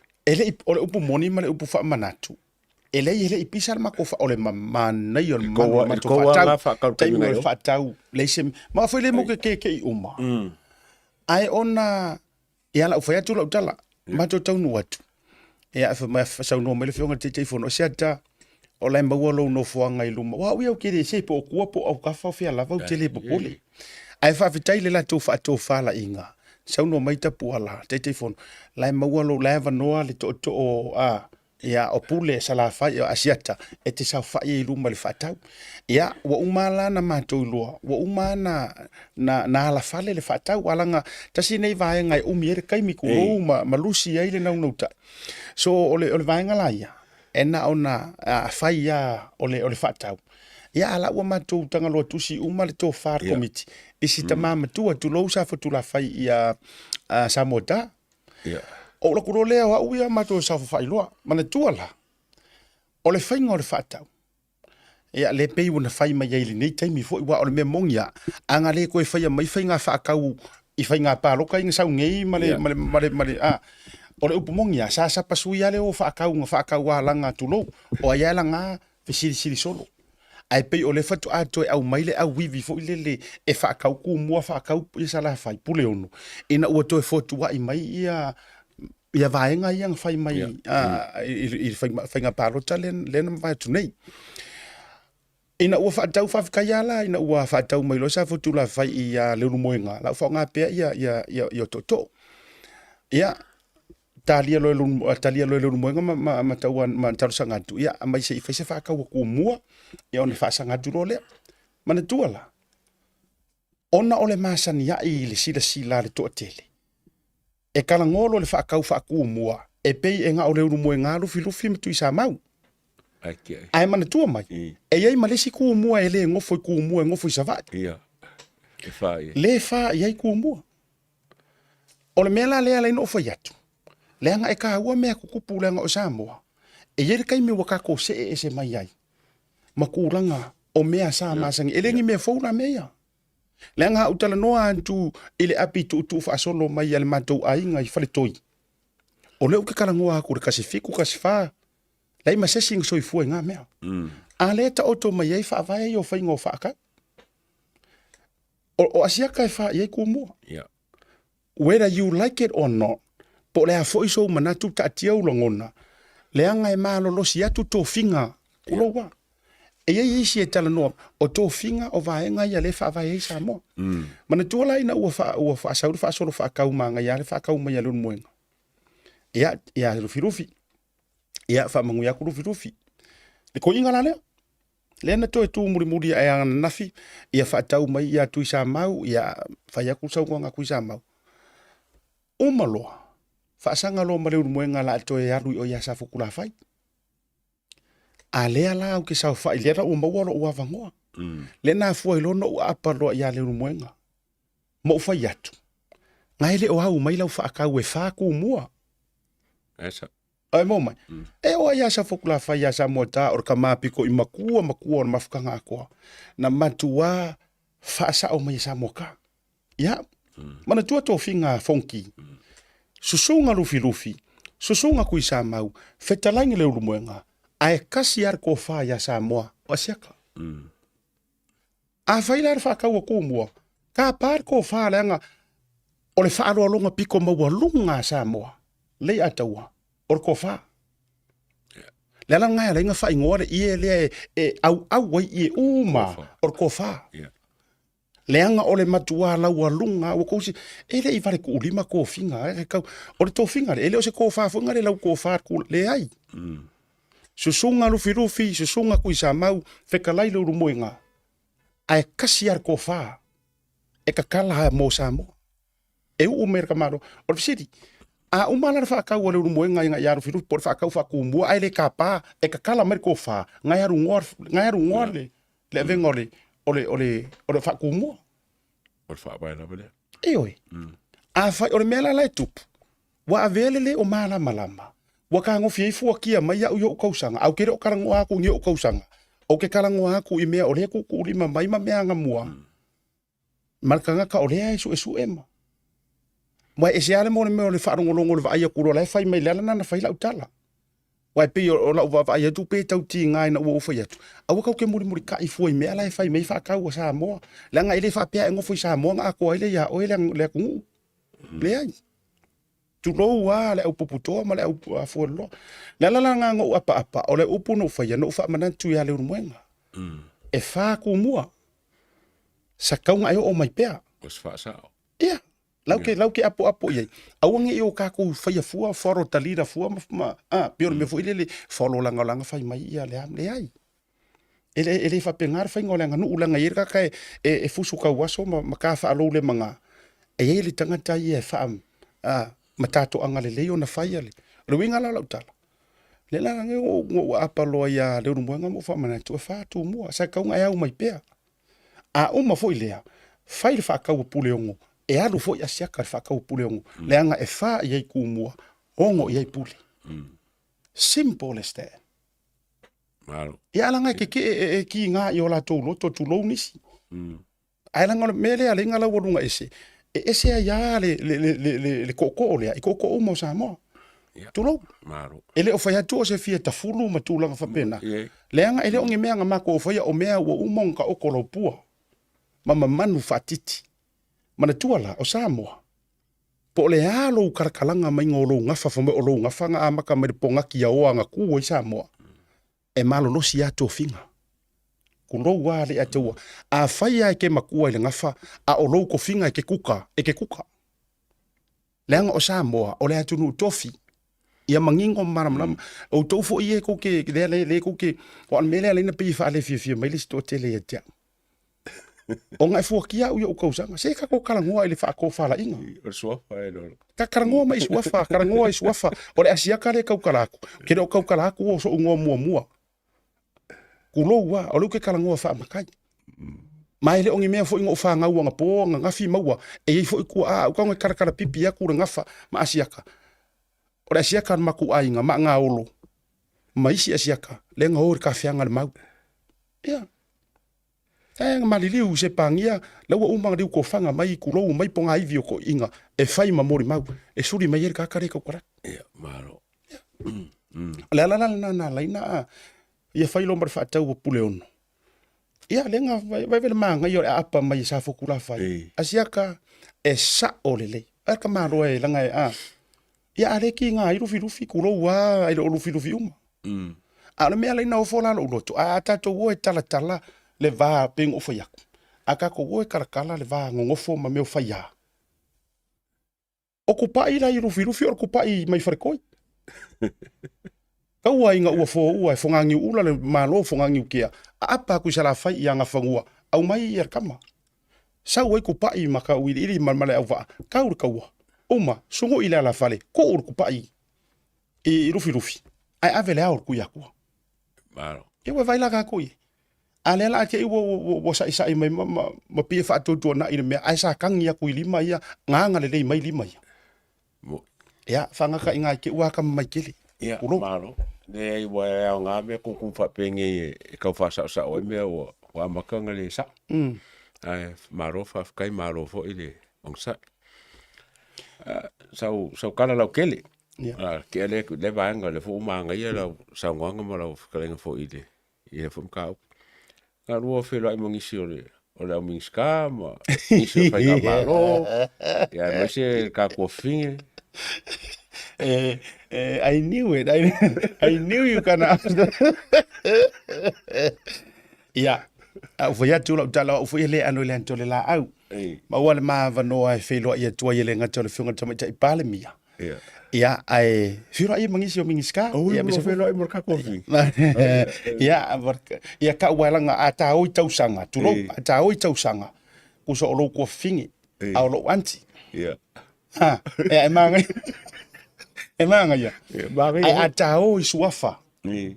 upu moni ma le upu fa manatu ele pisa ma ko fa ole ma na yo ma fa tau le se ma foi le mo ke uma ai ona ia la fa tu la tala ma to tau nu atu ia fa ma fa no me le fionga te fono seta o lai maualo no fuanga I luma. Wa ui au kere se po o kua po au kafa fia lava u tele popole. Ai fa fitai le la tau fala inga. Sau no maita puala, te fono. Lai maualo lai vanoa le to o ia o pule sa la fai o asiata. E te sau fai I luma le fatau. Ia, wa umala na matou lua. Wa umana na ala fale le fatau. Alanga, tasi nei vae ngai umiere kaimi kuro ma lusi ai le naunauta. So ole vaenga la ia. Ena ona fai ya ole fatau. Ia ala ua matou tanga loa tusi uma le tō far committee. Isi tamama tua tu lau sa fatu la fai ia Samoa. O la kuro lea wa uia matou sa fai loa. Mana tua la. O le fai ngore fatau. Ia le pei wana fai mai aili nei taimi fo iwa o le mea mongia. Anga le koe fai mai fai ngā whaakau I fai ngā pāloka inga sau ngei male o le upu mongia sa pasui ale o whaakau a langa tulo o ai langa fesiri solo ai pei o le fatu ato au maile au wivi fo ile e whaakau ku mua whaakau I sala fai pule onu ina ua toe fotu wa I mai ia vaenga ia fai mai I fai ngā pālota lena mwai tunei ina ua whaatau whawhikai ala ina ua whaatau mai lo sa fotu la fai ia leunu moenga la whao ngā pea ia toto ia talia lo lu moenga ma tauan ma tau sangatu ia mai se I se whaakau ku mua ia ona wha sangatu lo le mana tuala ona ole masani ia I le sila le to tele e kala ngolo le whaakau whaaku mua e pei e nga o le lu moenga lufi mtu isa mau ai mana tua mai e iai malesi ku mua e le ngofo ku mua ngofo isa vat ia e fa le fa iai ku mua ole mela le no fo yatu Leanga e ka ua mea kukupu leanga o Samoa. E yere kai me wakako se se mai ai. Makuranga o mea sa masangi. E lengi mea fauna mea. Leanga utala noa antu ile api tu faʻasoa mai ale matou ainga I fale toi. O leu ke kalangoa aku re kasi fiku kasi fa. Lai masesi ng soifua ngā mea. A le ta oto mai ai whaavai o whaingo whaaka. O asiaka e wha iei kumua. Yeah. Whether you like it or not, po lea fo iso manatu ta atia ulangona, leanga e malo losi atu tō whinga, kulowa. E iei isi e tala noa, o tō whinga o vaenga ia le whaavai ei Samoa. Mana tuala ina ua whaasauru whaasolo whaakau maanga ia le whaakau mai alun moenga. Ia rufi. Ia whaamangu ia ku rufi. E ko inga la leo. Lena to e tu muri ai ana nafi ia whaatau mai ia tui sa mau ia whaiaku saunga kui sa mau. Umaloa. Whaasanga lo ma leu moenga la to e arui o ia sa fukula whai. A lea la au ke sau whai lera ua mauaro ua vangoa. Lena fua ilono ua apaloa ia leu moenga. Mo whai atu. Ngai le o au mai lau whaakau e whaaku mua. Esa. Ai mo mai. E o ia sa fokula fa ia sa mota or ka mapiko I makua or mafukanga akoa. Na matua fa sa o mai sa moka. Ia. Mana tua to finga fonki. Susunga lufi. Susunga kui sa mau. Fetalangi le ulumoenga. Ai kasi ar ko fa ia sa moa. O siaka. A failar fa ka o kumua. Ka par ko fa langa. O le fa longa piko maua lunga sa moa. Leiataua. Or ko fa. Lela ngai le nga fa ingore I le au wai I uma or ko fa. Leanga ole matua la walunga o ko si ele I vale ku lima ko finga e ka o le to finga ele o se ko fa funga le lau ko fa ku le ai. Susunga lufi susunga ku isa mau feka lai lu moinga. Ai kasiar ko fa. E ka kala mo samo. E u merka maro or sidi. A umala fa ka wale ru moenga nga yaru firu por fa ka fa ku mo ai le kapa e ka kala mer ko fa nga yaru ngor le vengole ole fa ku mo Or fa ba na bele. e oi a fa ole mela la tup wa avele le o mala malama wa ka ngo fi fu kia mai ya yo ko sanga au kero karango aku ngi ko sanga o ke karango aku I me ole ku lima mai ma me anga mua markanga ka ole ai su ema. Wai e se ale mo le whaarongolongo le vaia kuro lai whai mai lala na whai lau tala. Wai pe o lau vaia tu pe tau ti ngai na ua whai atu. Awa kau ke muri ka I fuai mea lai whai mai whakau a Samoa. Langa ele whapea e ngofo I Samoa nga ako ai le ia oe le kungu. Le ai. Tu lou wa le au puputoa ma le au fualo. Lala nga ngo apa o le upu no whai no wha manantu ia le urumuenga. E whaku mua. Sa kaunga ai o mai pea. Os fa sao. Ia. Lauke apo ye. Awange I o kako fai fua foro talira fua ma pior me foi le folo langa fai mai ia le am le ai. Ele fa pengar fai ngolanga nu ulanga ira ka e fusu ka waso ma ka fa lo le manga. E ele tangata ia fa matato anga le leo na fai ale. Le winga la tala. Le la ngo apalo ia le rumanga mo fa mana tu fa tu mo sa ka nga ia mai pea. A uma foi lea. Fai fa ka pule ongo. E alu fo ia siaka fa ka pule ongo. Leanga e fa ia ku mua. Ongo ia pule. Simple as that. Malo. Ia langa ke ki nga I ola tolo to tulo nisi. Ai langa mele ale nga la wolunga ese. Ese ia le koko le I koko o mo sa mo. Tulo. Malo. Ele o fa tu o se fia ta fulu ma tu langa fa pena. Leanga ele onge mea nga mako o fa o mea o umonga o kolopua. Mama manu fatiti. Mana tuala o Samoa. Po le alo karakalanga mai ngolo ngafa fa me o lo ngafa nga amaka me ponga ki o anga ku o Samoa. E malo lo si ato finga. Kulo wa le ato. A fai ke makua le ngafa a o lo ko finga ke kuka. Leanga o Samoa o le atu nu tofi. Ia mangingo maram o tofo ie ko ke le ko ke o an mele ale na pi fa le fi mai le sto tele ya. O ngai fuakia u ko sanga se ka ko kalangoa ile fa ko fala inga O sofa e no. ka karangoa mai suafa karangoa I suafa o le asia ka le kau kalaku ke do kau kalaku o so ngo mua kulo wa o lu ke kalangoa fa makai mai le ongi mea fo ingo fa ngau nga po nga ngafi maua e fo ku a ko ngai karakara pipi ya ku ngafa ma asia ka o le asia ka maku ai nga ma nga olo mai si asia ka le nga o ka fianga le mau ya nga maliliu se pangia lawa umang diu ko fanga mai kulo mai ponga ivio ko inga e fai mamori mau e suri mai ka kare ko kara Ia malo. la laina ia failo mar faatau pule ono ia lenga vai vele manga io apa mai sa fokula fai asiaka e sa olele aka maro e langa a ia ale ki nga iru firufi kulo wa ai lo firufi uma ana me ala ina fola lo loto a tato wo e tala le va ping o faya aka ko wo e karakala le va ngofo ma me o faya okupa ila iru firufi okupa I mai farkoi Kaua inga ua fo ua fongangi ula le malo fongangi kia. Apa ku sala fai ia nga fangua. Au mai ia kama. Sa wai ku pai maka uili ili malmale au va. Kaur kaua. Uma sungo ile ala fale. Ko ur ku pai. I rufi. Ai avele aur ku yakua. Malo. Iwa vai la ka kui. Ale la ke iwa sa isa mai ma pie fa to na ile me ai sa kang ia ku lima ia nganga le mai lima ia. Ya fanga ka inga ke ua ka mai kili. Ia, malo. Ne iwa e au ngā mea kukum whapenge e kau whasau o mea o amakanga le sa. Ai, maro whafkai maro fo i le ongsa. Sau kala lau kele. Ke le vaenga le fo umanga ia lau sau nganga ma lau whakalenga fo i le fo mkau. Ngā rua whelo ai mongisi o le au mingska ma isi o whaika maro. Ia, maise ka kua finge. I knew it. I knew you gonna ask that. Yeah. Foi atu la tala foi le anu le antole la au. Ma wala ma vano ai felo ia tua ile ngatole funga tama tai pale mia. Yeah. Ya ai firo ai mangisi o mingiska. Ya bisa felo ai morka kofi. Ya ka wala nga ata o tausanga. Tulo ata o tausanga. Kuso lo ko fingi. Au lo anti. Yeah. Ha. Ya manga. Emanga ia. Ai atao I suafa.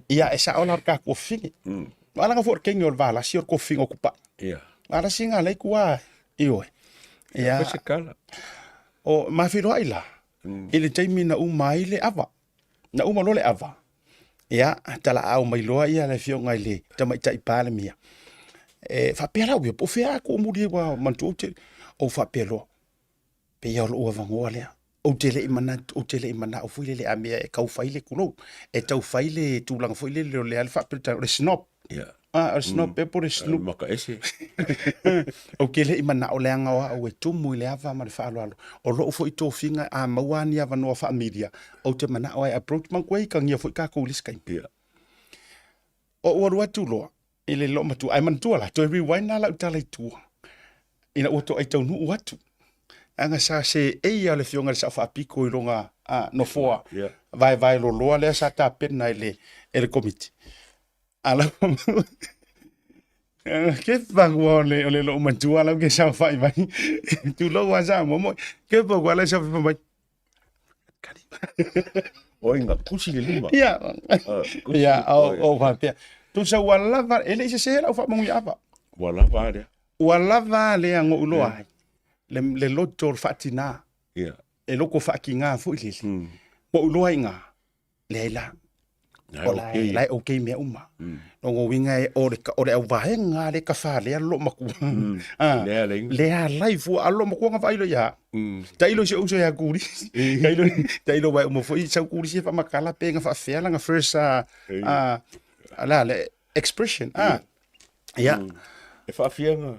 Ia esa ona ka ko fingi. Ala nga for kengo vala si ko fingo kupa. Ia. Ala singa le kuwa iwe. Ia. Pesikala. O mafiro ila. Ile taimi na umai le ava. Na uma lo le ava. Ia tala au mai loa ia le fio ngai le tama tai pale mia. Fa pera wi po fea ko muri wa mantu o fa pelo. Pe ia lo ava ngole. O tele imana o fuile le amia e kau faile kulo e tau faile tulang fuile le alfa pelta le snop snop pe por snoop maka ese o kele imana o leanga o e tumu le ava ma le falo o lo fo ito finga a mawani ava no fa media o te mana o approach man kwai ka ngia fo ka ko liskai o wa tu lo ile lo matu ai man tu ala to rewind na la tala tu ina o to ai tau nu watu anga sa se ia le fionga sa fa piko I ronga no foa vai lo loa le sa ta pena ele committee ala ke pagua le lo mantua la que sa fa vai tu lo wa sa mo ke pagua le sa fa vai o inga kusi le lima ya o va pe tu sa wala va ele se la fa mo ya va wala va le ngo loa le lotor fatina e loko fakinga fu ile mo loinga leila lai okay me uma no winga o le vahenga le ka fa le lo maku le lai fu allo maku nga vai lo ya tailo se uso ya kuri tailo vai mo foi sa kuri se fa makala pe nga fa fela nga first ala le expression ya e fa fianga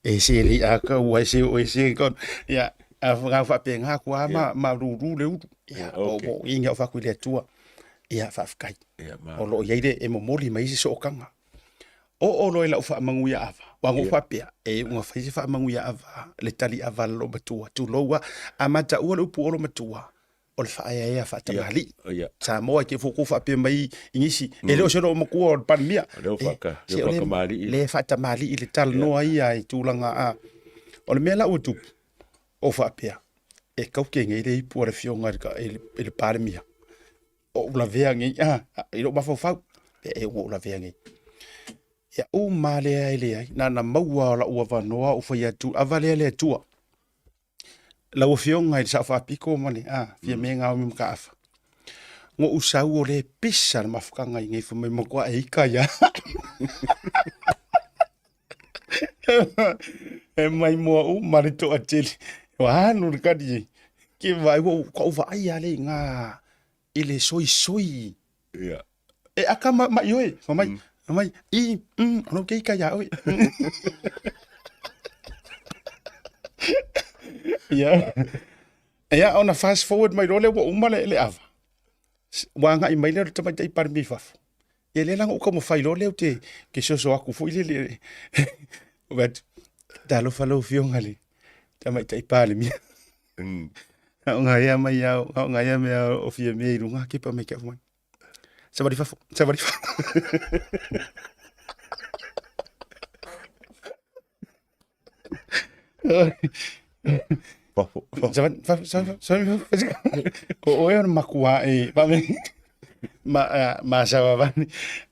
e se li aka wa se o se kon ya a fa penga kwa ma ruru le ya o inga fa ku le tua ya fa kai o lo yeide e mo moli mai se o kanga o lo ela fa mangu ya ava wa ngo fa pe e ngo fa se fa mangu ya ava le tali ava lo batua tu lo wa amata o lo pu lo matua o le fa ya fa tamali sa mo ke fu ku fa pe mai ingisi e le o se lo mo ku o pan mia le fa tamali ile tal no ai ai tu langa o le mela o tu o fa pe e kau ke ngai le pu o fionga ka ele par mia o la vea ngai i lo mafo fa e o la vea ngai ya o male ai na maua la o va no o fa ya tu avale le tua la o fionga i sa fa piko mani fia me nga mi ka fa ngo usau o le pisa ma fa ngai ngai fa mai mo kwa e ka ya e mai mo o marito ateli wa no ka di ki vai ko va ai ale nga ile soi E aka ma yoi, mai ono ke ka ya oi. Ya. Ya ona fast forward mai role wo umale le ava. Wanga i mai le tama tai par mi faf. Ye le lang o como fai le te ke so aku fu le. But dalo falo fiongali. Tama tai par mi. Nga ya mai ya, nga ya me o fie me runga ke pa me ke fo. Sabari faf. O e makua e pa me ma sa va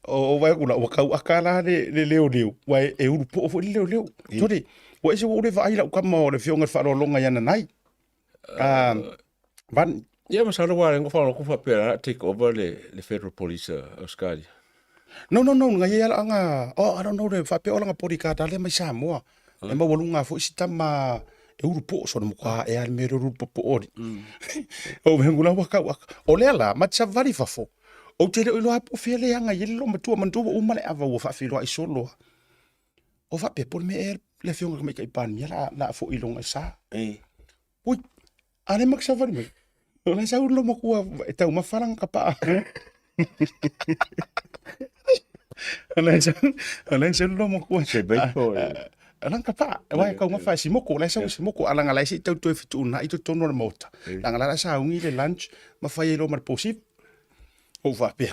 o vai kula o kau akala le leo vai e uru po fo leo tori o ese o le vai la ka mo le fionga fa longa yana nai van ia masalo wa ngo fa ko fa pera take over le federal police Australia. No, ngai ala nga. Oh, I don't know the fa pe ola nga porika dale mai Samoa. E ma walunga fo sitama e uru po so mo ka e al mero uru po ori. O vengula waka. O le ala ma tsa vari fa fo. O te lo apo fele nga yelo ma tu mantu o male ava o fa filo ai solo. O fa pe por me le fionga me kai pan mi la fo ilonga sa. Ui, ale mak sa vari me. O le sa ulo mo ku e tau ma farang ka pa. Elaines lo mo ko se bai po alang kapa wa ka nga fa si moko la sa si moko alanga la si tau fitu na ito tono mota langa la sa ungi le lunch mafai lo mar posib o va pe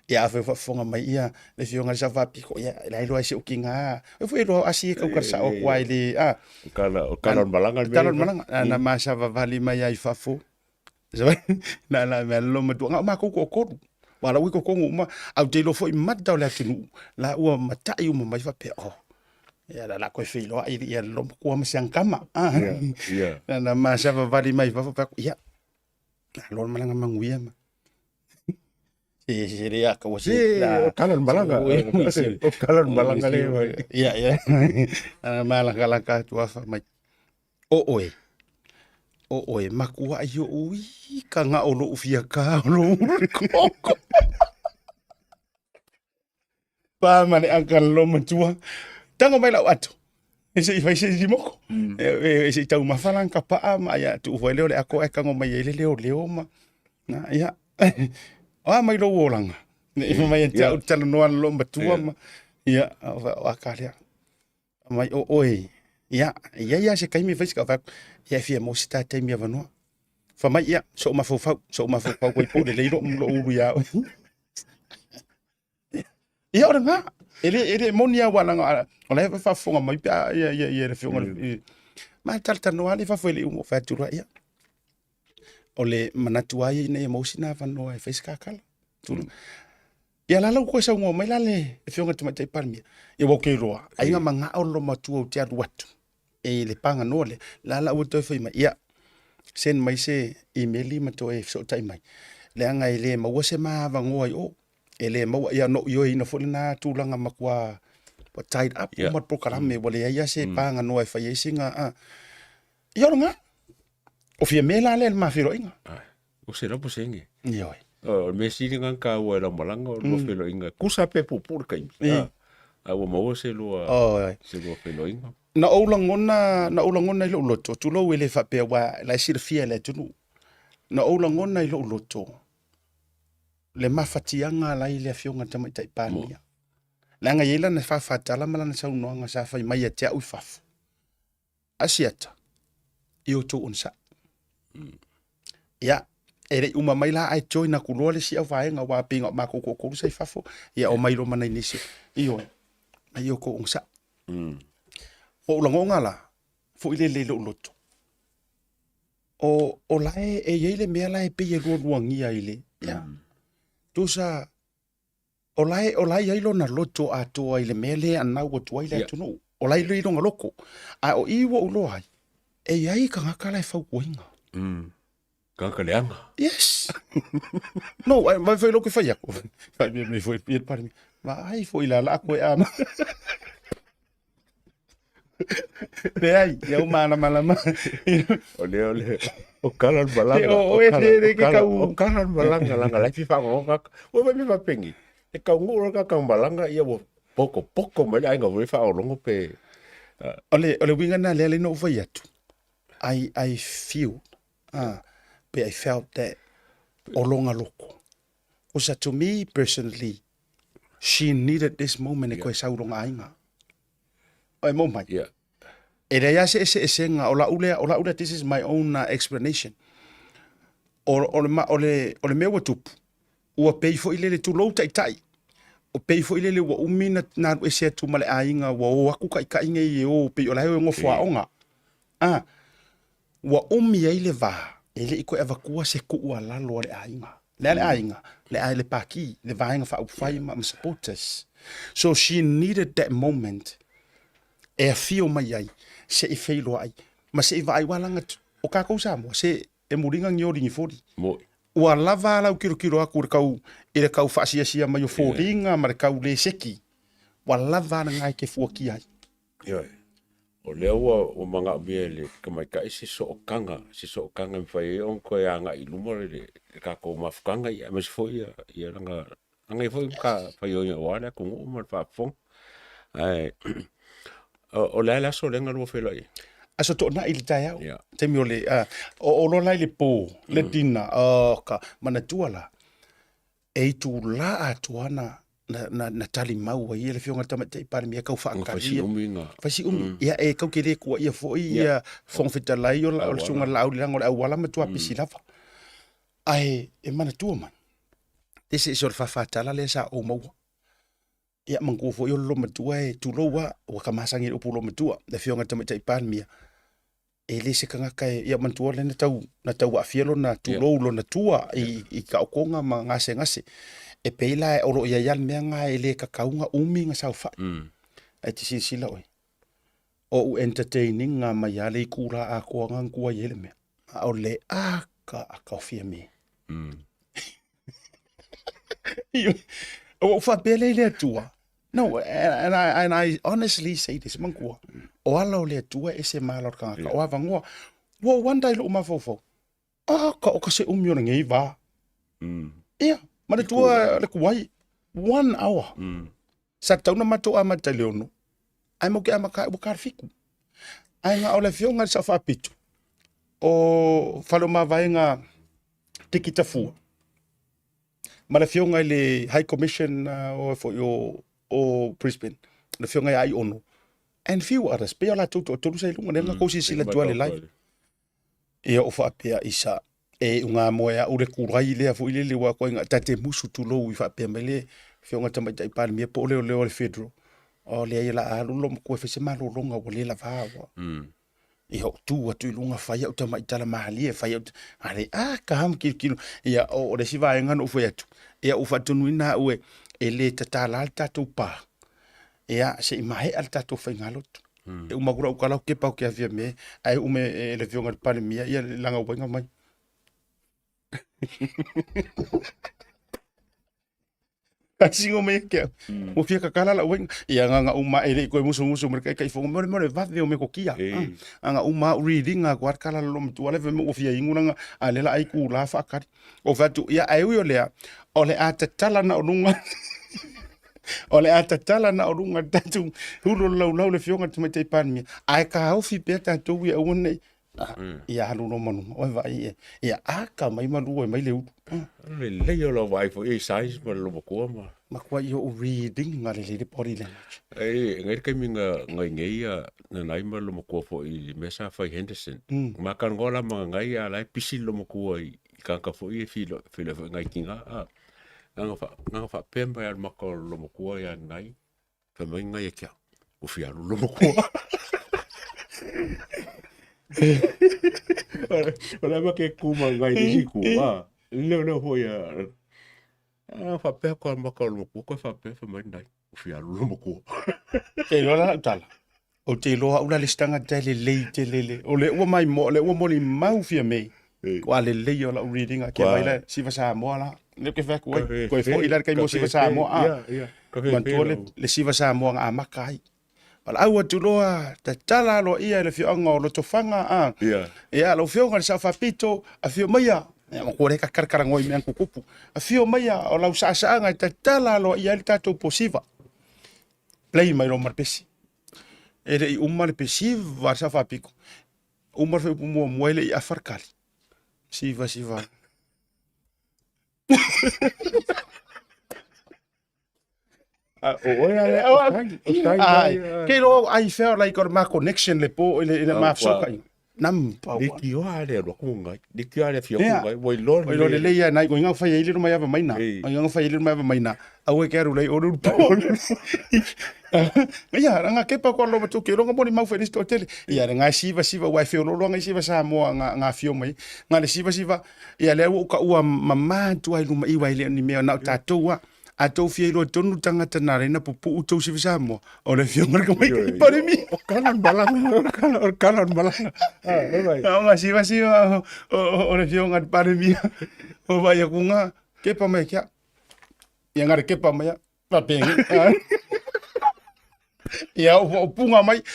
ya fa fonga mai ia le fionga sa va piko ya la lo si ukinga e foi lo asi ka ka sa o kwai le kalon malanga na ma sa va vali mai ai fa fo na lo ma tu nga ma ko wala wiko kongo ma au te lo foi mata la tinu la ua matai uma mai fa pe ya la ko fe lo ai ya lo ko ma siang kama na ma sa va vali mai fa ya lo malanga manguia ma ya ka wasi la kalon balanga le ya malanga ka tu fa mai o makua yo ui ka nga o lo ufia ka lo koko pa mane angkan lo matua tango mai la atu ese i faise di moko ese tau mafalang ka pa ma ya tu foi le ako e ka ngo mai le leo ma na ya mai lo wolanga ne mai tau talo no lo matua ma ya akalia mai oi ya se kai mi faise ka fa ya fia mo sta te mi avano fa mai ya so ma fo ko po le lo uru ya ya ora nga ele monia wala nga ola fa fonga mai pa ya le fonga ma talta no ali fa foi le mo fa tu ya ole manatua ne mo sina fa no e fiska kala tu ya la lo ko sa ngo mai la le fonga tu mai palmi e wo ke roa ai nga manga o lo matu o tia watu e le panga no le la o to foi mai ya sen mai se emaili ma to e so tai mai le anga ile ma wo se ma va ngo ai o ele ma ya no yo ina fo na tu langa makwa pa tied up ma program me wale ya se panga no e fa yesinga yo nga o fie me la le ma firo inga o se no posenge yo o me si nga ka wa la malanga lo filo inga kusa pe pupur kai a wo mo se lo filo inga na olangona lo loto tu lo ele fa pe wa la sir fie le tu na olangona lo loto le mafatianga la ile fionga tama tai pania la nga yela na fa fatala mala na sau no nga sa fa mai te u faf asiata io to unsa ya ere uma mai la ai join na kulole si ava nga wa pinga ma ko sai fafo ya o mai lo mana inisi io ai ko unsa o langonga la fo ile le lo loto o la e yele me la e pe ye lo luangi ile ya tusa o lai ai lo na loto a to ile mele ana wo to ile to no o lai lo nga loko a o i wo lo ai e ai ka ngaka lai fa winga ka leanga yes no vai foi lo que foi ako me foi ir para mim vai foi la ko ama de ai eu mana malama ole o kalan balanga o ese de que o kalan balanga la fi fa ngo o me fa pengi E kaungu ka malanga ia wo poko mai ai ngau fa o longo pe. Ole winga na le no vai atu. I feel but I felt that olonga loko. Osa to me personally, she needed this moment e koe sauronga ainga. Oi mo mai. Yeah. E rei ase nga ola ule this is my own explanation. Ole me watupu. Ua pei fo ilele tu lou tai. O pei fo ilele wa umina na ese tu male ainga wa o aku kai nge e o pei ola he ngo fo onga. Wa umi ile va. Ele iko evakua se ku ua lalo le ainga. Le ainga. Le ai le paki. Le vainga fa upfai ma supporters. So she needed that moment. E fio mai ai. Se i feilo ai. Ma se i vai walanga o kako samo. Se e muringa ngiori ni fori. Mo. Ua lava lau kiro aku le kau whasia mai o fōringa ma le kau le seki. Ua lava na ngai ke fuaki ai. Ia. O lea ua manga mea le kamaikai se so o kanga mi whai e on koe anga i luma le kako mafukanga i amas foi ia ranga anga i foi ka whai o ia oare ko ngu ma whapong. O lea la so lenga lua whelai. Aso to na ili tai au. Yeah. Te mi ole, o lo lai le pō, le dina, ka mana tuala. E tu la a tuana na tali mau ai, le fionga tamata i pare mia kau whaakaria. Whaisi umi. Ia e kau kere kua ia fo ia whongwhita lai o la sunga lau lirango le au wala matua pisi lava. Ai, e mana tua man. Tese iso le whawhatala le sa o maua. Ia mangu fo i o lo matua e tu loa o kamasangi o pulo matua. Le fionga tamata i pare mia. E le se kanga kai ia mantua le na tau afielo na tu lo na tua i ka okonga ma ngase. E peila e oro ia yal mea nga e le kakaunga umi nga sau fai. E ti sila oi. O u entertaining nga mai ale i kura a kua ngangkua yele mea. O le a ka ofia me. O fa bele le tua. No, and I honestly say this, mangkua. O ala o le tua e se malor kanga ka. O avangoa. Wo one day lo umafofo. Ka o ka se umi o na ngei va. Ia. Mana tua le kuai 1 hour. Sa tauna mato a mata leono. Ai mo ke amaka o karfiku. Ai nga o le fionga sa fa pitu. O falo ma vainga tikita fu. Ma le fionga le High Commission o Brisbane. Le fionga ai ono. And few others. Pe ala tutu tolu sai lunga nenga ko si sila tua le live. E o fa pe isa e unga moea ure kurai lea fo ile le wa ko nga tate musu tulo i fa pe mele fionga tama tai pan me po le federal o le ia la alu lo ko fe se malo longa o le la va i ho tu atu lunga fa ia tama tala mahali e fa ia ale ka ham kilo ia o le si va ngano fo atu ia u fa tunu ina u e le tala tatou pa ia se i mai al tatou fa ngalot e u magura u kala ke pa ke avia me ai u me le fionga pan me ia langa u nga mai. Singo me ke mo fia kakala la wen ia nga uma ele ko musu mereka kai fo mo va de me ko kia nga uma reading nga kwar kala lo mtu ale mo fia inguna nga ale la ai ku la fa ka o va tu ia ai yo le ole atatala na onunga ole atatala na onunga tatu hulo lo le fionga tu me te pan mi ai ka au fi peta tu ia one ia halu no manu o vai ia aka mai malu mai le le yo lo vai fo e size ma lo ko ma kwa yo reading nga le body language ngai kai minga ngai na nai ma lo ko fo i mesa fa Henderson ma kan gola ma ngai ala pisi lo ko i ka fo i filo ngai kinga nga fa pemba ya ma ko lo ko ya ngai fa mai ngai kia o fi alu lo ko Ora ma ke kuma ngai ni ku le ho ya fa pe ko ma ko lo ko fa pe fa mai dai o fi alu lo ko e lo la tala o te lo ula le stanga tele le o le o mai mo le o mo ni mau fi me ko ale le yo la reading a ke mai le si va sa mo la le ke fa ko fo ila kai mo si va sa mo man to le si va sa mo a makai al au tu loa te tala lo ia le fionga lo tofanga ia lo fionga sa fa pito a fio maia Ma ko re ka karkarangoi me ko kupu. A fio mai o lau sa nga tala lo ia le tatou posiva. Play mai lo marpesi. E re I umar pesiva sa fa piko. Umar fe mo moele I afarkali. Siva. Kero I felt like or ma connection le po le ma soka. Nam pa. Dikio ale ro kunga. Dikio ale fio kunga. Voi lo le le ya nai ko nga fa ile mai ava maina. Nga fa ile mai ava maina. Awe keru le oru po. Ya nga kepa ko lo to ke lo nga boni mau fe disto tele. Ya nga siva wa fe lo nga siva sa mo nga fio mai. Nga le siva ya le ka ua mama tu ai luma I wa ile ni me na tatou a tau fia ilo tonu tangata na reina pupu u tau sivi Samoa. O le fia ngara kamai kai pare mi. O kanan balanga. O nga siva o le fia ngara pare mi. O vai a kunga kepa mai kia. Ia ngara kepa mai a papengi. Ia o punga mai.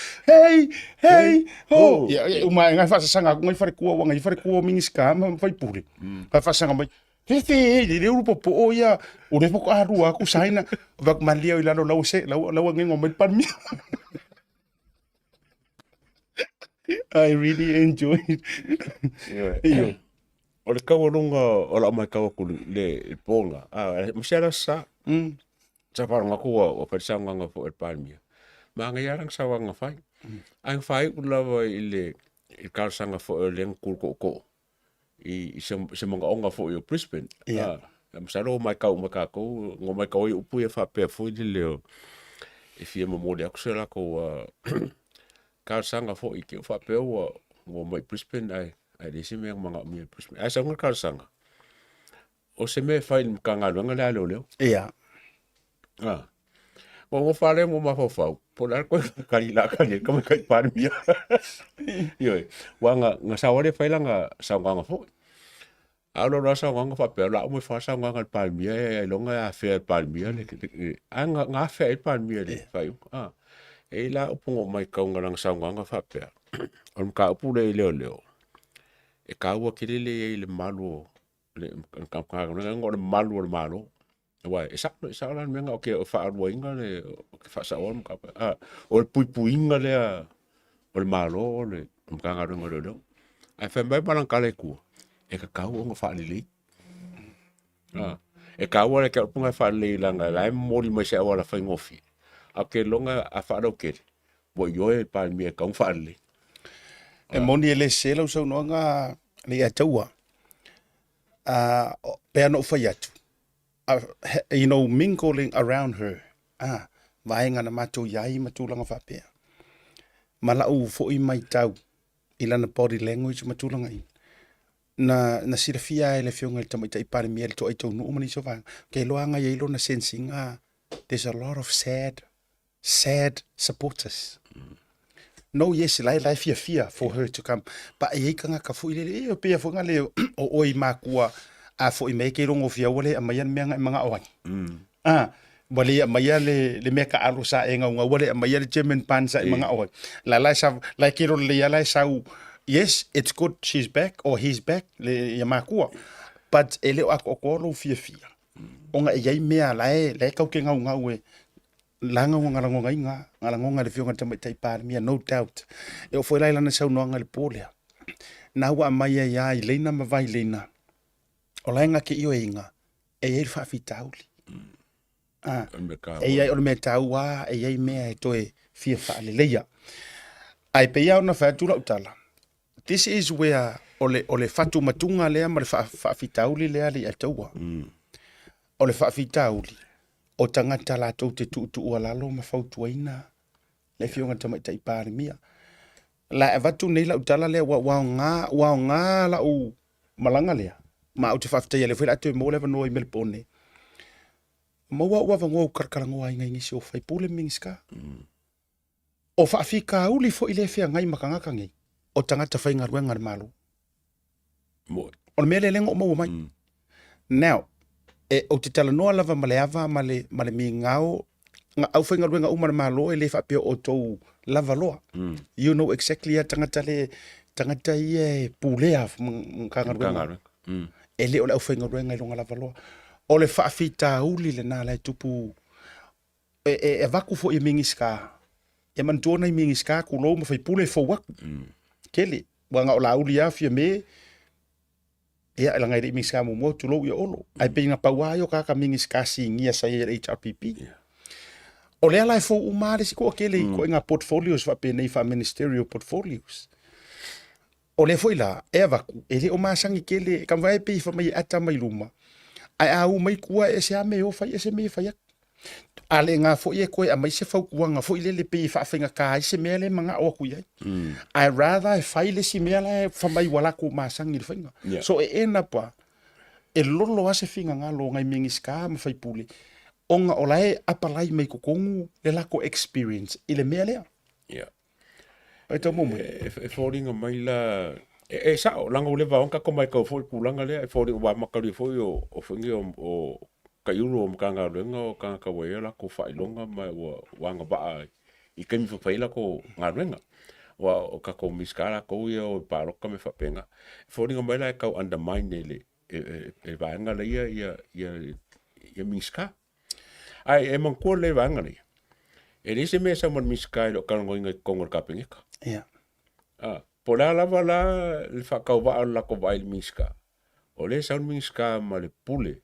Hey, ho. Ia uma ngai fasa sanga ngai fare kua mingiska ma fai pure. Ka fasa sanga mai. Le urupo po ia o le poko aru aku saina vak malia ila lau se lau ngengo mai pan mi. I really enjoy it. O le kawarunga o la mai kawaku le ponga. Masera sa. Sa paranga ku o persanga nga fo pan mi. Ma nga yarang sawanga fai. Ang fai ulawa ile kalsanga fo le ko. I se manga onga fo I Brisbane. Masaro mai kau ngo mai kau I upu e fa pe fo leo. E fia mo molia ku sela ko ka sanga fo I ke fa pe o ngo mai Brisbane ai desi me manga mi Brisbane. Ai sanga ka sanga. O se me fa in kanga longa la leo. Ia. Mo fale mo ma fo polar ko kalila ka kai par mi. Yo, wanga nga sawale fa nga sanga fo. Alo rasa wanga fa pe la mo fa sanga nga palmia e longa a fe palmia le nga fe palmia le fa e la upungo mai ka nga lang sanga nga fa pe on ka upu le leo e ka wa kilele le malo le ka nga malo wa e sa lan menga o ke fa arwa inga le o ke fa sa on ka o pui inga le o le malo le ka nga ngo ai fa mai balang kale ku e ka kau o nga whaalili. E kau o le ka upunga whaalili langa lai mori mai se awala whai ngofi. A ke longa a whaarau kere. Bo ioe pāi mea kau whaalili. E moni ele se lau sau noa ngā Leiataua. Pea no whai atu. You know, mingling around her. Vaenga na mātou iai matulanga whapea. Malau fo I mai tau. Ilana body language matulanga I. Na sirafia ele fionga le tamaita I pare miele to ai tau nuu mani so vanga. Kei loanga ia ilo na sensing there's a lot of sad supporters. No, yes, lai fia for her to come. Pa e kanga ka fu ile e pe fo ngale o oi makua a fo I me ke rongo fia wale a mayan menga mga awai. Wale a maya le meka alo sa e nga wale a maya le German pan sa mga awai. La ke ro le la sau. Yes, it's good she's back or he's back le yamakua. But ele ako lo fia. Onga e yai mea le kau ke ngau e langa ngalangonga le fionga tamai tai par mia no doubt. E o foi lai lana sau noanga le polea. Na wa mai ya I leina ma vai leina. O lainga ke io inga e e fa fitauli. E ai o me taua e ai mea e toe fia fa le leia. Ai pe ia ona fa tu tala. This is where ole fatu matunga lea ma le fa fitauli lea Leiataua. Ole fa fitauli. O tangata la tau te tu lalo ma fautuaina. Le fionga tamai tai pare mia. La e vatu nei la utala lea wa ngā la u malanga lea. Ma au te whaftai le whera atu e mō lewa no I Melbourne. Ma wa vango karkarango ai ngai ngisi o whai pule mingiska. O whaafika uli fo I le whea ngai makangaka ngai. O tangata whai ngaruenga le malo. O le mele lengo o mau mai. Now, o te tala noa lava maleava male mi ngao nga au whainga ruenga umana malo e le whapea o tou lava loa. You know exactly a tangata I e pulea mkanga ruenga. e le o le au whainga ruenga i longa lava loa. O le whaafita uli le nā lai tupu e vaku fo i mingi ska. E mantuona i mingi ska kulou ma whai pule fo waku. Kele, wanga o la uli a fia me, ia e langai re mingi ska mumo tulou i olo. Ai pe inga pauaio kaka mingi ska si ngia sa i HRPP. O lea lai fo umare si ko kele ko inga portfolios wa pe nei fa ministerial portfolios. O le fo ila e vaku e le o masangi kele kam vai pe fa mai ata mai luma. Ai au mai kua e se ame o fai e se me fai ale nga fo ye koe a mai se fau kuanga fo ile le pe fa finga ka se me le manga o ku ye. I rather fai le si me le fa mai wala ko masangi le finga. So e ena pa e lolo ase finga nga lo ngai mingi ska ma fai pule. Onga olae apalai mai ko kongu le lako experience ile me le. Yeah. Ai to mo e fōringa mai la e sa o langa o le vaonga ko mai ka fo kulanga le e fōringa wa makari fo o whingi o ka iuro o mkanga renga o kanga ka waela ko whailonga mai wanga baa i kemi whaila ko ngā renga wa o ka ko miskara ko ia o paroka me whapenga fōringa mai la e kau undermine le e vaenga le ia miska ai e mankua le vaenga le e rese me sa man miska o ka ngoinga kongor ka pengeka po la lava la le whakau waa la ko vai miska o le saun miska ma le pule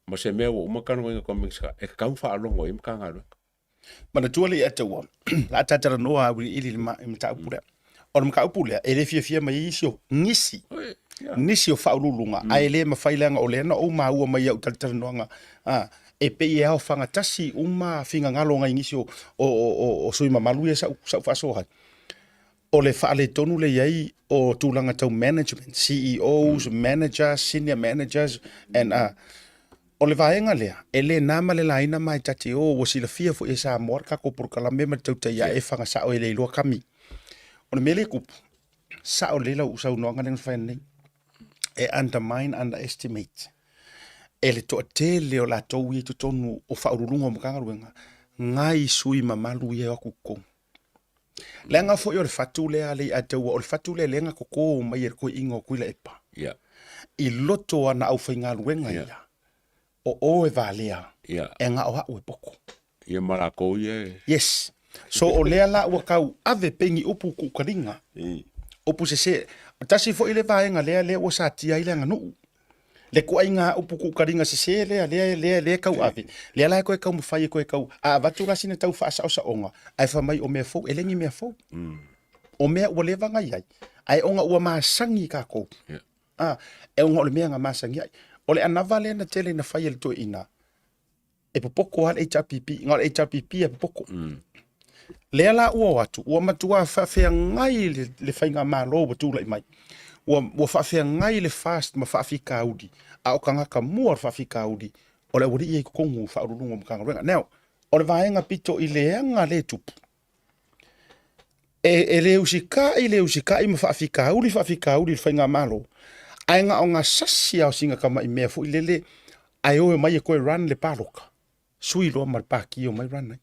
ma se mea o umakano inga ko miska e kau whaalongo i mkanga rua mana tuale e ataua la tatara noa awi ili mta upule o mka upule e le fia mai isio nisi o whaululunga ai le mawhailanga o lena o maua mai au tatara noanga e pe e hao whangatasi uma finga ngalonga ingisio o sui mamalu e sau whasoha o le whaale tonu le iai o tūlanga tau management, CEOs, managers, senior managers, and o le vaenga lea, e le nama le laina mai tate o wasila fia fo e sa moar kako purkala me ma tautai ia e whanga sa o e leilua kami. O le mele kupu, sa o leila usau noanga nenga whaenei, e underestimate. E le toa te leo la tau i tutonu o whaurulunga o mkanga ruenga, ngai sui mamalu i e akuko. Lenga fo yo le fatu le ale ataua o le fatu le lenga koko mai er ko ingo kuila epa. I loto ana au whainga luenga ia. O e valea. E nga o hau e poko. Ia marako ia. Yes. So o lea la ua kau ave pengi upu kukaringa. Upu se tasi fo ile vaenga lea ua sa tia ile anga nuu. Le ko inga upu kukaringa se le kau ave. Le la ko kau mafai ko kau a vatura sina tau fa sa onga. Ai fa mai o me fo elengi me fo. O me o le vanga ia. Ai onga ua masangi ka ko. E onga o le mea masangi ai. O le ana vale na tele na fai le to ina. E popoko al HRPP, ngal HRPP e popoko. Le la ua watu, ua matua fa fe ngai le fainga malo watu lai mai. Ua whawhia ngai le fast ma whawhika audi. A o kanga ka mua whawhika audi. O le wari i kongu whaurunga mkanga renga. Now, o le vaenga pito i leanga le tupu. E le usika i ma whawhika audi le whainga malo. Ainga o ngā sasi au singa kama i mea fu i lele. Ai oe mai e koe run le paloka. Sui loa mar paki o mai run.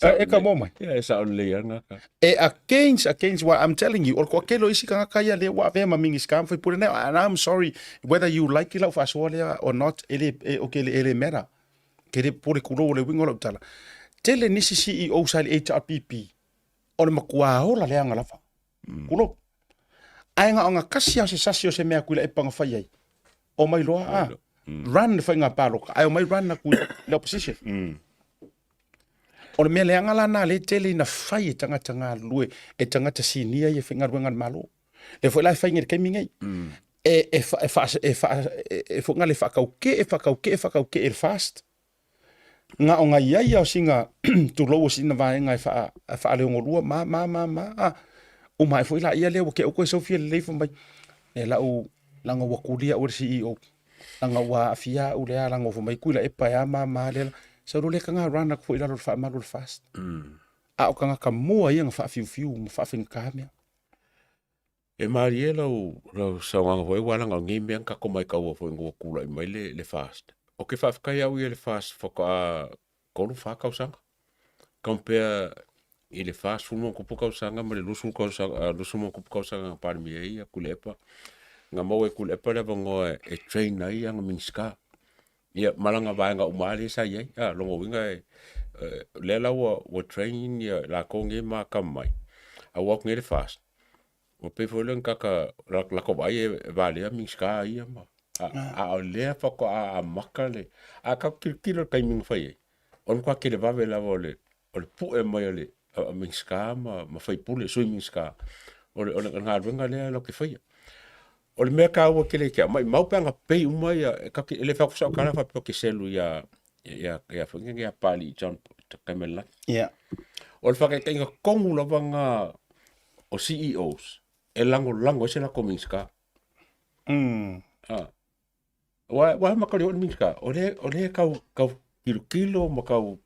E ka mo mai. E sa on le anga ka. E against what I'm telling you. Or ko kelo isi ka kaya le wa ve ma mingi scam foi pure now. And I'm sorry whether you like it fa solia or not. Ele mera. Kere pure kulo le wingo lo tala. Tele nisi CEO sa le HRPP. O le makua hola le anga lafa. Kulo. Ainga o ngā kasi au se sasi o se mea kuila e panga whai ai. O mai loa run le whainga pāroka. Ai o mai run na kuila le opposition. O le mea le angala nā le tele na whai e tangata ngā lue. E tangata sinia i e whainga ruenga malo. Le whai lai whainga re keimingai. E whainga le whakauke e fast. Ngā o ngā iai au singa tu loa sina vaenga e whaaleo ngorua. Ma. O mai foi la ia le o ke o ko Sofia le fo mai e la o langa wa kulia o CEO langa wa afia o le langa fo mai kuila e pa ma le so le kanga rana ko ila lo fa ma lo fast a o kanga ka mo ia nga fa fiu fa fin ka me e mariela o sa wanga foi wala nga ngi me ka ko mai ka fo ngo kula i mai le fast o ke fa ka ia o le fast fo ka ko fa ka usanga compare ele faz fumo kupu kausanga mare lusu kausanga lusu mo kupu kausanga par mi ia kulepa nga mau e kule pale vango e train na ia nga minska ia malanga vaenga umali sa ia longo winga lela wa train ia la konge ma kamai a walk ngere fast o pe folen kaka la ko vai vale a minska ia ma a le fa ko a makale a ka kilo kai ming fai on kwa kile va vela vole o pu e mai le a minska ma fai pule so minska o nga venga le lo ke fai o le mea ka ua kele kia mai mau panga pei umai ka le fa kusa kala fa pe ke selu ya funga ya pali John Kamela o le fa ke tenga kongu la vanga o CEOs e lango se la kominska wa makali o minska o le ka kilo makau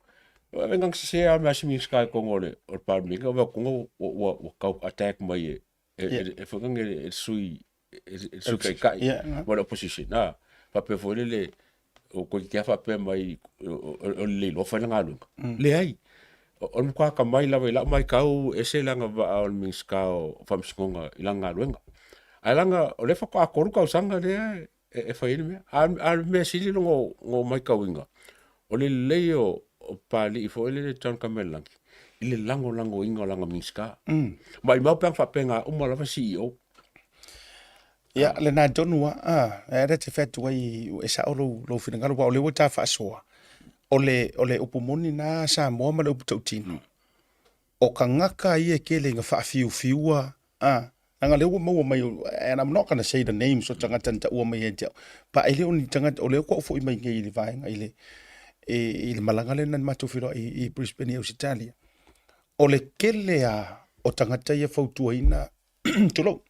vengang se a ma minska ko ngole o pa minga wa ko wa ka attack mai e funga e sui sukai kai wala opposition pa pe vole le o ko kia fa pe mai o le lo fa ngalu le ai o mo ka mai la mai kau ese langa va o minska o fa mskonga ilanga luenga alanga o le fa ko akoru ka usanga le e fa ile me al me sili ngo mai kawinga o le leo o pali fo le John Kamela ile lango inga langa minska mai mau pe fa penga o mo la fa CEO ya le na donua era te fetu ai e sa o lo finanga lo le wata faʻasoa ole upumoni na sa mo ma le uputautino o kangaka ia kele nga faʻafiufiua nga le mo mai and I'm not going to say the names so tanga tanta o mai e pa ele oni tanga o le ko fo mai ngai le vai ngai le malanga le nan matofilo i Brisbane o Italia o le kele o tangata ia fautuaina tolo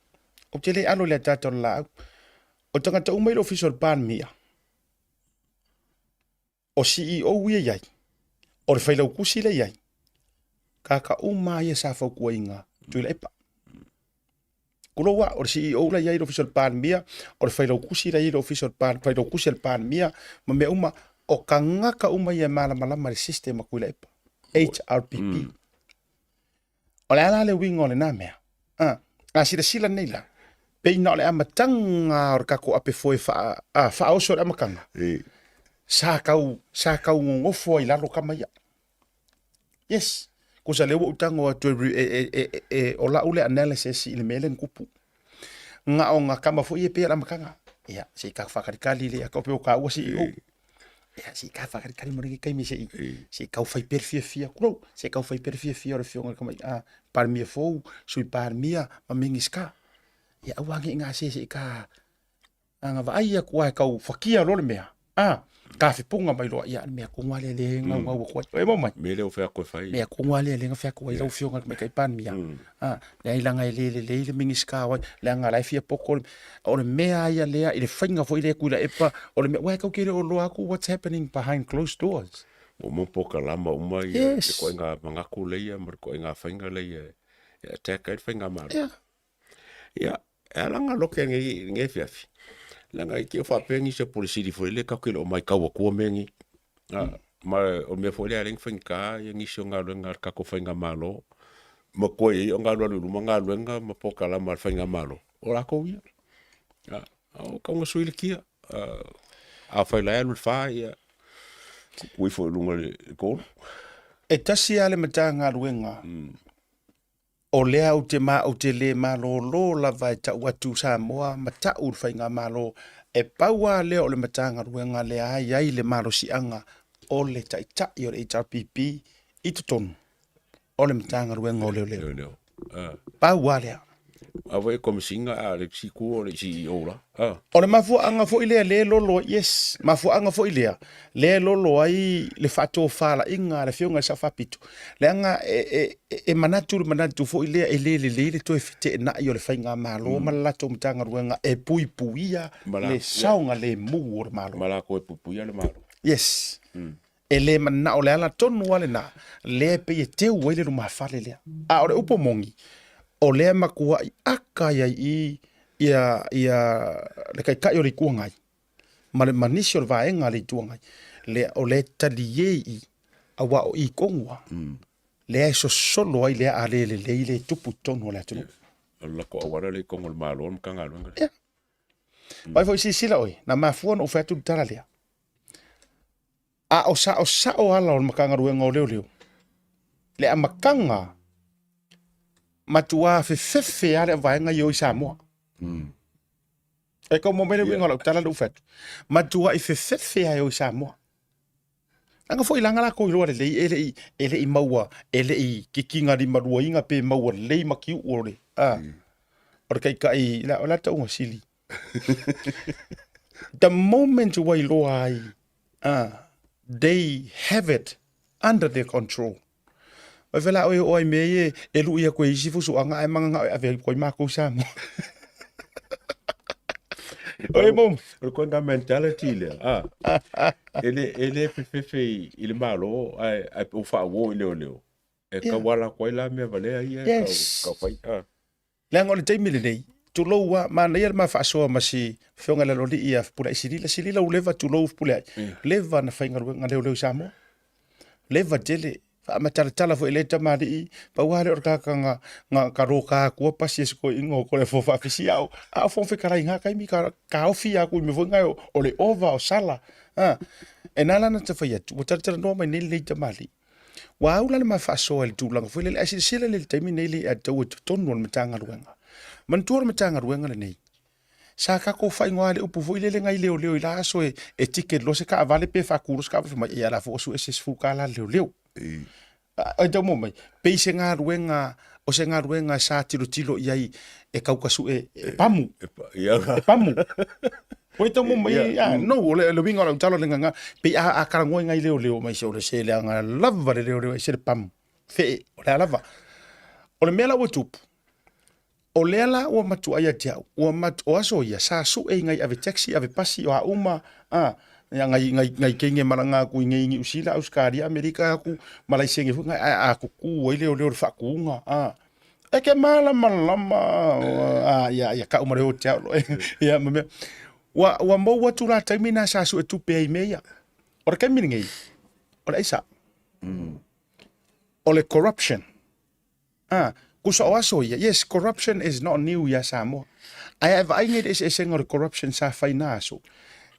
o tele alo le tata la o tangata umai official ban mia o CEO ia yai o le faila kusi le yai kaka uma ia sa fa kuinga tu le pa kulowa o CEO la yai official ban mia o le faila kusi la yai official ban faila kusi le ban mia ma me uma o kangaka uma ia mala le system ku le pa HRPP o le ala le wingo le na mea sila nei la pe na le amatanga o kako ape foi fa oso le amakanga sa kau ngofo i lalo kama ya yes ko sa lewo utango to o la ule analysis i le melen kupu nga kama fo i pe la amakanga ya se ka fa kali le ka pe o ka wasi o ya se ka fa kali mo ke kai mi se ka fa perfia kro se ka fa perfia o fionga kama par mi fo sui par mia ma mingiska ya wangi nga se ka anga va ia kwa ka fakia lo le mea ka fi punga mai lo ya mea ko ngale le nga ko e mo mai me le o fa ko fai mea ko ngale le nga fa ko lo fionga me kai pan mia le ilanga le mingiska wa le nga lai fi poko o le mea ia le ile fainga fo ile kula epa o le mea wa ka ke o lo aku what's happening behind closed doors o mo poka lama o mai ko nga manga ku le ia mo ko nga fainga le ia attack ai fainga ma ya alanga lo ke nge fiafi langa ki o fa pengi se polisi di foi le ka ke o mai ka wa ko mengi ma o me foi le ring finka ye ngi so nga lo nga ka ko fainga malo mo ko e o nga lo lu nga lo nga mo poka la ma fainga malo o la ko ia o ka nga suile kia a fa la lu fa ya we foi lu nga ko e tasi ale matanga ruenga o lea o te le malo lo la vai ta watu Samoa mata ur fainga malo e paua le o le matanga ruenga le ai le malo sianga o le ta i o le HRPP i tutonu o le matanga ruenga o le paua le ave komisinga a le siku o le CEO la o le mafu anga fo ile le lolo yes mafu anga fo ile le lolo ai le fato fala inga le fionga sa fapitu le anga manatu fo ile le to fite na yo le fainga malo malato mtanga ruenga e puipuia le saunga le mu malo mala ko e pupuia le malo yes ele mana o le ala tonu wale na le pe te wele lu mafale le a o upomongi o le makua i aka ia le kai o le kuangai ma le manisi o le vaenga le tuangai le o le talie i awa o i kongua le ai so solo ai le ale le tupu tonu le atu la ko awara le kongo le malo mkanga lo Vai foi sila oi, na mafua no fatu tala lea. A o sa o ala o makanga ruenga o leo. Le a makanga matua fe ale vaenga yo Samoa. E ko mo mele winga lo tala lu fatu. Matua fe yo Samoa. Anga foi langa la ko lo le ele i maua, ele i kikinga di marua inga pe maua le maki ore. Or kai la tau sili. The moment you wai ai, they have it under their control. Vai vela oi me e lu ia ko isi fusu anga e manga ave ko ma ko sa mo. Oi mom, o mentality le. Ele fe il malo ai o fa wo leo. E ka wala ko la me vale ai ka fai. Le ngol te mile nei. Tu loua mana ia ma faʻasoa ma si feonga le loli ia pula silila u leva tu lou pula leva na fainga nga leo Samoa leva tele fa matala fo ele tamari pa wale or ka nga karoka ku pasi ko ingo ko le fo fa fisi au a fo fe kara inga kai mi ka ofia ku me fo nga o le ova o sala e nala na te fa tu tala no mai nei le tamari wa ula le ma faʻasoa le tu langa fo le asila le taimi nei le a tau tonu le matanga ruenga man tuar matanga ruenga le nei sa ka ko fai ngoale upu vo ile ngai leo i la so e ticket lo se ka vale pe fa kurus ka fa ya la fo su ese fu ka la leo ai tau mo mai pe se nga ruenga o se nga ruenga sa tilo iai e kauka su e pamu pamu Wai tau mo mai no le winga la talo nga pe a kara ngoi ngai leo mai se o le se le nga lava le leo se pamu fe o le lava o le mela wo tupu o lela o matu aya dia o matu o aso ia sa su e ngai ave taxi ave pasi o uma ngai kenge maranga ku ngai usila auskari Amerika ku Malaysia ngi ngai a ku ku ile o le fa ku nga e ke mala ya ka umare o tia ya me wa mo wa tu la termina sa su e tu pe meia o ke mi ngai o isa o le corruption kusa oaso ia. Yes, corruption is not new ya Samoa. I have ainget is the corruption sa fainaso.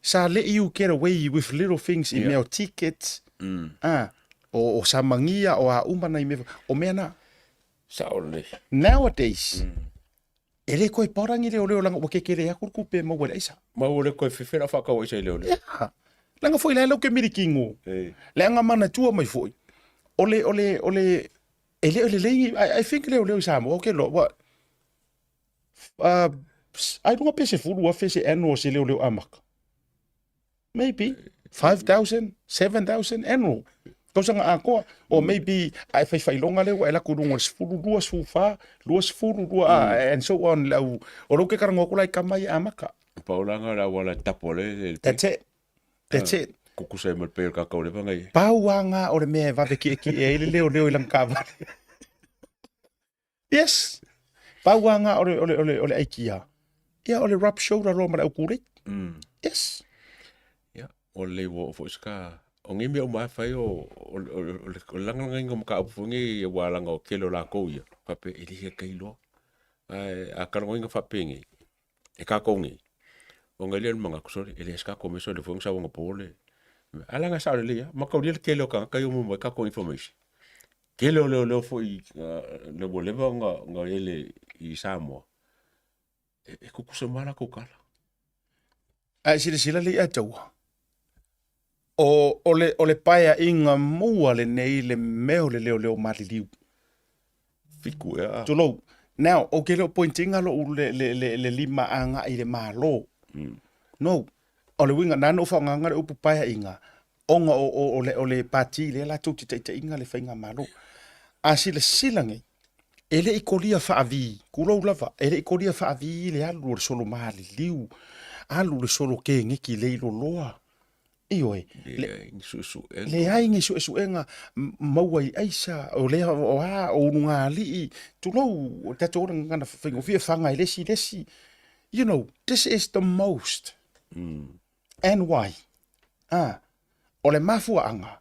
Sa let you get away with little things in your tickets. O sa mangia o a umana i me o mena. Sa ole. Nowadays. Ele koi parangi leo langa o kekere ya kurkupe mo wala isa. Ma ole koi fefera fa ka o isa leo. Langa foi lelo ke mirikingo. Langa mana tua mai foi. Ole I think leo Samoa, okay, lo, what? I don't know if it's full of annual se leo amaka. Maybe 5,000, 7,000 annual. Kau sanga ako, or maybe I fai longa leo, ela kurunga luas furu, and so on, lau, o roke karango kulai kamai amaka. Paulanga la wala tapole. That's it. Kukusai mal pel ka kaule bangai. Pauanga o le me va ki e leo ilang kava. Yes. Pauanga ole aikia. Ya ole rap show la roma au kure. Yes. Ya, ole wo fo ska. Ongi me o mafai o langa ngom ka ufungi wala ngo kelo la ko ya. Pape ili kai lo. A karonga fa pengi. E ka kongi. Ongali manga kusori ele ska komeso de fo ngsa ngo pole. Alanga sa le ya, makaulia kelo ka kai mo ka ko information. Kelo le foi le boleva nga ele i Samoa. E kukusa mala ko kala. Ai sila Leiataua. O le paia inga mua le nei le meo le leo maliliu. Fiku ya. Tolo. Now, o ke leo pointinga lo le lima anga i le malo. No. O le winga nano fa nganga upu paia inga. Onga o le pati le la tuti te inga le fainga malo. A sila ngai. Ele i kolia whaavi. Kulou lava. Ele i kolia whaavi le alu le solo mahali liu. Alu le solo ke ngeki leilo loa. Ioi. Le ai ngi su enga maua i aisa. O le o nunga li. Tulou tatou ngana whaingo fia whanga i lesi. You know, this is the most. And why? O le mafua anga.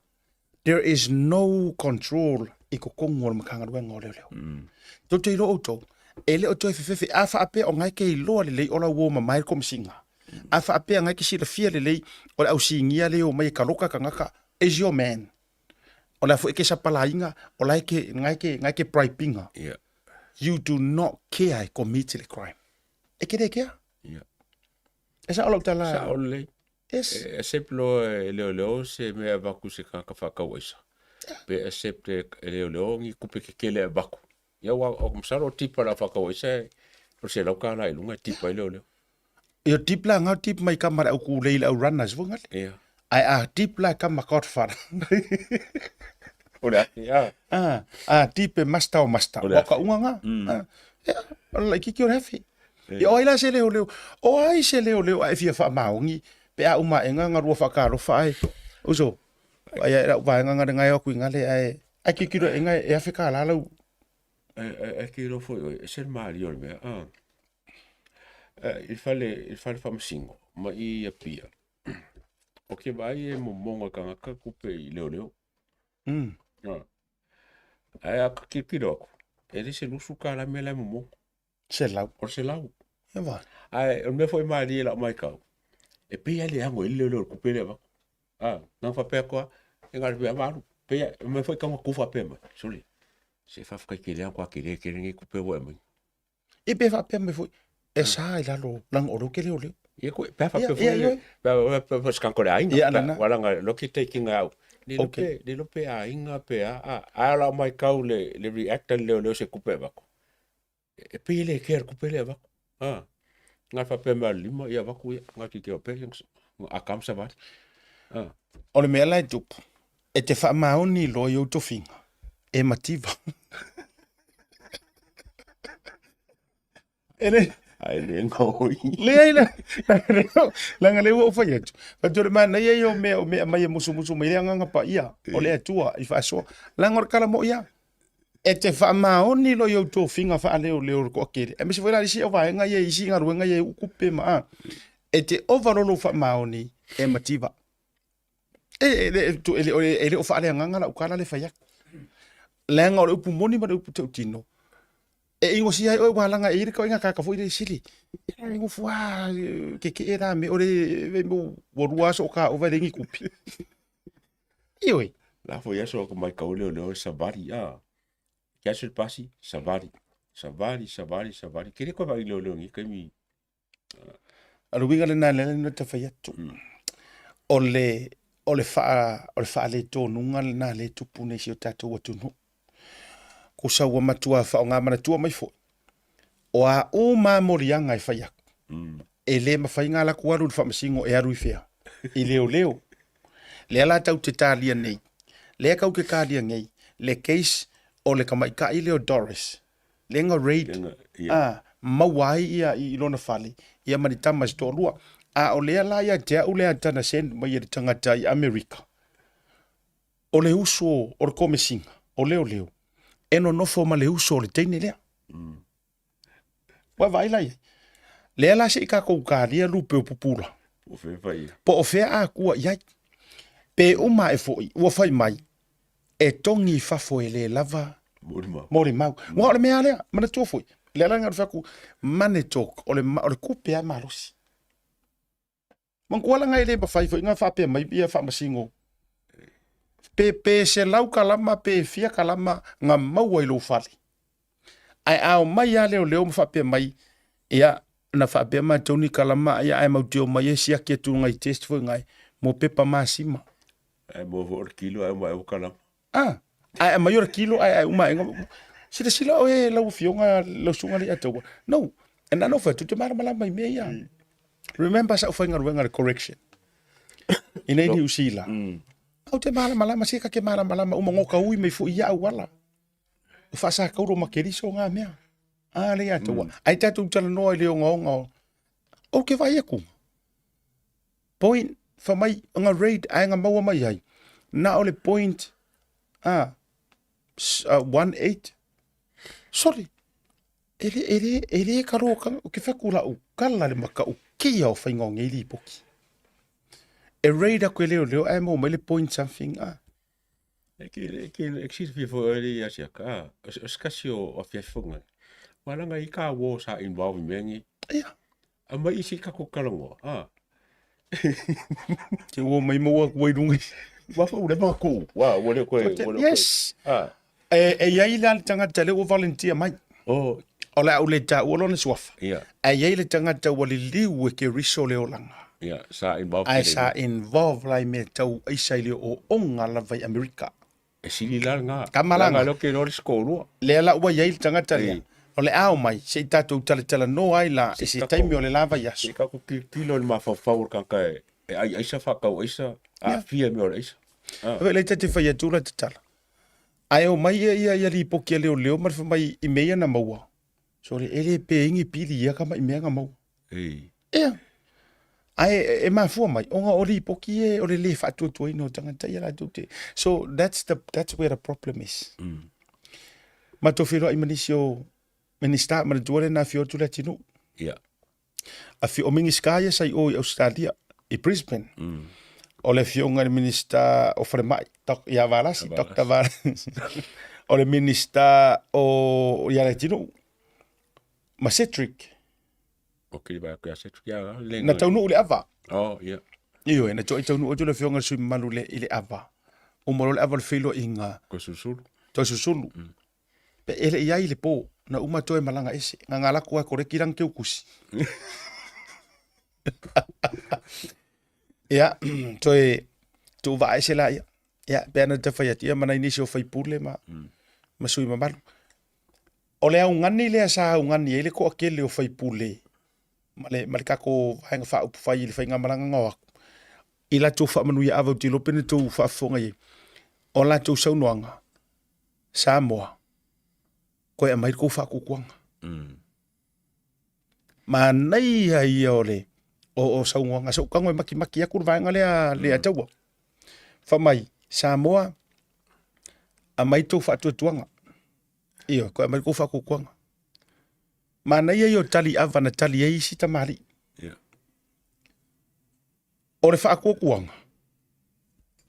There is no control i ko kongo o makanga ruenga o leo. Tau te ilo auto. Ele o toi fefe a wha ape o ngai ke i loa le ola uo ma mai kom singa. A whaapea ngai ki sila fia lelei, o le au singia leo mai kaloka ka ngaka, is your man. O la fu eke sa palainga, o la eke ngai ke pripinga. Yeah. You do not care commit the crime. Eke de care? Yeah. Esa olo tala. Sa ole. Yes. Exceplo leo se me vaku se ka whakawaisa. Pe except leo ngi kupe ke kele vaku. Ia wa o msaro tipa la whakawaisa. O se lau ka la ilunga tipa leo. Ia tip la ngau tip mai kamara au ku leila au runners vungal. Ia. Ai a tip la kama kotfara. Ora, ia. Tip e masta o masta. Waka unga nga. Ia, ala kiki o hefi. Ia o ila se leo. O ai se leo ai fia wha maungi. Pe a uma enga ngarua whakaro whae. Uso. Ai era uwa enga ngare ngai oku ingale ai. Ai kikiro enga e Afrika lalau. E kiro foi, e ser mari o mea. Il fale whamasingo. Ma i a pia. O ke vai e momonga kangaka kupe i leo. Ai a kikiro aku. E de se lusu ka la mea la momonga. Se lau. O se lau. Ia va. Ai, o me foi mari e la mai kau. E pe ale ango i leo kupe le vako. Nang whapea koa, e ngare pia maru. Pe me foi kama kufa pe ma. Soli. Se whafkai ke lea koa ke lea ke ringi kupe wa mai. I pe whapea me foi. E sa i lalo lang oro ke leo. Ia koe, pe whapea foi. Pe skankore ainga. Ia nana. Waranga, loki taking out. Ni lope a inga pe a ala mai kau le reactor leo se kupe vako. E pe le ke kupe le vako. Ngai whapea mea lima ia vako ia. Ngai ki ke o pe a kamsa vati. O le mea lai tupu. E te wha maoni lo i auto finga. E mativa. Ele. Ai le ngoi. Le ai la. Langa le o fai atu. Fature mana ia o mea mai musu mai leanga pa ia. O le atua i faʻasoa. Langa o kala mo ia. E te wha maoni lo i auto finga wha leo ko kere. E misi wera risi o vaenga ia isi ngā ruenga ia ukupe maa. E te overall wha maoni e mativa. Ele o whaale anganga la ukala le whaiak. Lenga o le upu moni ma le upu tau tino. E ingo si ai o walanga e irika o inga kaka fo i le sili. Ingo fua ke e ra me o le mo warua so ka o vai rengi kupi. Ioi. Lafo ia so ko mai kaule o leo sabari Kia se pasi sabari. Kere ko vai leo ngi kai mi. Alo winga le na le te whaiatu. O le wha le tō nunga na le tupu nei si o tātou atunu. Ko saua matua wha o ngā mana tua mai fo. O a o mā morianga i whaiak. E le mawhai ngā la kuaru le whamasingo e aru i whea. I leo. Le ala tau te tālia nei. Le kau ke kālia ngei. Le case o le kamaika i leo Doris. Le nga raid. Mawai ia i lona whale. Ia manitama si tō lua. A o lea la ia te au lea tana sen mai e tangata i Amerika. O le uso o le komisinga. O leo. Eno nofo ma le uso o le teine lea. Wa vai lai. Lea la se i kako ukaria lupe o pupula. Po o fea a kua iai. Pe uma e foi. Ua fai mai. E tongi fafo e le lava. Mori mau. Wa o le mea lea. Mana tua foi. Lea la ngā rufaku. Mane tok. O le kupe a marosi. Mangkuala ngai le mafai fo inga whapea mai ia whamasingo. Pe se lau kalama, pe fia kalama, ngā maua i lo whale. Ai au mai a leo mawhapea mai, ia na whapea mai tauni kalama, ia ai mautio mai e sia kia tu ngai test fo ngai, mo pepa maasima. Ai mo ora kilo, ai mai o kalama. Ai mai ora kilo, ai uma enga. Sila o e lau fionga, lau sunga Leiataua. No, e nano wha, tu te mara malama i mea ia. Remember sa ufainga ruenga correction. Ina ini usila. Au te malama sika ke malama umangoka ui mai fu ia wala. Ufasa kauro makeriso ngā mea. Leiataua. Ai tatu tala noa i leo ngonga. O ke vai aku. Point fa mai nga raid ai nga maua mai ai. Na ole point 18. Sorry. Ele karo o ke whakura u kala le maka u kia o whainga o ngei poki. E reida koe leo ai mo le point something E si fi fo ele asia ka. Skasi o fiafonga. Malanga I ka wo sa involve mengi. Ia. Ama isi kako kalango. Te o mai mo ko i rungi. Wa fa ule ma ku. Wa wole ko. Yes. Ia i le tangata le o volunteer mai. Oh. Ola o le ta o lona swafa. Yeah. Ia i le tangata o le liu ke riso le olanga. Yeah, sa involved. Ai sa involve lai me tau isa ile o onga la vai Amerika. E sili la nga. Kamalanga. Nga lo ke no skolu. Le ala ua ia i le tangata le. O le ao mai, se tatou tala no ai la, e se taimi o le lava yasu. Se kako kilo le mafafau kanka e ai aisa whakau aisa, a fia me ora aisa. Awe le te whai atula te tala. Ai o mai ia li pokia leo marfa mai i mea na maua. So le ele pe ingi pili ia kama i mea nga maua. Ea. Ai e mafua mai, onga o li poki o le whatuatua ino tangata ia la tute. So that's where the problem is. Ma to whiro i manisio Minister ma tuale na fio tu latino. Yeah. A fio mingi skaya sai o Australia i Brisbane. O le fio ngar minister o Fremai tok ya valasi tok tavar. O le minister o ya latino. Ma Cedric. Okay, ba ko ya Cedric ya. Na tau le ava. Oh, yeah. Iyo na tau tau le fio ngar sui malu le ile ava. O mo le ava le filo inga. Ko susulu. To susulu. Pe ele ia ile po. Na uma toe malanga ese. Nga ngala kua kore kirang ke ukusi. Ia, toe, tu va ese la ia. Ia, pēna te whaiati. Ia, mana inisi o whaipule ma. Ma sui ma malu. O lea ungani lea sa ungani. Ele ko akele o whaipule. Male kako vahenga wha upu whai ili whainga malanga ngawaku. Ila tō wha manu ia avau tilo pene tō wha fonga ye. O la tō saunoanga. Samoa. Koe a mai kou whakukuanga. Ma nei ai ole o saungoanga. So kango e maki aku vaenga lea taua. Whamai, Samoa, a mai tō whatuatuanga. Iyo, koe a mai kou whakukuanga. Ma nei ai o tali ava na tali ei si tamari. O le whakukuanga.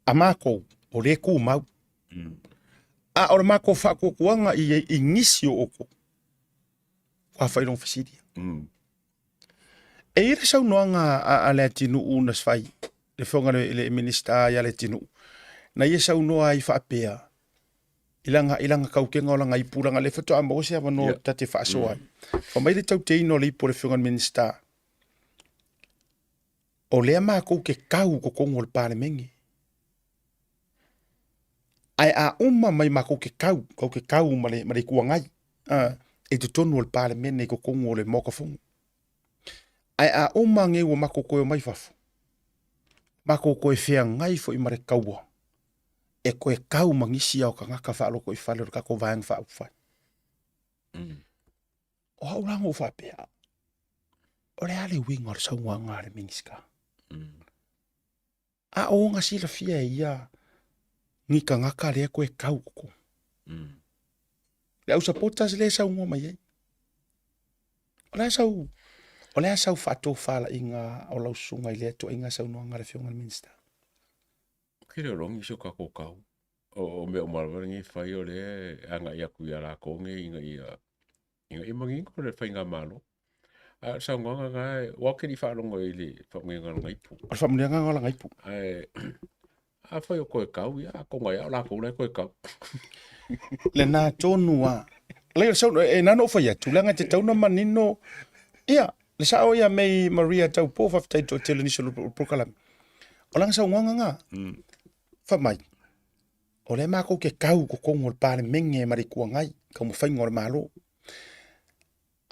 A mākou, o le kū mau. A ora mako whakukuanga i ngisi o oko. Kwa whairong whasiria. E ire sau noanga a lea tinu una svai. Le whonga le minister ya le tinu. Na ia sau noa i whaapea. Ilanga kaukenga o langa i puranga le whatoa mawose awa no tate faʻasoa. Whamai le tau te ino le ipo le whonga minister. O lea mako ke kau ko kongo le pāle mengi. Ai a uma mai mako ke kau ma le kuangai. E te tonu o le pāle mene ko kongo o le mokafongo. Ai a uma nge ua mako koe o mai fafu. Mako koe whea ngai fo i mare kaua. E koe kau mangisi au ka ngaka whaaloko i whale o kako vaeng whaapufai. O haurango o whapea. O le ale winga o le saunga ngare mingiska. A o nga sila fia ia ni ka ngaka le koe kau ko. Le au sapotas le saunga mai ei. O le sau whato whala inga o lau sunga i le to inga sau noa ngare whionga le minista. Kere rongi so kako kau. O me o marwarangi whai o le anga i aku i ala konge inga i mangi ko le whainga malo. A sa ngonga ngai wakeri whaalongo i le whaunga ngaipu. O whamunga ngala ngaipu. A whai o koe kau ia, ko ngai au la koe koe kau. Le nā tōnua. Le sau e nano whai atu, langa te tauna manino. Ia, le sao ia mei Maria tau po whaftai to tele niso prokalami. O langa sau ngonga ngā. Whamai. O le mako ke kau ko kongo le pāle menge mari kua ngai, ka mo whaingo le malo.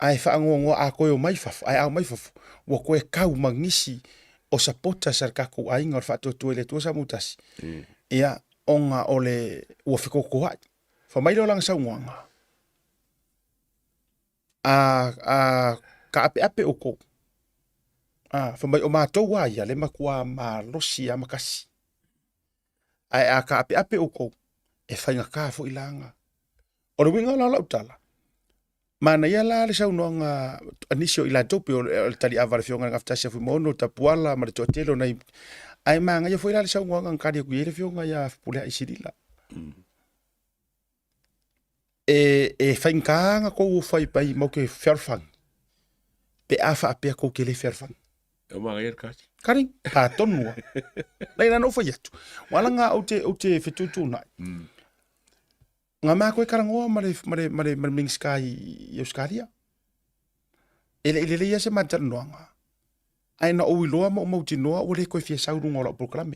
Ai whaangongo a koe o mai fafu, ai au mai fafu. Wa koe kau mangisi o sapota sar kako ainga o whato tuele tua sa mutasi. Ia, onga o le ua whikoko hai. Whamai leo langa sau ngonga. Ka ape o ko. Whamai o mātou ai, le makua ma losi a makasi. Ai ka ape o ko. E whainga ka fo ilanga. O le winga la lau tala. Mana ia la le sau noanga anisio ila topi o le tali avare fionga ngaftasia fu mono tapuala ma le totelo nei. Ai manga ia foi la le sau noanga ngari ku ile fionga ia pule isirila. E whainga ko fai pai mo ke ferfang. pe a whaapea ko ke le wherwhang. O mga yer kasi. Karing, pa tonua. Leina no whai atu. Wala ngā o te whetūtū nai. Ngā mā koe karangoa mare mingska i Australia. Ele leia se matara noanga. Ai na o iloa mo mauti noa o le koe fia saurunga o la programe.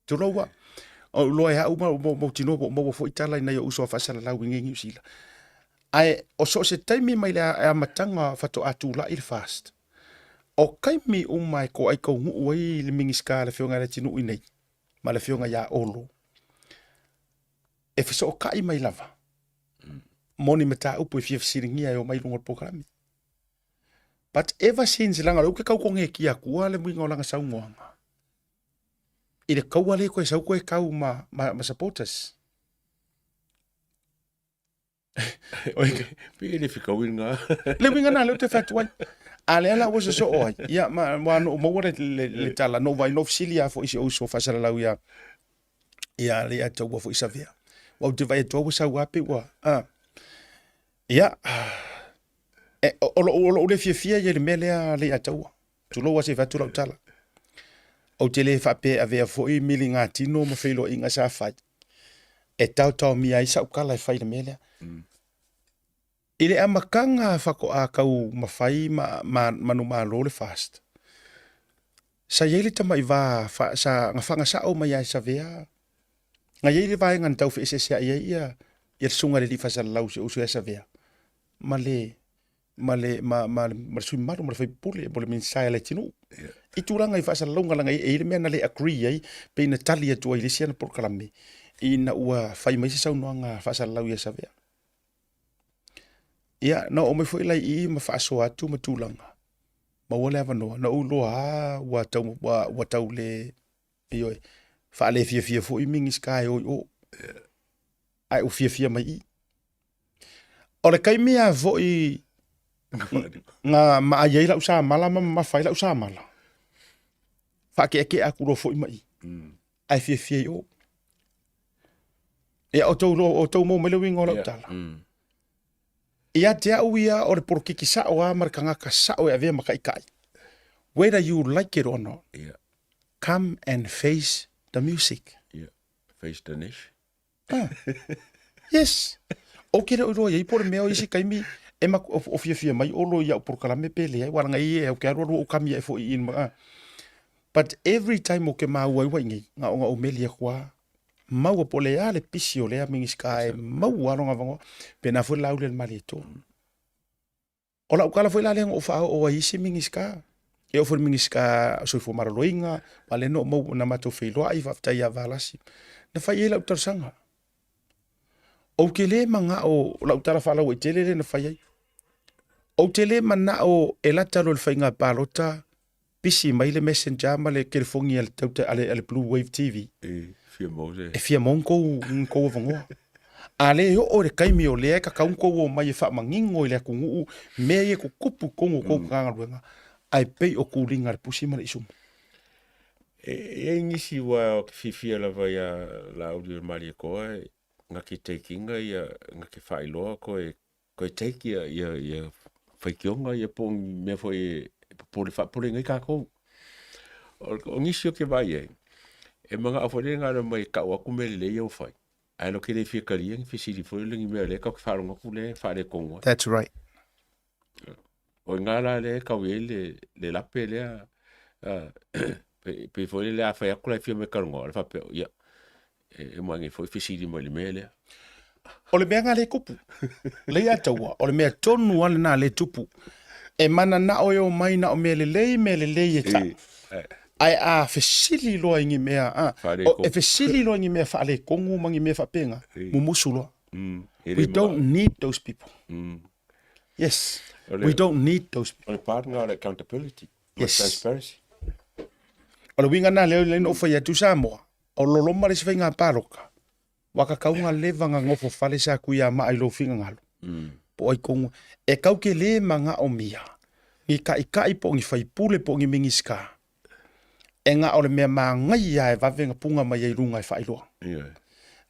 Turaua. O loa ea uma mauti noa mo fo itala ina ia uso a whasara lau ingengi usila. Ai o so se taimi mai le a matanga whato atu la il fast. O kaimi umai ko ai kau ngu ai le mingiska le whionga le tinu inei. Ma le whionga ia olo. E fiso o kai mai lava. Moni mata upo e fia fisiringia e o mai lunga programe. But ever since langa uke kau konge kia kua le mwinga o langa saungoanga. I le kau ale koe sau koe kau ma supporters. Pia le whikawinga. Le winga na leo te whatuai. Ale ala was so oi. Ia ma no mo le tala no vai no filia fo isi o so fasala lau ia. Ia le atoua fo isavea. Wa te vai to sa wapi wa. Ia. O le fia ia le mele le atoua. Tu lo wase fatu lau tala. O te le whape avea fo i mili ngā tino ma whilo inga sa whai. E tau mi ai sa ukala e whai le mele. I le amakanga whako a kau mafai manu lo le fast. Sa yeili tama i wā sa ngawhanga sa o mai ai sa vea. Nga yeili vai ngan tau whi ese ia ia sunga le li whasa lau se usu esa vea. Ma sui maru ma le whai pule mo le minsai le tinu. I tūranga i whasa lau ngalanga e le mea na le agree ai pe ina tali atua i le siana por kalame. I na ua whai mai se sau noanga whasa lau i esa vea. Ia, na o mai foi lai I ma faʻasoa atu ma tūlanga. Ma ua le avanoa, na uloa ua tau le ioi. Whaale fia fo I mingi skai o. Ai u fia mai I. O le kai mea vo I ngā maa iei lau sa mala ma mafai lau sa mala. Whaake ake a kuro fo I mai. Ai fia o. Ia o tau mo mele wingo lau tala. Ia te au ia o le porokiki sao a marakangaka sao e avea makaikai. Whether you like it or not, come and face the music. Face the niche. Yes. O kere uro ia I pore mea o isi kaimi e mak o fia mai olo ia o porokalame pele ai waranga I e o ke aroa o kami e fo I in. But every time o ke mau ai waingi ngā o ngā o melia kua mau po le ale pisio le mingi sky mau alo nga vango pena foi lau le malito ola ukala foi la le o fa o isi mingi ska e o foi mingi ska so fo maraloinga vale no mau na mato feilo ai va fta ia valasi na fa ia utar sanga o kele manga o la utara fa la o tele na fa ia o tele mana o elata lo fainga palota pisi mai le messenger ma le telefongi al tautai ale Bluwave TV fia monko vangoa. Ale o le kaimi o le ka kaunko o mai fa mangingo le kungu me ye ku kupu kongo ko kanga ruenga. Ai pei o kulinga le pusi mara isum. E ngisi wa fifia la vai la audio mali ko nga ki takinga ia nga ki failoa ko take ia faikionga ia po me foi po le fa po ngai ka ko. O ngisi o ke vai e mga aforenga na mai ka wa kumele le yo fai ai lo kele fia kali ngi fisi foi le ngi le ka fa ronga kule fa le kongo. That's right. O ngala le ka we le la pele pe foi le afa ya kula fia me karongo fa pe ya e mo ngi foi fisi di mo le mele o le mea le kupu Leiataua o le mea tonu ale na le tupu e mana na o yo mai na o mele le e ta ai a fesili loa ingi mea e fesili loa ingi mea whaale kongu mangi mea whapenga mumusu loa. We don't need those people. Yes, we don't need those people. On the part of accountability, transparency. O le winga na leo no fa ya tu Samoa o lolo mare se venga paroka waka kaunga leva nga ngofo fale sa kuia ma ai lo finga ngalo po ai kongu e kau ke le manga o mia ni kai po ngi fai pule po ngi mingiska e nga o le mea ma ngai ai va venga punga mai ai runga ai fai loa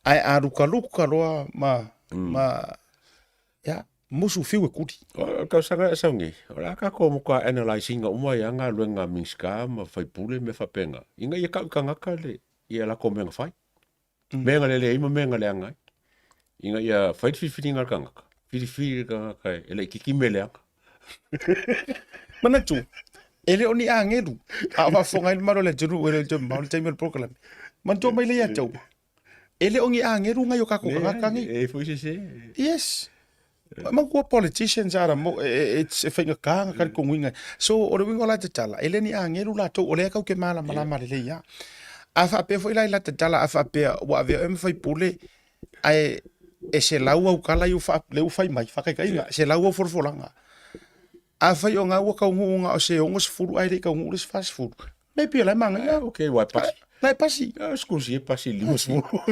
ai a luka loa ma ya musu fiu e kuri. Kau sanga saungi. Ora ka ko mo ka analyzing o mai anga luenga minska ma fai pule me fa penga. Inga ia ka ngaka le ia la ko menga fai. Menga le ima menga le anga. Inga ia fai fi ngaka ngaka. Fi ngaka ele kiki mele anga. Mana tu. Ele oni angeru. Awa fonga il maro le juru ele jom maul timer program. Man to mai le ya tau. Ele ongi angeru ngai o ka ko ngaka ngi. E foi se. Yes. Ma kua politicians ara mo it's e whainga kānga kari ko winga. So ore winga la te tala. Ele ni angeru la tau ole kau ke mala malama le ya. A wha pe foi la te tala a wha pe wa ave em fai pule ai e se lau au kala i ufa le ufai mai whakaikainga. Se lau au forfolanga. A whai o ngā ua kau ngunga o se ongos furu ai rei kau ngures fast food. Mei pia lai manga ya. Okay, wai pasi. Lai pasi. Scusi, pasi limos furu.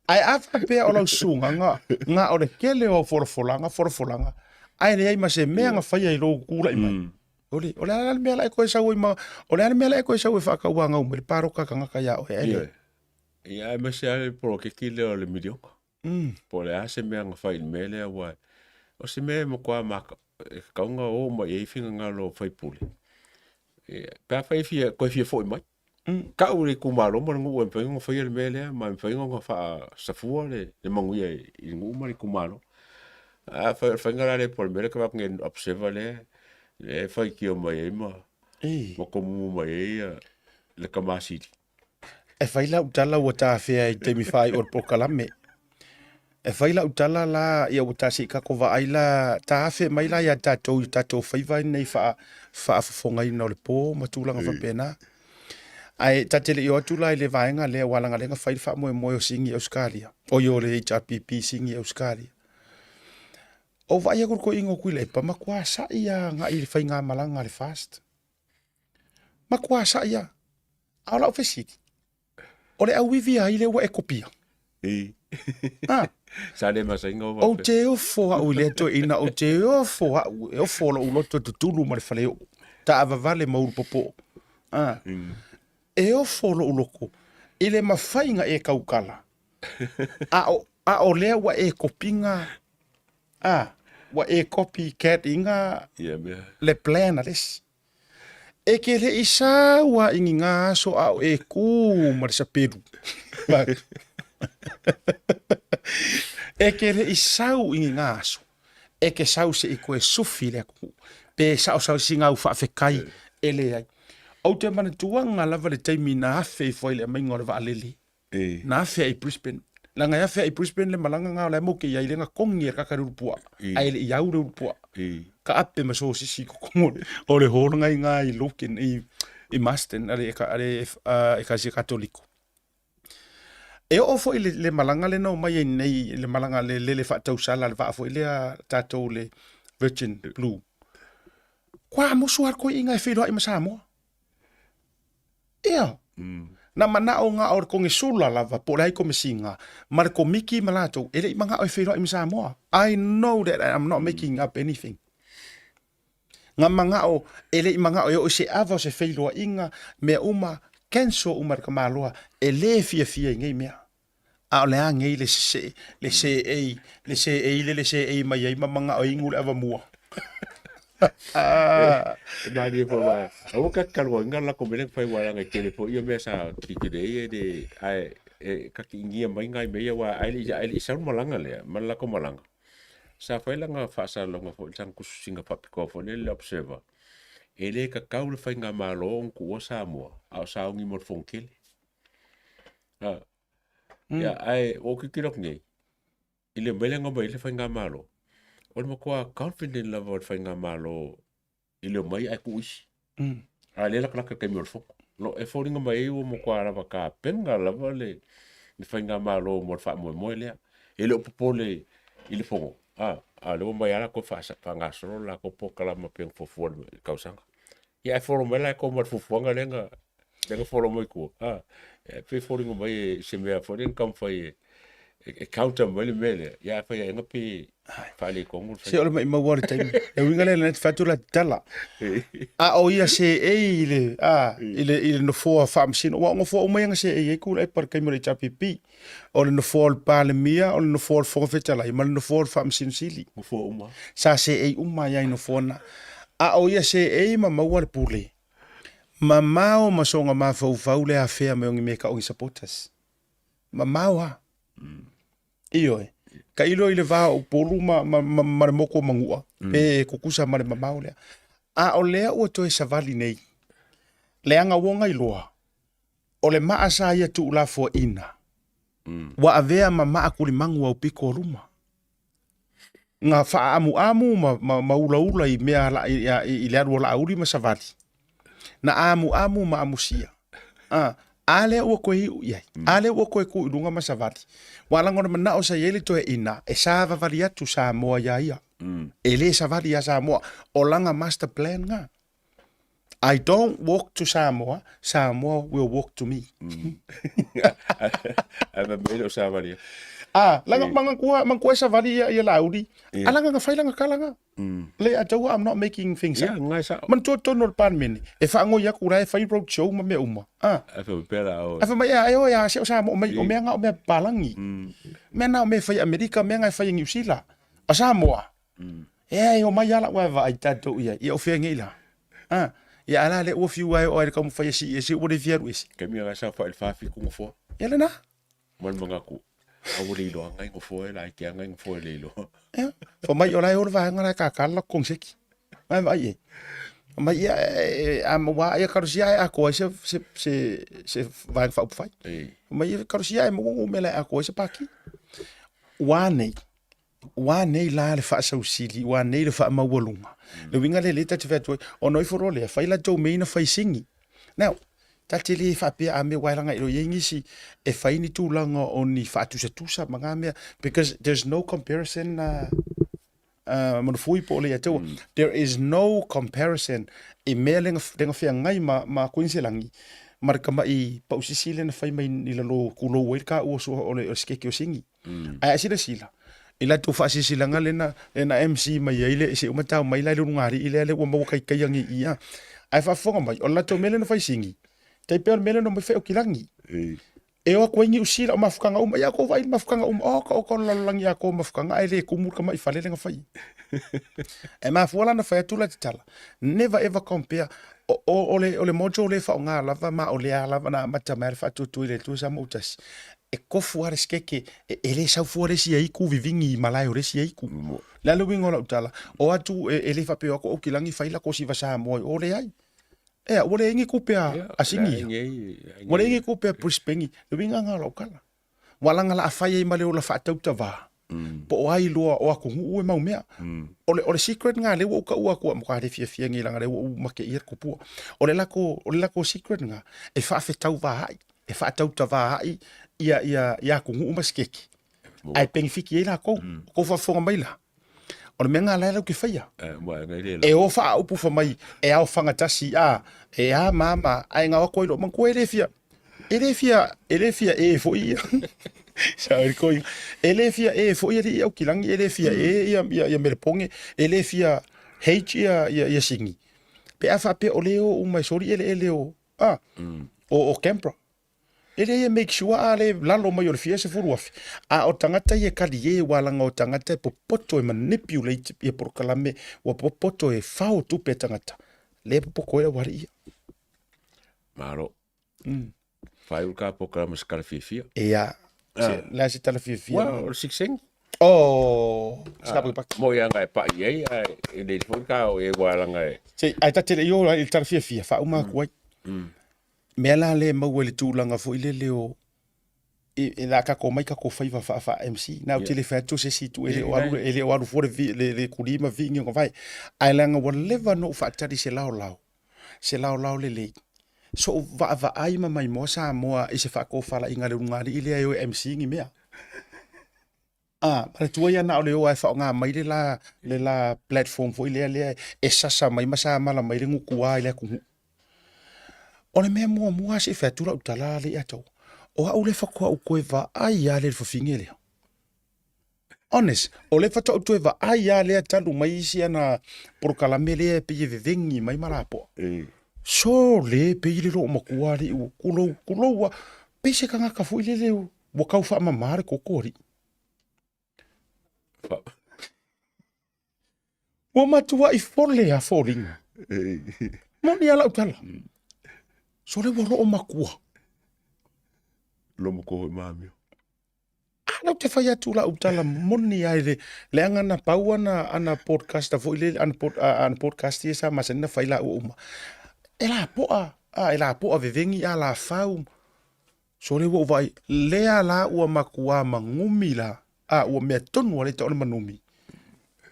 Ai afa pe o lau sunga nga o le kele o forfolanga. Ai nei ma se mea nga fai ai lo kula i mai. Ole ala mea la ko sa ma ole ala mea la ko sa fa ka wa nga mo le paro ka nga ya o ele. Ia ma se ale por ke kile o le milioka. Por le ase mea nga fai mele wa. O se me mo kwa ma ka nga o ma e finga nga lo fai pule. Pa fai fia ko fia foi mai. Ka uri ku malo mo ngu pe ngo fai le mele ma fai ngo fa safua le mangu i ngu ma ku malo. A fai nga le por mele ka ngen observa le fai ki o mai ma. Mo ko mu mai le kamasiti. E fai la utala o ta fea i te mi fai or pokalame. E fai la utala la ia o tasi ka ko va ai la ta fe mai la ia tatou fai vai nei fa fonga ina le po matulanga fa pena. Ai tatele yo tula le vaenga le walanga le fai fa mo o singi Australia. O yo le HRPP singi Australia. O vai ko ingo kuile pa makwa sa ia nga i fai nga malanga le fast. Makwa sa ia. Ala ofisiti. Ole au vivi ai le wa e kopia. Sa le masainga o. O te o fo au le to ina o te o fo o fo lo lo to tulu ma le fale. Ta ava vale mo popo. E o fo lo loko. Ile mafainga e kaukala. A o le wa e kopinga. Wa e copycat inga le plan ales. E ke le isa wa inga so a e ku ma sa peru. E ke le isa inga so. E ke sau se e ko e sufi le ku. Pe sau singa u fa fe kai ele ai. O te mana tuanga lava le taimi na fe foi le mai ngora va leli. Na fe ai Brisbane. La nga fe ai Brisbane le malanga nga le mo ke ia le nga kongi ka karu pua. Ai le ia uru pua. Ka ape ma so si ko o le holanga nga I lokin I masten ale e ka si katoliko. E o fo le malanga le no mai nei le malanga le fa tau sala le fa fo le tatou le Virgin Blue. Kwa mo suar ko inga e fero I masamo. Ia. Na mana o nga or kong sula lava po lai ko mesinga mar ko miki malato ele manga o fero I Samoa. I know that I'm not making up anything. Nga manga o ele manga o se ava se fero inga me uma kenso umar kamaloa ele fia ngai mea. A le ngai le se mai manga o ingul ava mua. Nadi po ba. Ako ka kalwa nga la ko bele fai wala nga kele po yo mesa tikide de ai ka kingia mai ngai me wa ai sa malanga le mala ko malanga. Sa fai la nga fa sa lo nga fo sang ku singa pa ko fo le observer. Ele ka kaule fai nga malo ku o Samoa. A sa ngi mo fonkele. Ya ai o ki kirok ni. Ile mele nga ba ile fai nga malo. O mo kwa confident level fa nga malo ile mai ai ku isi. A le la ka ka mi fo. No e fo nga mai o mo kwa ra ka penga level le fa nga malo mo fa mo le. Ele po le ile fo. A le mai ala ko fa sa nga so la ko po kala ma peng fo fo ka usanga. Ya fo mo la ko mo fo nga lenga. Lenga fo mo ku. E pe fo nga mai se me fo den kam fa e counter mole mele ya fa ya ngapi fa le kongu se ole mai mau wale taimi e winga le net fatula tala a o ia se e ile no fo fa machine o ngo fo o mai nga se e ku e par kai mo cha pipi o le no fo al palemia o le no fo al fo fetala i mal no fo fa machine sili o fo uma sa se e uma ya no fo na a o ia se e ma mau wale pule ma mau ma songa ma fau le afea me ngi me ka o supporters ma mau ha iyo ka ilo ile va o polu ma moko mangua e kukusa ma mamau le a o lea o to e savali nei le anga wonga iloa o le maa sa ia tu lafo ina wa avea ma akuli mangu au piko luma nga fa amu ma ula i mea la i le aru la auri ma savali na amu ma amusia ale o ko ia ale o ko ku lunga ma savali wala ngona na o sa yeli to e ina e sa va valia tu sa mo ia ele sa valia sa mo o langa master plan nga I don't walk to Samoa. Samoa will walk to me. Ava mele o sa valia. Langa mangkua sa valia ia laudi. Alanga nga failanga kalanga. Leiataua, I'm not making things up. Man to no pan mini. E fa ngo ya kura e fa road show ma me uma. Ava pera o. Ava mai ayo ya se sa mo mai o me nga o me palangi. Me na o me fa America me nga fa New Zealand. O Samoa. E o mai ala wa va tatou ia. Ia o fe ngila. Ya ala le o fiu ai o como fa esi o de vieru esi. Ke mi nga sa fa el fa fi ku fo. Ya na. Man manga ku. O le lo ngai fo e la ke ngai fo le lo. Fo mai o la o va nga ka kala kong seki. Mai vai. Mai ya am wa ya karusia a ko se va fa up fai. Mai karusia e mo me la a ko se paki. Wa nei la le fa sa usili wa nei le fa mawolunga. Le winga le leta te vetu o noi for ole fa ila to meina fa singi. Now, tatili fa pe a me wailanga ilo yengi si e fa ini tu langa oni fa tu se tusa manga me because there's no comparison Manufui po Leiataua. There is no comparison e mailing denga fa ngai ma kuinselangi. Marka mai pa usisile na fa mai ni lo kulo welka o so ole skeki o singi. Ai sila ila tu fa sisilanga lena MC mai ile se uma tau mai la lu ngari ile le o mo kai kai ngi ia ai fa fonga mai o la to mele no fa singi tai per mele no me fe o kilangi e o ko ngi usila o mafukanga ya ko vai mafukanga o ko la langi ya ko mafukanga ile ku mu ka mai fa le nga fai e ma fola na fa tu la tala never ever compare ole mojo le fa nga lava ma ole ala na mata mer fa tu ile tu sa mutas e kofu are skeke ele sa fuore si ai ku vivingi malai ore si ai ku la lo wingo la utala o atu ele fa pe o kilangi faila ko si va sa mo ore ai ore ngi ku pe a singi ore ngi ku pe prispengi lo winga nga lo kala wala nga la fa ai male o la fa tauta va po ai lo o ku u mau mea ole secret nga le o ka u ko mo ka de fia ngi la nga le o make ir ku pu ole la ko secret nga e fa fe tau va ai e fa tauta va ai ia ku ngu maskeki ai pengifiki ila ko fa fonga mai la o me nga la ki faia e o fa upu fa mai e au fanga tasi e mama ai nga ko ilo man ko ele fia e fo ia sa ko ele fia e fo ia o kilangi ele fia ia merponge ele fia ia singi pe afa pe o leo o mai sori ele o o kempro ele make sure ale lalo mai o fia se furu afi o tangata ye kali walanga o tangata popoto e manipulate e porkalame o popoto e fau tu pe tangata le poko e wari maro fai u ka porkalame skala fia la se tala fia o sixeng skapa pak mo ya ngai pa ye e le fo ka o e walanga se ai tatele yo il tala fia fa uma kuai mela le mawele tulanga fo ile leo e la ka ko mai ka ko faiva fa MC na utile fa to se situ ele o alu for le kulima vingi ngo vai ai langa whatever no fa tadi se lao le so va ai mai mo sa mo e se fa ko fala inga le ngari ile yo MC ngi mea para tu ya na ole o fa nga mai le la platform fo ile e sa mai masa mala mai ngu kuwa ile ku ole me mua se fa tu la utala le ato o au le fa ko va ai ya le fa fingele honest, o le fata o tue va ai a lea talu mai isi ana porokalame lea pe i vevengi mai marapo. So le pe i le lo makua li u kulou pe se kanga ka fu i le leu wa kau fa mamare kokori. Wa matua I fole a folinga. Moni ala utala. So le wa lo makua. Lo makua mami. Ana te fai atu la utala moni ai le anga na pau ana podcast fo ile ana podcast ia sa masena fai la uma. Ela poa vevengi ala fau. So le wo vai lea la ua makua mangumi la ua mea tonu ale te ona manumi.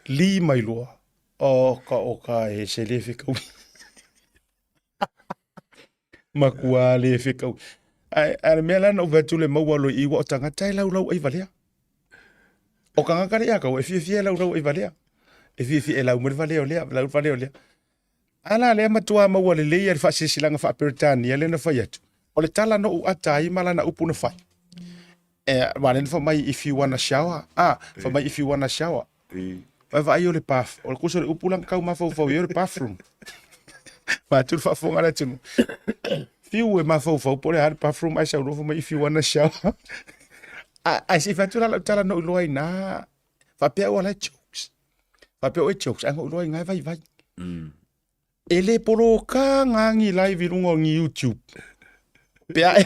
Li mai loa. O ka e se le fikau. Makua le fikau. Ai mea lana uva tule maua lo I wa tangata I lau ai valea. O ka ngakare ia kau e fie lau ai valea. E fie lau mre valea o lea, lau valea o lea. Ala lea matua maua le leia le whasisilanga whaperitani le na whai atu. O le tala no u atai malana upuna whai. Wane na whamai if you wanna shower. Whamai if you wanna shower. Vai o le bath. O le kuso le upulang kau mafau i o le bathroom. Matur whafonga le tunu. Fiu e mafau pole har bathroom ai sa urofu mai if you wanna shower. Ai si fatura la tala no uloi na. Whapea o le jokes. Whapea o e jokes. Anga uloi ngai vai. Ele polo ka ngangi live irungo ngi YouTube. Pea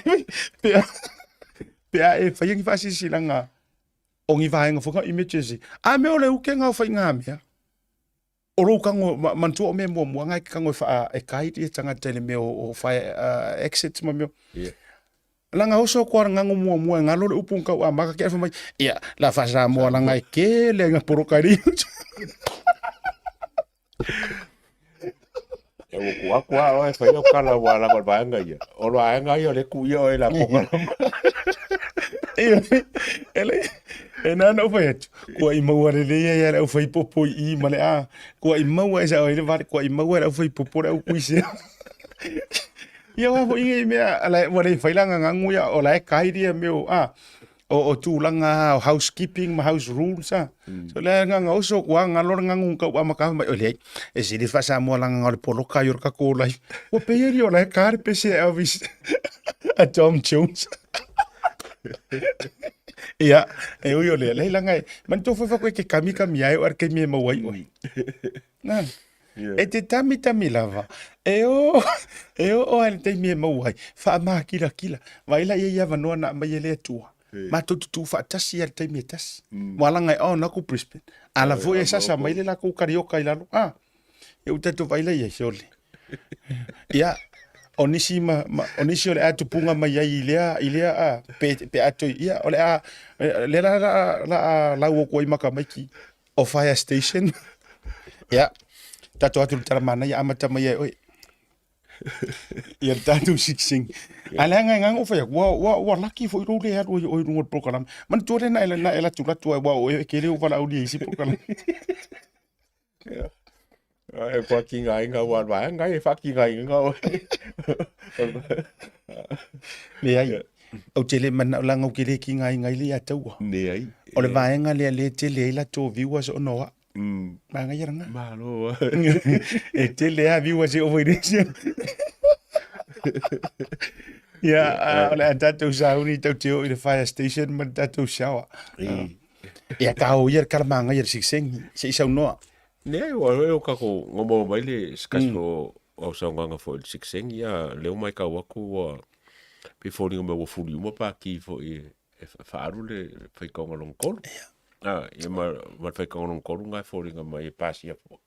e whaiangi whasisilanga. O ngi vahenga whunga images. A me ole uke ngau whai ngā mea. O rou kango mantua o mea mua ngai kango e kaiti e tanga tele mea o whai exits ma mea. Langa oso kwa ngango mua ngalo le upung kau a maka kia whamai. Ia, la whasa mua langa e ke le ngā poro kairi. Kua o e whai o kala wala kwa vaenga ia. O vaenga ia le kuia o e la pokala. E nana o whai atu. Kua I maua le lea ia au whai popo I male a. Kua I maua e sa o ele vare. Kua I maua e au whai popo au kuise. Ia wafo inge mea. Ala wale whailanga ngangu ia. O la e kairia meo a. O tūlanga housekeeping ma house rules a. So le nganga oso kua ngalora ngangu kau amakawa mai. O le e siri whasa mua langa ngale poloka yor kako lai. O peiri o la e kare pese Elvis. A Tom Jones. Ia, e ui o lea, lei langa e, man tō whawhako e ke kami ai o ar ke mea mawai oi. Nā, e te tami lava, e o ane te mea mawai, wha maa kila, waila ia ia wanoa na mai e lea tua. Ma tutu wha tasi ar te mea tasi. Walanga e naku Brisbane, ala vo e sasa mai le lako karioka I lalo, e utato waila ia siole. Ia, Onisi o le atu punga mai ai ilea pe atu ia o le le la o koi maka mai ki o fire station ia tatu atu tara mana ia amata mai oi ia tatu sixing ala ngang o fa wa lucky fo ro le atu o ro program man to le na ela tu la tu wa o ke le o vala o isi program E fucking ainga wa vaenga e fucking ainga. Me ai. O tele mana langa o kele ki ngai Leiataua. Ne ai. O le vaenga le tele la to viewers o noa. Ma ngai ranga. Malo. E tele a viewers o voidesi. Ya, ole tatou sauni tauteo I le fire station man tatou shower. Ya ka o yer kalamanga yer siksengi. Se isa noa. Ne o kako ngomo mai le skaso o saunga fo le sixeng ia leo mai ka waku wa before ngo mo fuli mo pa ki fo e faru le fai ka ngolong kol ia ma fai ka ngolong kol ngai fo ringa mai pasia fo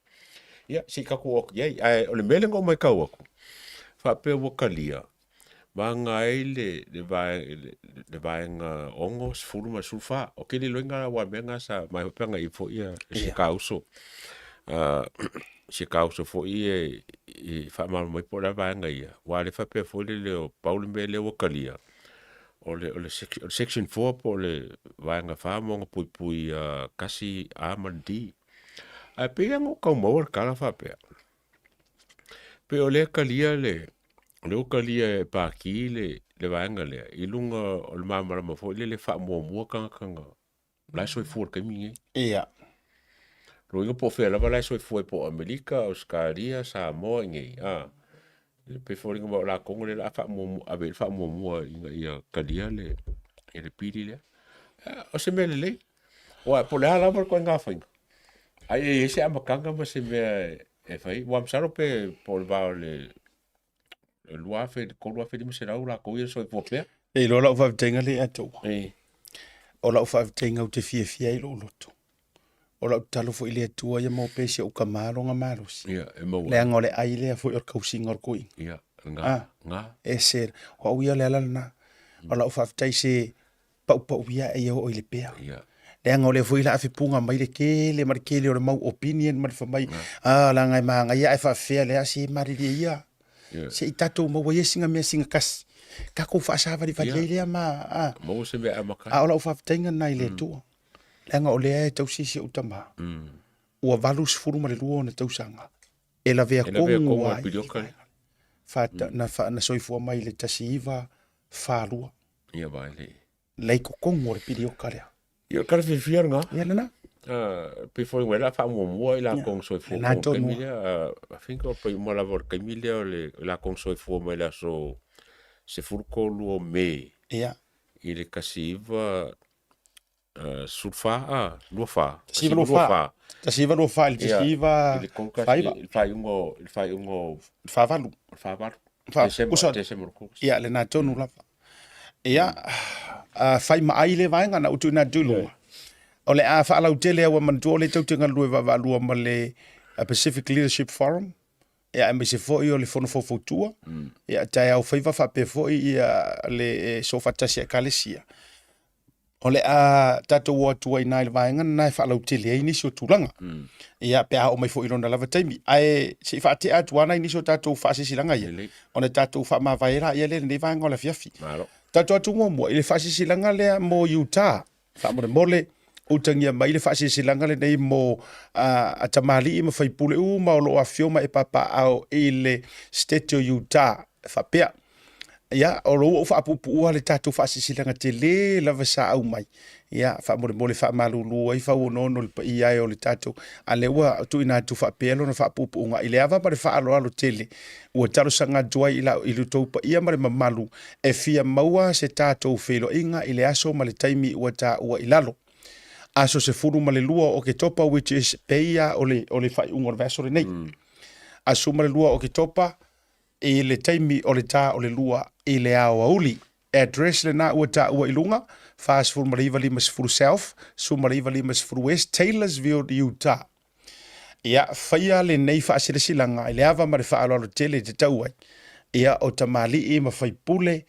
ia si ka ko ia o le mele ngo mai ka waku fa pe wo kalia ma ngai le vai nga ongos fulu ma sulfa o ke le loinga wa menga sa mai penga I fo ia si ka uso si causa foi e fa mal mai por ava ngai wa le fa pe fo le o Paul mele o kalia o le section 4 por le va nga fa mo pui kasi amandi a pe ngo ka mo kala fa pe o le kalia le o kalia pa ki le va nga le I lunga o le mama mo fo le fa mo kanga Lai soifua kai mingi. Ia. Ro inga po whea lava lai soifua po Amerika, Australia, Samoa ngi. Pe fōringa mo la kongo le la wha mua inga ia kalia le piri le. O se mele le. Wa po le hala ko nga whainga. Ai se amakanga ma se mea e whai. Wa msaro pe po le vao le Bluwave, ko Bluwave di mo se rau la ko ia soifua pea. E lo la ufa tenga le ato. O la ufa tenga o te fia i lo loto. O la talo fo ile tua ia mo pese o kamaro nga maros. Ia, e mau. Le angole ai le fo or kausinga or koi. Ia, nga. E ser, ho ia le ala na. O la ufa tai se pau ia e o ile pea. Ia. Le angole fo ile afi punga mai le kele, mar kele o mau opinion mar fa mai. La ngai ma ngai ai fa fea le asi mari ia. Se itato mo ye singa me singa kas. Ka ko fa sa va di fa le ma. Mo se be amaka. O la ufa tenga nai le tua. Lenga o lea e tausisi o tama. Ua valus furuma le lua o na tausanga. E la vea kongu wa i. Fata na soifua mai le tasi iwa whārua. Ia vai le. Leiko kongu o le pidi o karea. Ia kare whiwhia nga. Ia nana. Pe foi wera fa mua i la kong soifua. Na tonu. I think o pe mo la vor kaimilia o le la kong soifua mai la so se furko luo me. Ia. I le kasi iwa surfa lufa tasiva lufa il tasiva fai ungo favalu ia le na tonu lava ia fai mai le vainga na utu na dulu o le a fa la utele wa man tole tau tenga lu va lu ma le Pacific Leadership Forum ia me se foi o le fono fo tua ia tai au fai fa pe foi ia le sofa tasia kalesia. Ole a tatou atua i nai vaenga nai whaalau tele ai nisi o tūlanga. Ia pea o mai fo ilona lava taimi. Ai se whaate atuana i nisi o tatou whaasisilanga ia. Ona tatou whaamawhaera ia le nei vaenga o la fiafi. Tatou atu mua i le whaasisilanga lea mo Utah. Whaamore mole utangia mai le whaasisilanga le nei mo atamali i ma whaipule ma o lo a fioma e papa au i le state o Utah. Whapea. Ia, o lo fa pupu le tatou whaasisilanga te le lava sa au mai. Ia, whaamore wha malulu ai wha uonono le pa iai o le tatou. A le ua tu ina tu whaapelo na wha pupu unga. I le awa mare wha alo tele. Ua taro sanga duai ila ilu tau pa ia mare mamalu. E fia maua se tatou whelo inga i le aso ma le taimi ua ta ua ilalo. Aso se furu ma le lua o ke topa which is peia o le whai unga o le nei. Aso ma le lua o ke topa i le taimi o le tā o le lua i le ao auli. Address le nā ua tā ua ilunga, Fast Food Mariva Limas Furu South, Su Mariva Limas Furu West, Taylorsville, Utah. Ia, whaia le nei whaasilesilanga, i le awa mare whaaloalo tele te tauai. Ia, o tamali i ma whaipule,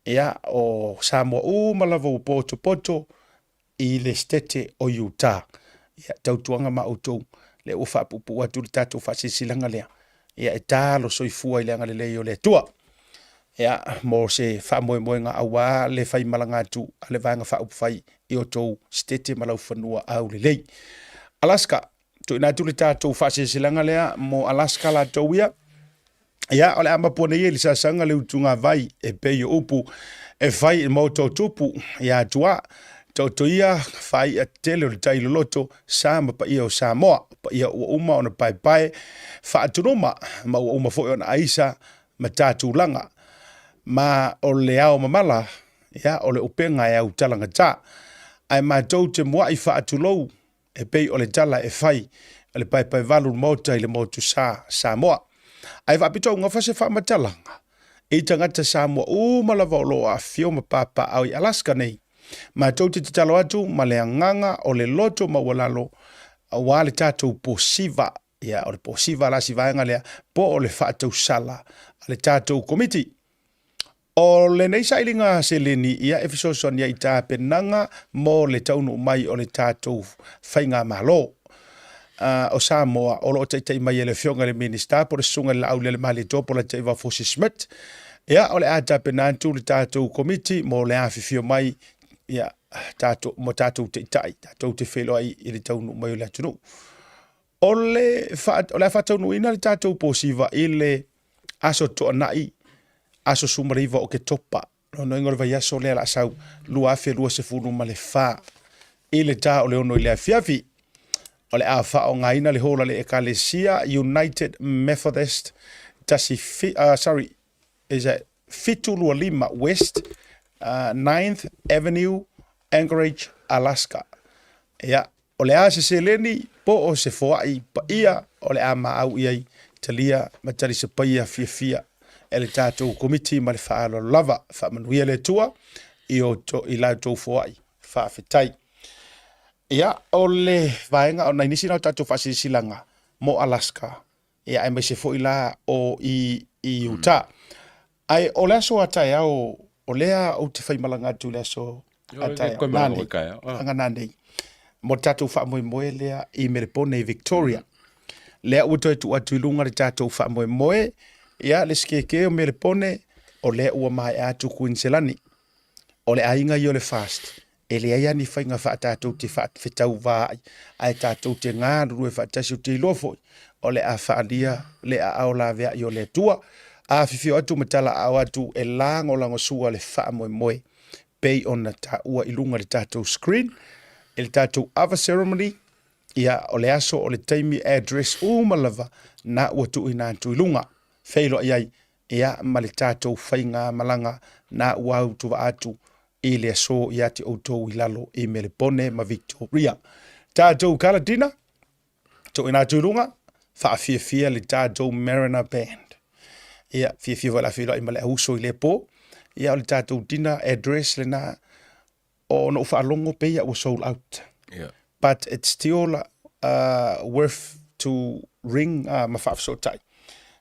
ia, o Samoa malava o poto i le stete o Utah. Ia, tautuanga ma autou, le o whaapupu atu le tātou whaasilesilanga lea. Ia e talo soifua i le anga le leo le tua. Ia mo se whamoemoenga awa le whai malanga atu a le vanga whaupwhai i o tou stete malau whanua au le lei. Alaska, tu ina tu le tātou whasesilanga lea mo Alaska la tau ia. Ia o le ama pone i le sasanga le utunga vai e peio upu e whai i mo tau tupu ia tua. Tau ia whai a tele o le tailo loto sa ma pa ia o Samoa. Pa ia ua uma o na pai whaatunoma ma ua uma fo o na aisa ma tātou langa. Ma o le ao mamala, ia, o le upenga e au talanga tā. Ai mātou te mua i whaatulou e pei o le tala e whai, o le pai valu mota i le motu Samoa. Ai whapito unga whase whaamatalanga. I tangata Samoa malava o lo a fioma papa au i Alaska nei. Mātou te talo atu ma le anganga o le loto ma walalo wa le tātou posiva. Ia, o le posiva la si vaenga lea po o le whaatau sala le tātou komiti. O le nei sailinga Seleni ia e fisosoan ia i tā penanga mo le taunu mai o le tātou whainga malo. O Samoa, o lo teitai mai e le fionga le minister, po le sunga le au le mali topo le teiva Fosi Smith. Ia, o le ata penantu le tātou komiti mo le awhifio mai, ia, mo tātou teitai, tātou te whelo ai i le taunu mai o le atunu. O le whataunu ina le tātou posiva i le aso toa nai, aso sumariva o ke topa. No ingore vai aso le ala sau lua afe lua se funu ma le wha. i le tā o le ono i le afiafi o le a whaongaina le hola le Ekalesia United Methodist Fitulua Lima West 9th Avenue Anchorage, Alaska. Ia, o le a se Seleni po o se foai pa ia o le a maau iai talia matari se paia fia e le tātou komiti ma le whaalo lava whamanuia le tua i la tau foai whaafetai. Ia, o le vaenga o nai nisi nao tātou whaasisilanga mo Alaska. Ia, e mai se fo la o i Utah. Ai, o lea so atai au, o lea o te whaimalanga atu lea so atai au. Nane. Mo tātou whaamoe lea i Merepone, Victoria. Lea ua tu atu ilunga le tātou whaamoe. Ia, le skeke o Merepone, o lea ua mai atu Queenselani. O le ainga i o le fast. E le aia ni whainga wha tātou te whaatwhetau vāi. Ai tātou te ngāru e whaatasi o te ilofoi. O le a whaalia, le a aola vea i o le tua. A whiwhio atu matala au atu e lango lango sua le whaamoe. Pei ona ta ua ilunga le tātou screen. E le tātou ava ceremony. Ia o le aso o le taimi address umalava na ua tu ina atu ilunga. Feilo iai, ia ma le tātou whainga malanga na ua au tuwa atu. I le aso i ati outou i lalo i Melbourne ma Victoria. Tātou Kaladina, to ina atu ilunga, whaafia le tātou Mariner Band. Ia, fia wala whila i male auso i le po. Ia o le tātou dina address le na o no whaalongo peia ua sold out. Yeah. But it's still worth to ring ma whaasotai.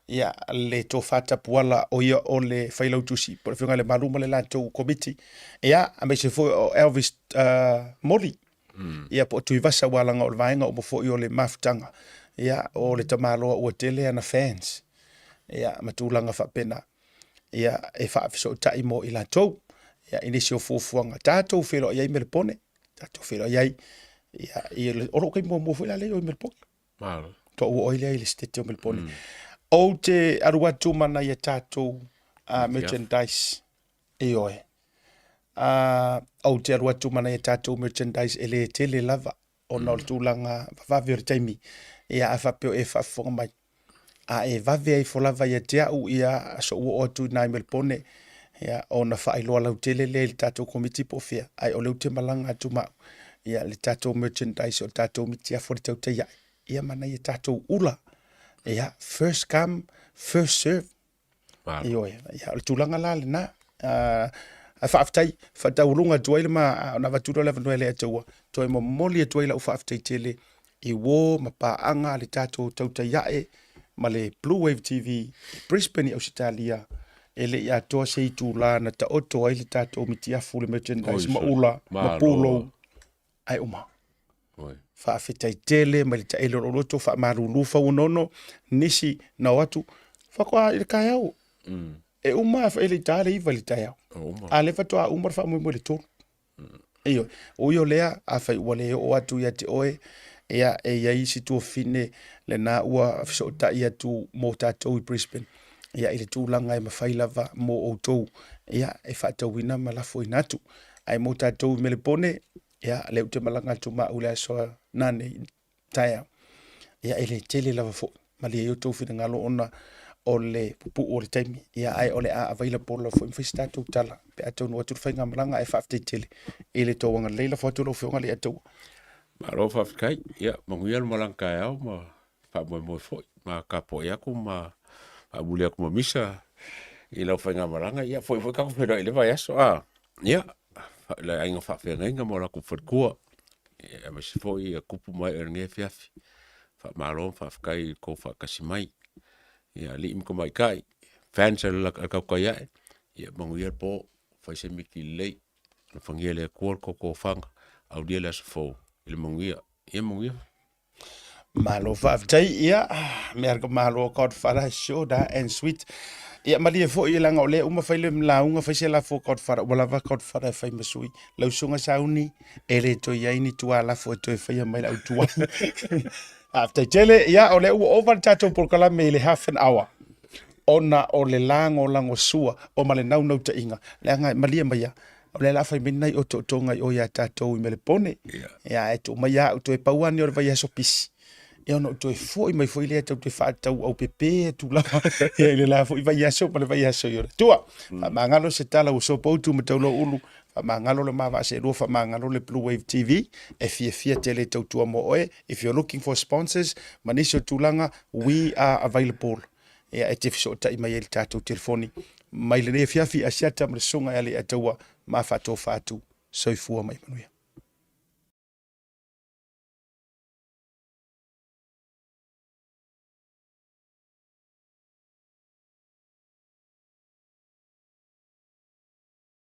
Ia, le tō whatapuala o ia o le whailautusi. Por whiunga le maruma le lātou komiti. Ia, a me se fo o Elvis Moli. Ia, po tui vasa walanga o le vaenga o mo fo i o le mafutanga. Ia, o le tamaloa ua tele ana fans. Ia, matulanga whapena. Ia, e whaafisotai mo i lātou. Ia, inisi o fuafuanga. Tātou whilo iai Melbourne. Tātou whilo iai. Ia, i le oro kai mo whila leo i Melbourne. Malo. Tō ua oile i le stete o Melbourne. O te aruatu mana i a tātou merchandise e oe. O te aruatu mana i a tātou merchandise e le tele lava. O na o le tūlanga vavave o le taimi. Ia a whapeo e whafonga mai. A e vave ai folava i a te au i a so ua o atu nai Melbourne. Ia o na whaailoa lau tele le tātou komiti po fia. Ai o leu te malanga atu mau. Ia le tātou merchandise o tātou miti a fori tautai ai. Ia mana i a tātou ula. Ia, first come, first serve. Wow. Ia, o le tūlanga la le na. A whaaftai, whataurunga tuaile ma, na watura le vanua le ataua. Toi mo molia tuaile u whaaftai tele. I wō, ma pāanga, le tātou tautai iae. Ma le Bluwave TV, Brisbane i Australia. E le ia toa se i tūla na ta oto ai le tātou miti afu le merchandise. Ma ula, ma pūlo. Ai uma. Whaafetai tele, ma le ta elo roto, wha marulu whaunono, nisi na watu, whakoa i le kai au. E uma e le tāle iwa le tai au. A le whatua umar wha mui le tōru. Eyo, o io lea, a whai ua leo o atu ia te oe, ea e iai si tua fine, le nā ua fiso ta ia tu mō tātou i Brisbane. Ea i le tūlanga e mawhai lava mō o tau, ea e whaatauina ma lafo i natu. Ai mō tātou i Melbourne, ia leu te malanga tu ma ula soa nane tai au. Ia ele tele lava fo. Ma le eu tau whina ngalo ona o le pupu o le taimi. Ia ai o le a available la fo imwhisi tātou tala. Pe atau no atu whainga malanga e whaafte tele. Ele tau wanga leila fo atu lo whionga le atau. Ma ro whaafikai. Ia, manguia le malanga e au ma whaamoe moe foi. Ma kapo e aku ma whaamule aku ma misa. I lau whainga malanga. Ia, foi kako whina ele vai aso. Ia. La ainga whawhenga mo la kuwharkua. E me se foi a kupu mai e nge fiafi. Whaamaron whawkai ko whakasi mai. Ia li imko mai kai. Fans ala kau kai ae. Ia mangu ia po whaise miki lei. Na whangia lea kuar ko whanga. Au dia lea se fo. Ile mangu ia. Ia mangu ia. Malo whaafitai ia. Me arka malo kod whara shoda and sweet. Ia mali e fo i langa o le uma whaile mlaunga whaise lafo kod whara. Walawa kod whara e whai masui. Lausunga sauni. Ele to iaini tua lafo e to e whaia mai lau tua. After tele, ia o le ua over tatou porkala me le half an hour. Ona o le lango sua. O male nau ta inga. Le anga malia maia. o le la fai menai o tonga o ia tatou I mele pone ia e to mai a to e pauani o le vai aso pisi ia no to e foi mai foi le tau te fa tau au pepe tu la ia le la foi vai aso pa le vai aso yo tua mangalo se tala o so po tu matolo ulu mangalo le mava se lo fa mangalo le Bluwave TV e fia tele tautua mo oe if you're looking for sponsors manisho tulanga we are available ia e te fiso ta mai el tatou telefoni mai le fiafi asiata mre songa ale ataua ma fato fatu soifua mai manuia